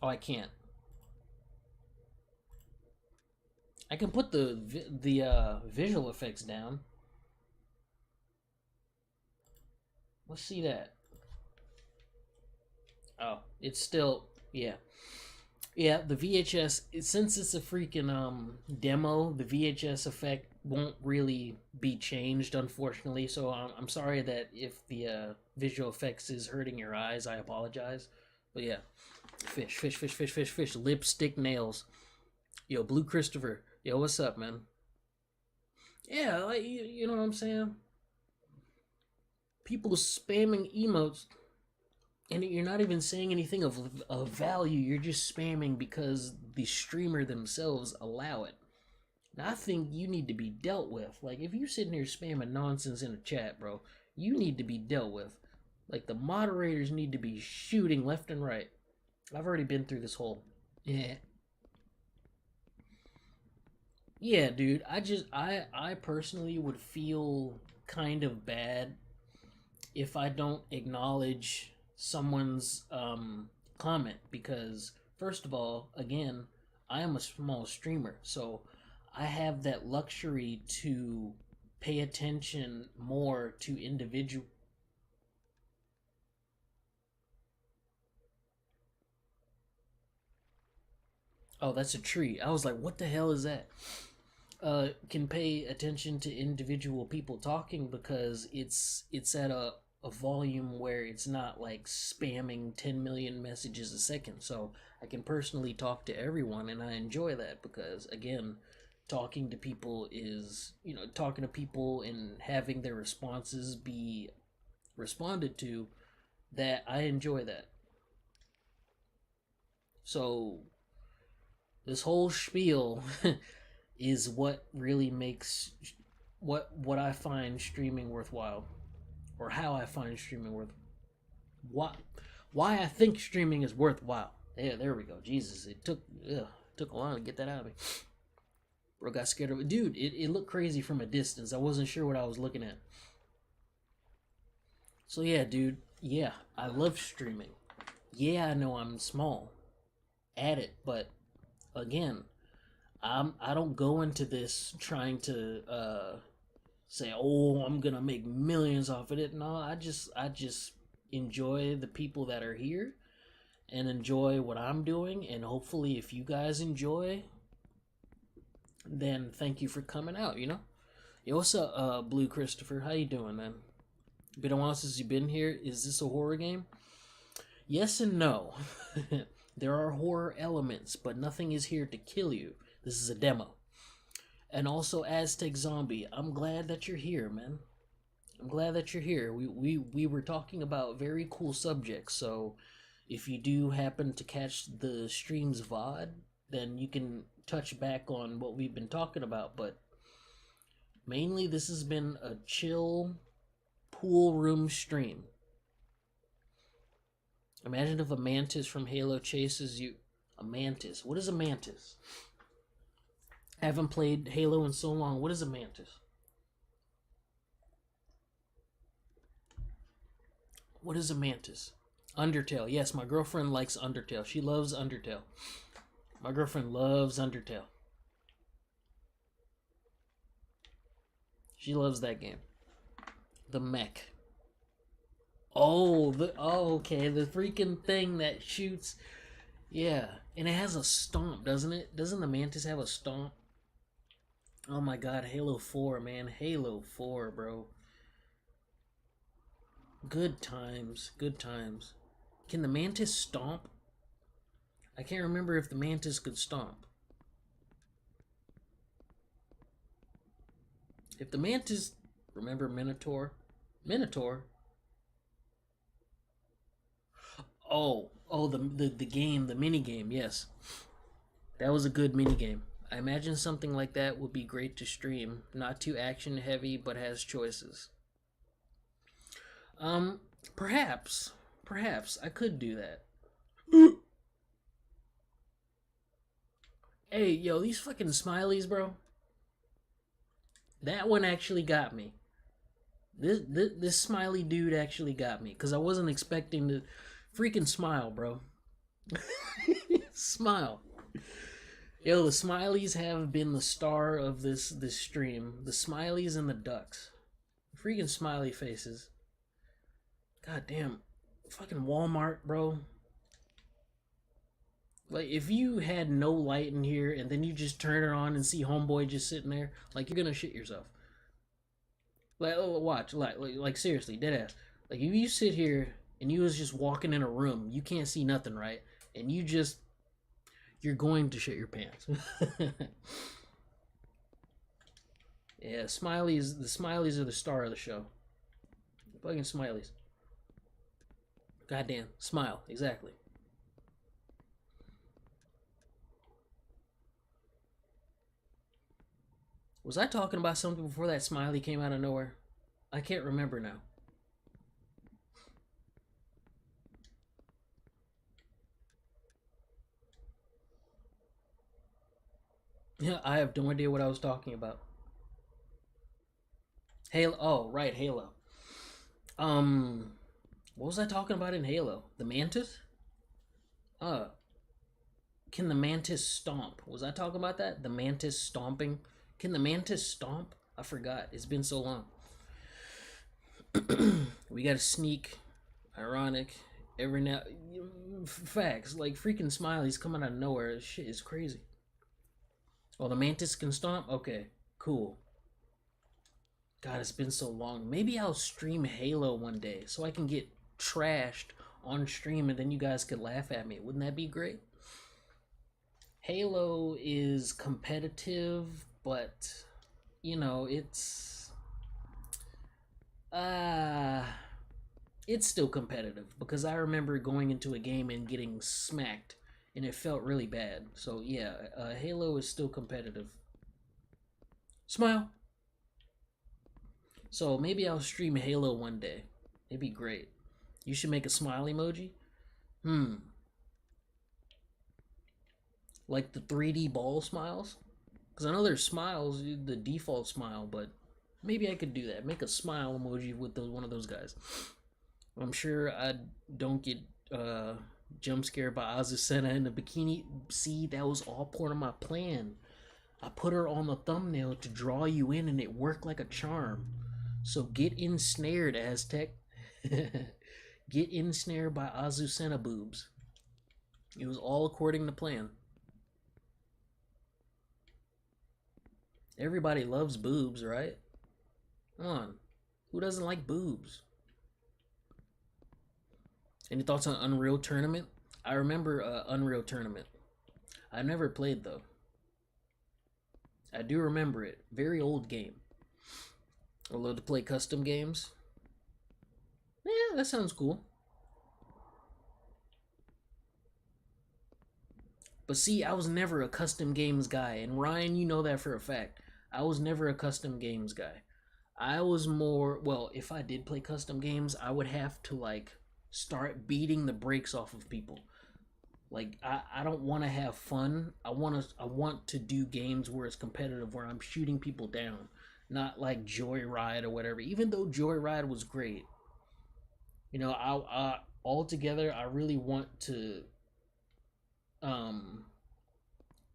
Oh, I can't. I can put the visual effects down. Let's see that. Oh, it's still, yeah. Yeah, the VHS, since it's a freaking demo, the VHS effect won't really be changed, unfortunately. So I'm sorry that if the visual effects is hurting your eyes, I apologize. But yeah, fish, fish, fish, fish, fish, fish, lipstick nails. Yo, Blue Christopher. Yo, what's up, man? Yeah, like you know what I'm saying? People spamming emotes, and you're not even saying anything of value. You're just spamming because the streamer themselves allow it. Now, I think you need to be dealt with. Like, if you're sitting here spamming nonsense in a chat, bro, you need to be dealt with. Like, the moderators need to be shooting left and right. I've already been through this whole. Yeah. Yeah, dude. I personally would feel kind of bad if I don't acknowledge someone's comment because first of all, again, I am a small streamer, so I have that luxury to pay attention more to individual. Oh, that's a tree. I was like, what the hell is that? Can pay attention to individual people talking because it's at a volume where it's not like spamming 10 million messages a second. So I can personally talk to everyone, and I enjoy that because again, talking to people is talking to people and having their responses be responded to. That I enjoy that. So this whole spiel is what really makes what I find streaming worthwhile, or how I find streaming worth why why I think streaming is worthwhile. Yeah, there we go. Jesus, it took a while to get that out of me. Bro got scared of it. Dude, it looked crazy from a distance. I wasn't sure what I was looking at. So yeah, dude. Yeah, I love streaming. Yeah, I know I'm small at it, but again, I don't go into this trying to say, "Oh, I'm gonna make millions off of it." No, I just enjoy the people that are here and enjoy what I'm doing, and hopefully, if you guys enjoy, then thank you for coming out, you know? Yo, what's up, Blue Christopher? How you doing, man? Been a while since you've been here. Is this a horror game? Yes and no. There are horror elements, but nothing is here to kill you. This is a demo. And also, Aztec Zombie, I'm glad that you're here, man. I'm glad that you're here. We were talking about very cool subjects, so if you do happen to catch the stream's VOD, then you can touch back on what we've been talking about. But mainly, this has been a chill pool room stream. Imagine if a mantis from Halo chases you. A mantis. What is a mantis? I haven't played Halo in so long. What is a mantis? What is a mantis? Undertale. Yes, my girlfriend likes Undertale. She loves Undertale. My girlfriend loves Undertale. She loves that game. The mech. Okay, the freaking thing that shoots. Yeah, and it has a stomp, doesn't it? Doesn't the mantis have a stomp? Oh my god, Halo 4, man. Halo 4, bro. Good times, good times. Can the mantis stomp? I can't remember if the mantis could stomp. If the mantis, remember Minotaur? Minotaur? The game, the mini game, yes. That was a good mini game. I imagine something like that would be great to stream. Not too action heavy, but has choices. Um, perhaps. Perhaps I could do that. Hey, yo, these fucking smileys, bro. That one actually got me. This smiley dude actually got me because I wasn't expecting to freaking smile, bro. Smile. Yo, the smileys have been the star of this stream. The smileys and the ducks. Freaking smiley faces. God damn. Fucking Walmart, bro. Like, if you had no light in here and then you just turn it on and see Homeboy just sitting there, like, you're gonna shit yourself. Like, oh, watch, like seriously, deadass. Like, if you sit here and you was just walking in a room, you can't see nothing, right? And you're going to shit your pants. Yeah, Smileys, the Smileys are the star of the show. Fucking Smileys. Goddamn, smile, exactly. Was I talking about something before that smiley came out of nowhere? I can't remember now. Yeah, I have no idea what I was talking about. Halo. Oh, right, Halo. Um, what was I talking about in Halo? The mantis? Uh, can the mantis stomp? Was I talking about that? The mantis stomping? Can the mantis stomp? I forgot. It's been so long. We got to sneak. Ironic. Every now. Facts. Like freaking smileys coming out of nowhere. Shit is crazy. Oh, the mantis can stomp? Okay. Cool. God, it's been so long. Maybe I'll stream Halo one day so I can get trashed on stream and then you guys could laugh at me. Wouldn't that be great? Halo is competitive, but you know, uh it's still competitive because I remember going into a game and getting smacked and it felt really bad. So yeah, Halo is still competitive. Smile. So maybe I'll stream Halo one day. It'd be great. You should make a smile emoji. Hmm. Like the 3D ball smiles? Because I know there's smiles, the default smile, but maybe I could do that. Make a smile emoji with one of those guys. I'm sure I don't get jump scared by Azucena in the bikini. See, that was all part of my plan. I put her on the thumbnail to draw you in, and it worked like a charm. So get ensnared, Aztec. Get ensnared by Azucena boobs. It was all according to plan. Everybody loves boobs, right? Come on. Who doesn't like boobs? Any thoughts on Unreal Tournament? I remember Unreal Tournament. I never played though. I do remember it. Very old game. Although to play custom games, yeah, that sounds cool. But see, I was never a custom games guy, and Ryan, you know that for a fact. I was never a custom games guy. I was more, well, if I did play custom games, I would have to like start beating the brakes off of people. Like I don't want to have fun. I want to do games where it's competitive, where I'm shooting people down, not like Joyride or whatever. Even though Joyride was great, I altogether I really want to um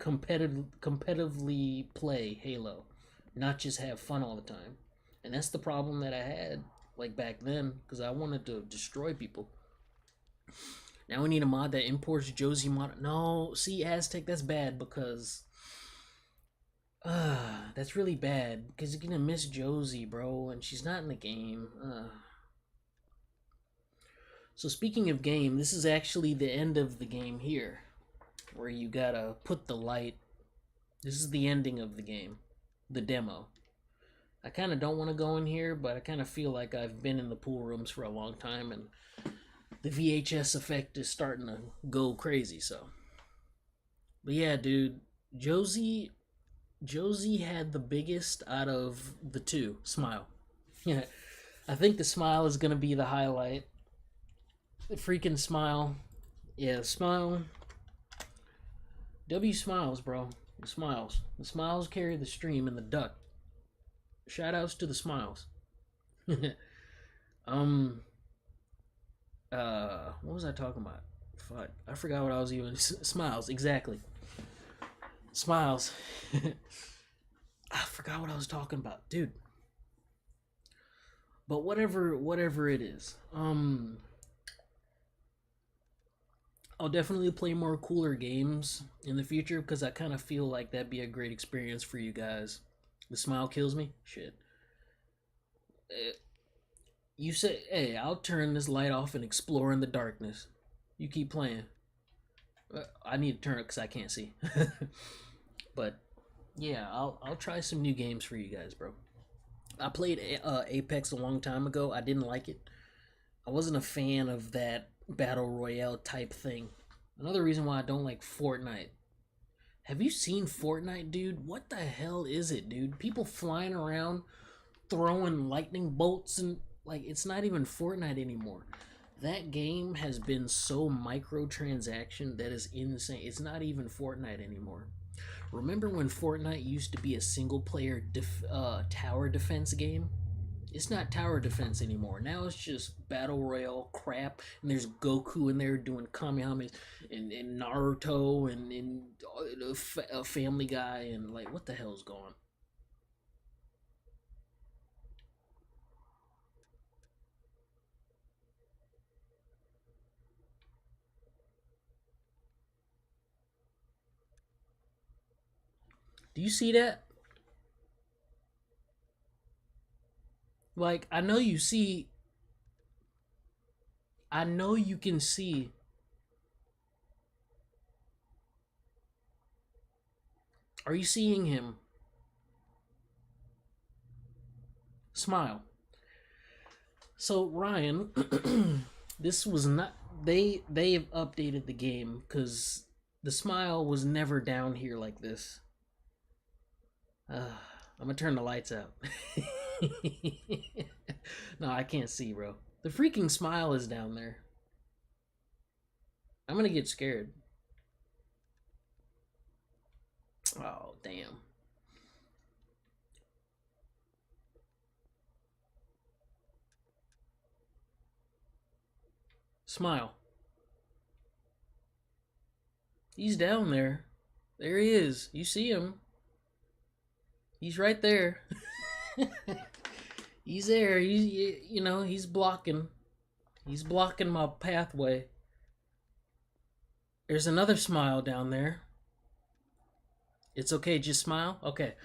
competitively play Halo, not just have fun all the time. And that's the problem that I had like back then because I wanted to destroy people. Now we need a mod that imports Josie mod. No, see Aztec, that's bad because that's really bad because you're gonna miss Josie, bro, and she's not in the game. So speaking of game, this is actually the end of the game here, where you gotta put the light. This is the ending of the game, the demo. I kind of don't want to go in here, but I kind of feel like I've been in the pool rooms for a long time, and the VHS effect is starting to go crazy. So, but yeah, dude, Josie had the biggest out of the two. Smile. Yeah, I think the smile is gonna be the highlight. The freaking smile. Yeah, smile. W smiles, bro. The smiles. The smiles carry the stream and the duck. Shout outs to the smiles. um what was I talking about? Fuck. I forgot what I was even smiles, exactly. Smiles. I forgot what I was talking about, dude. But whatever it is. I'll definitely play more cooler games in the future because I kind of feel like that'd be a great experience for you guys. The smile kills me. Shit. You say, hey, I'll turn this light off and explore in the darkness. You keep playing. I need to turn it because I can't see. But yeah, I'll try some new games for you guys, bro. I played Apex a long time ago. I didn't like it. I wasn't a fan of that battle royale type thing. Another reason why I don't like Fortnite. Have you seen Fortnite, dude? What the hell is it, dude? People flying around throwing lightning bolts and like it's not even Fortnite anymore. That game has been so microtransaction that is insane. It's not even Fortnite anymore. Remember when Fortnite used to be a single player tower defense game? It's not tower defense anymore. Now it's just battle royale crap, and there's Goku in there doing kamehamehas, and Naruto, and a Family Guy, and like what the hell's going on? Do you see that? Like I know you see. I know you can see. Are you seeing him? Smile. So Ryan, this was not. They've updated the game because the smile was never down here like this. I'm gonna turn the lights out. No, I can't see, bro. The freaking smile is down there. I'm gonna get scared. Oh, damn. Smile. He's down there. There he is. You see him. He's right there. He's there. He's blocking. He's blocking my pathway. There's another smile down there. It's okay, just smile? Okay.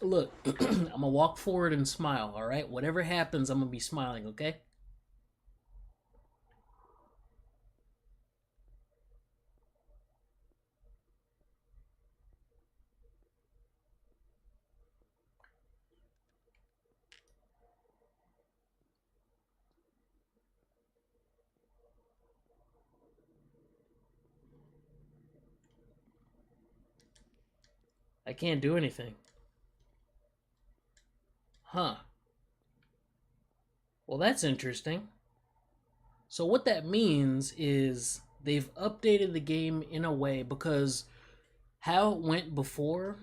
Look. I'm gonna walk forward and smile. All right. Whatever happens, I'm gonna be smiling. Okay. I can't do anything. Huh. Well, that's interesting. So what that means is they've updated the game in a way, because how it went before,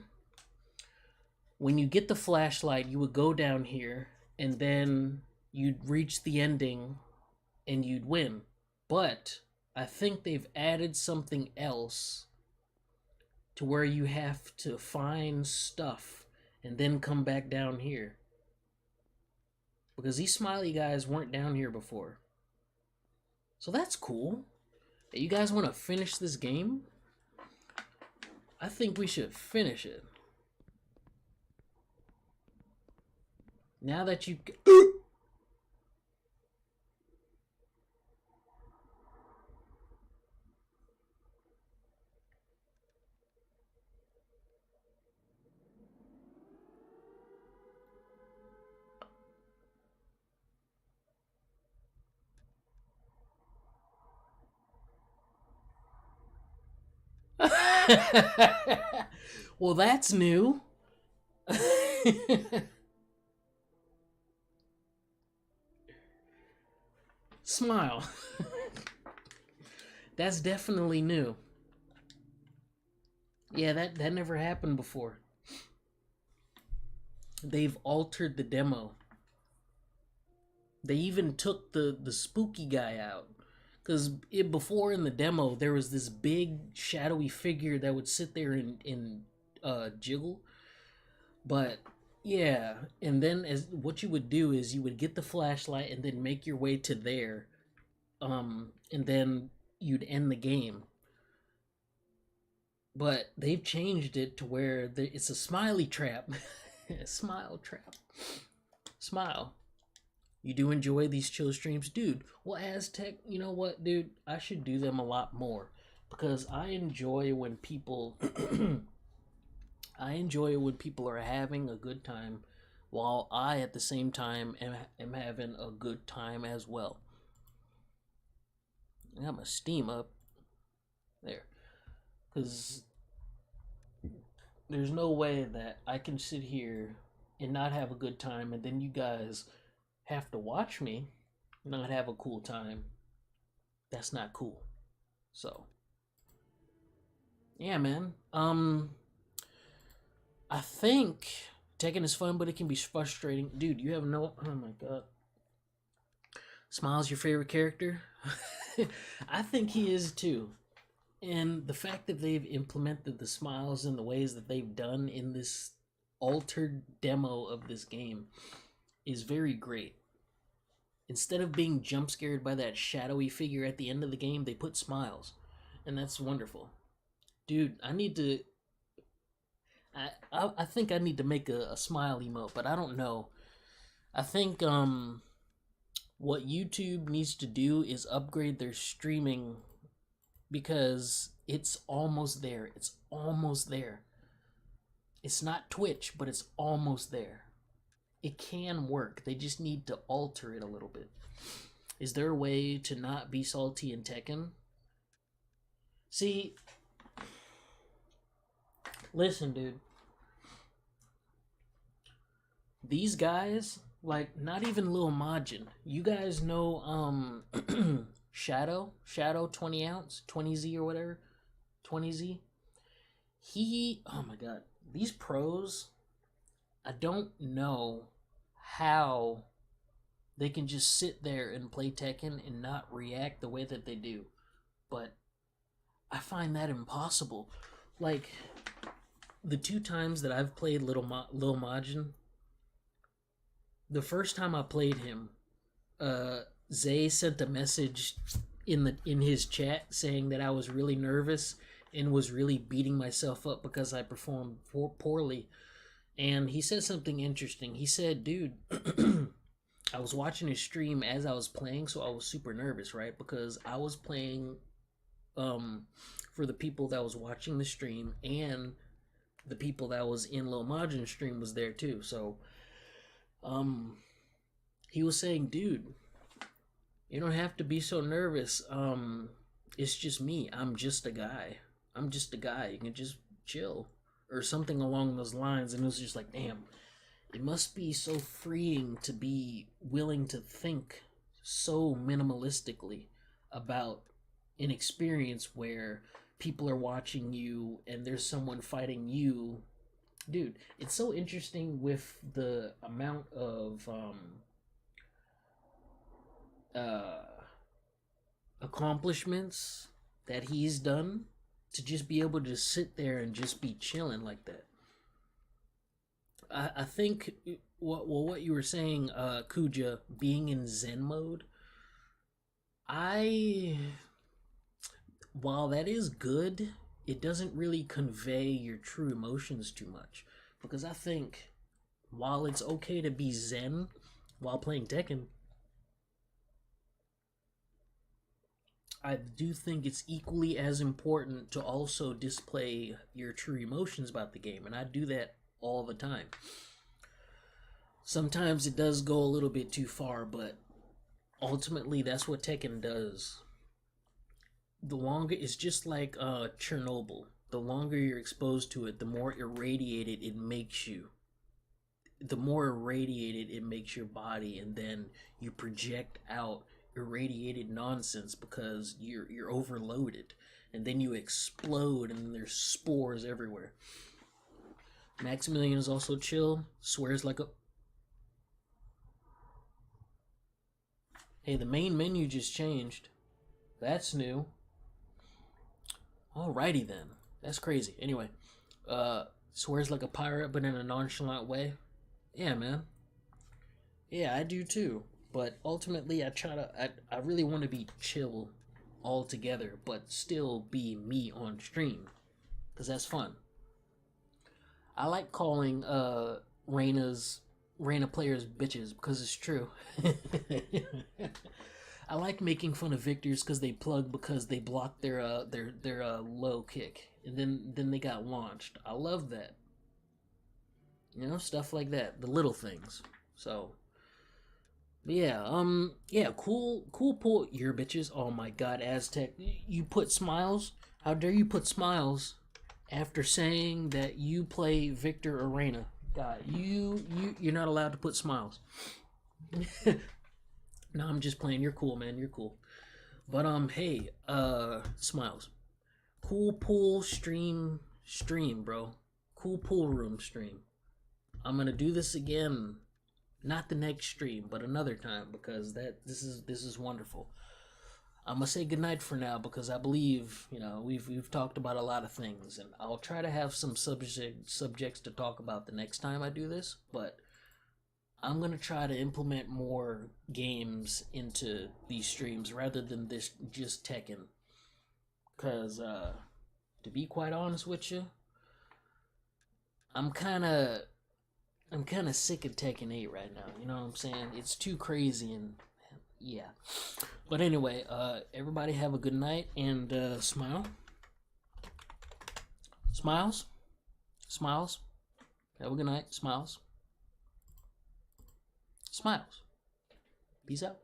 when you get the flashlight, you would go down here and then you'd reach the ending and you'd win. But I think they've added something else to where you have to find stuff and then come back down here. Because these smiley guys weren't down here before. So that's cool. Hey, you guys want to finish this game? I think we should finish it. Now that you... Well, that's new. Smile. That's definitely new. Yeah, that never happened before. They've altered the demo. They even took the spooky guy out. Because before in the demo, there was this big shadowy figure that would sit there and jiggle. But yeah, and then as what you would do is you would get the flashlight and then make your way to there, and then you'd end the game. But they've changed it to where it's a smiley trap. Smile trap. Smile. You do enjoy these chill streams, dude. Well, Aztec, you know what, dude? I should do them a lot more, because I enjoy when people I enjoy when people are having a good time, while I at the same time am having a good time as well. I got my Steam up there, because there's no way that I can sit here and not have a good time, and then you guys have to watch me not have a cool time. That's not cool. So, yeah, man. I think Tekken is fun, but it can be frustrating. Dude, you have no. Oh my god. Smile's your favorite character? I think he is too. And the fact that they've implemented the smiles in the ways that they've done in this altered demo of this game is very great. Instead of being jump scared by that shadowy figure at the end of the game, they put smiles. And that's wonderful. Dude, I need to. I think I need to make a smile emote, but I don't know. I think what YouTube needs to do is upgrade their streaming, because it's almost there. It's almost there. It's not Twitch, but it's almost there. It can work. They just need to alter it a little bit. Is there a way to not be salty in Tekken? See, listen, dude. These guys, like, not even Lil Majin. You guys know Shadow 20 ounce, 20Z or whatever, 20Z. Oh my god, these pros, I don't know how they can just sit there and play Tekken and not react the way that they do. But I find that impossible. Like, the two times that I've played Lil Majin, the first time I played him, Zay sent a message in his chat saying that I was really nervous and was really beating myself up because I performed poorly. And he said something interesting. He said, dude, I was watching his stream as I was playing, so I was super nervous, right? Because I was playing for the people that was watching the stream, and the people that was in Lil Majin's stream was there too. So um he was saying, dude, you don't have to be so nervous. It's just me. I'm just a guy. I'm just a guy. You can just chill. Or something along those lines. And it was just like, damn, it must be so freeing to be willing to think so minimalistically about an experience where people are watching you and there's someone fighting you. Dude, it's so interesting with the amount of uh, accomplishments that he's done to just be able to sit there and just be chilling like that. I think what you were saying, Kuja, being in Zen mode, I while that is good, it doesn't really convey your true emotions too much. Because I think while it's okay to be Zen while playing Tekken, I do think it's equally as important to also display your true emotions about the game, and I do that all the time. Sometimes it does go a little bit too far, but ultimately that's what Tekken does. The longer it's just like Chernobyl. The longer you're exposed to it, the more irradiated it makes you. The more irradiated it makes your body, and then you project out irradiated nonsense because you're overloaded, and then you explode, and there's spores everywhere. Maximilian is also chill. Swears like a. Hey, the main menu just changed. That's new. Alrighty then. That's crazy. Anyway, swears like a pirate, but in a nonchalant way. Yeah, man. Yeah, I do too. But ultimately, I really want to be chill altogether, but still be me on stream, because that's fun. I like calling Reina players bitches because it's true. I like making fun of victors because they plug because they blocked their low kick, and then they got launched. I love that. You know, stuff like that, the little things. So yeah, yeah, cool pull, your bitches. Oh my god, Aztec, you put smiles. How dare you put smiles after saying that you play Victor Arena? God, you're not allowed to put smiles. No, I'm just playing. You're cool, man. You're cool. But hey, smiles. Cool pool stream, bro. Cool pool room stream. I'm gonna do this again, not the next stream, but another time because this is wonderful. I'm gonna say goodnight for now because I believe we've talked about a lot of things, and I'll try to have some subjects to talk about the next time I do this. But I'm gonna try to implement more games into these streams rather than this just Tekken. Cause to be quite honest with you, I'm kind of I'm kind of sick of Tekken 8 right now. You know what I'm saying? It's too crazy and yeah. But anyway, everybody have a good night and smile. Smiles. Smiles. Have a good night. Smiles. Smiles. Peace out.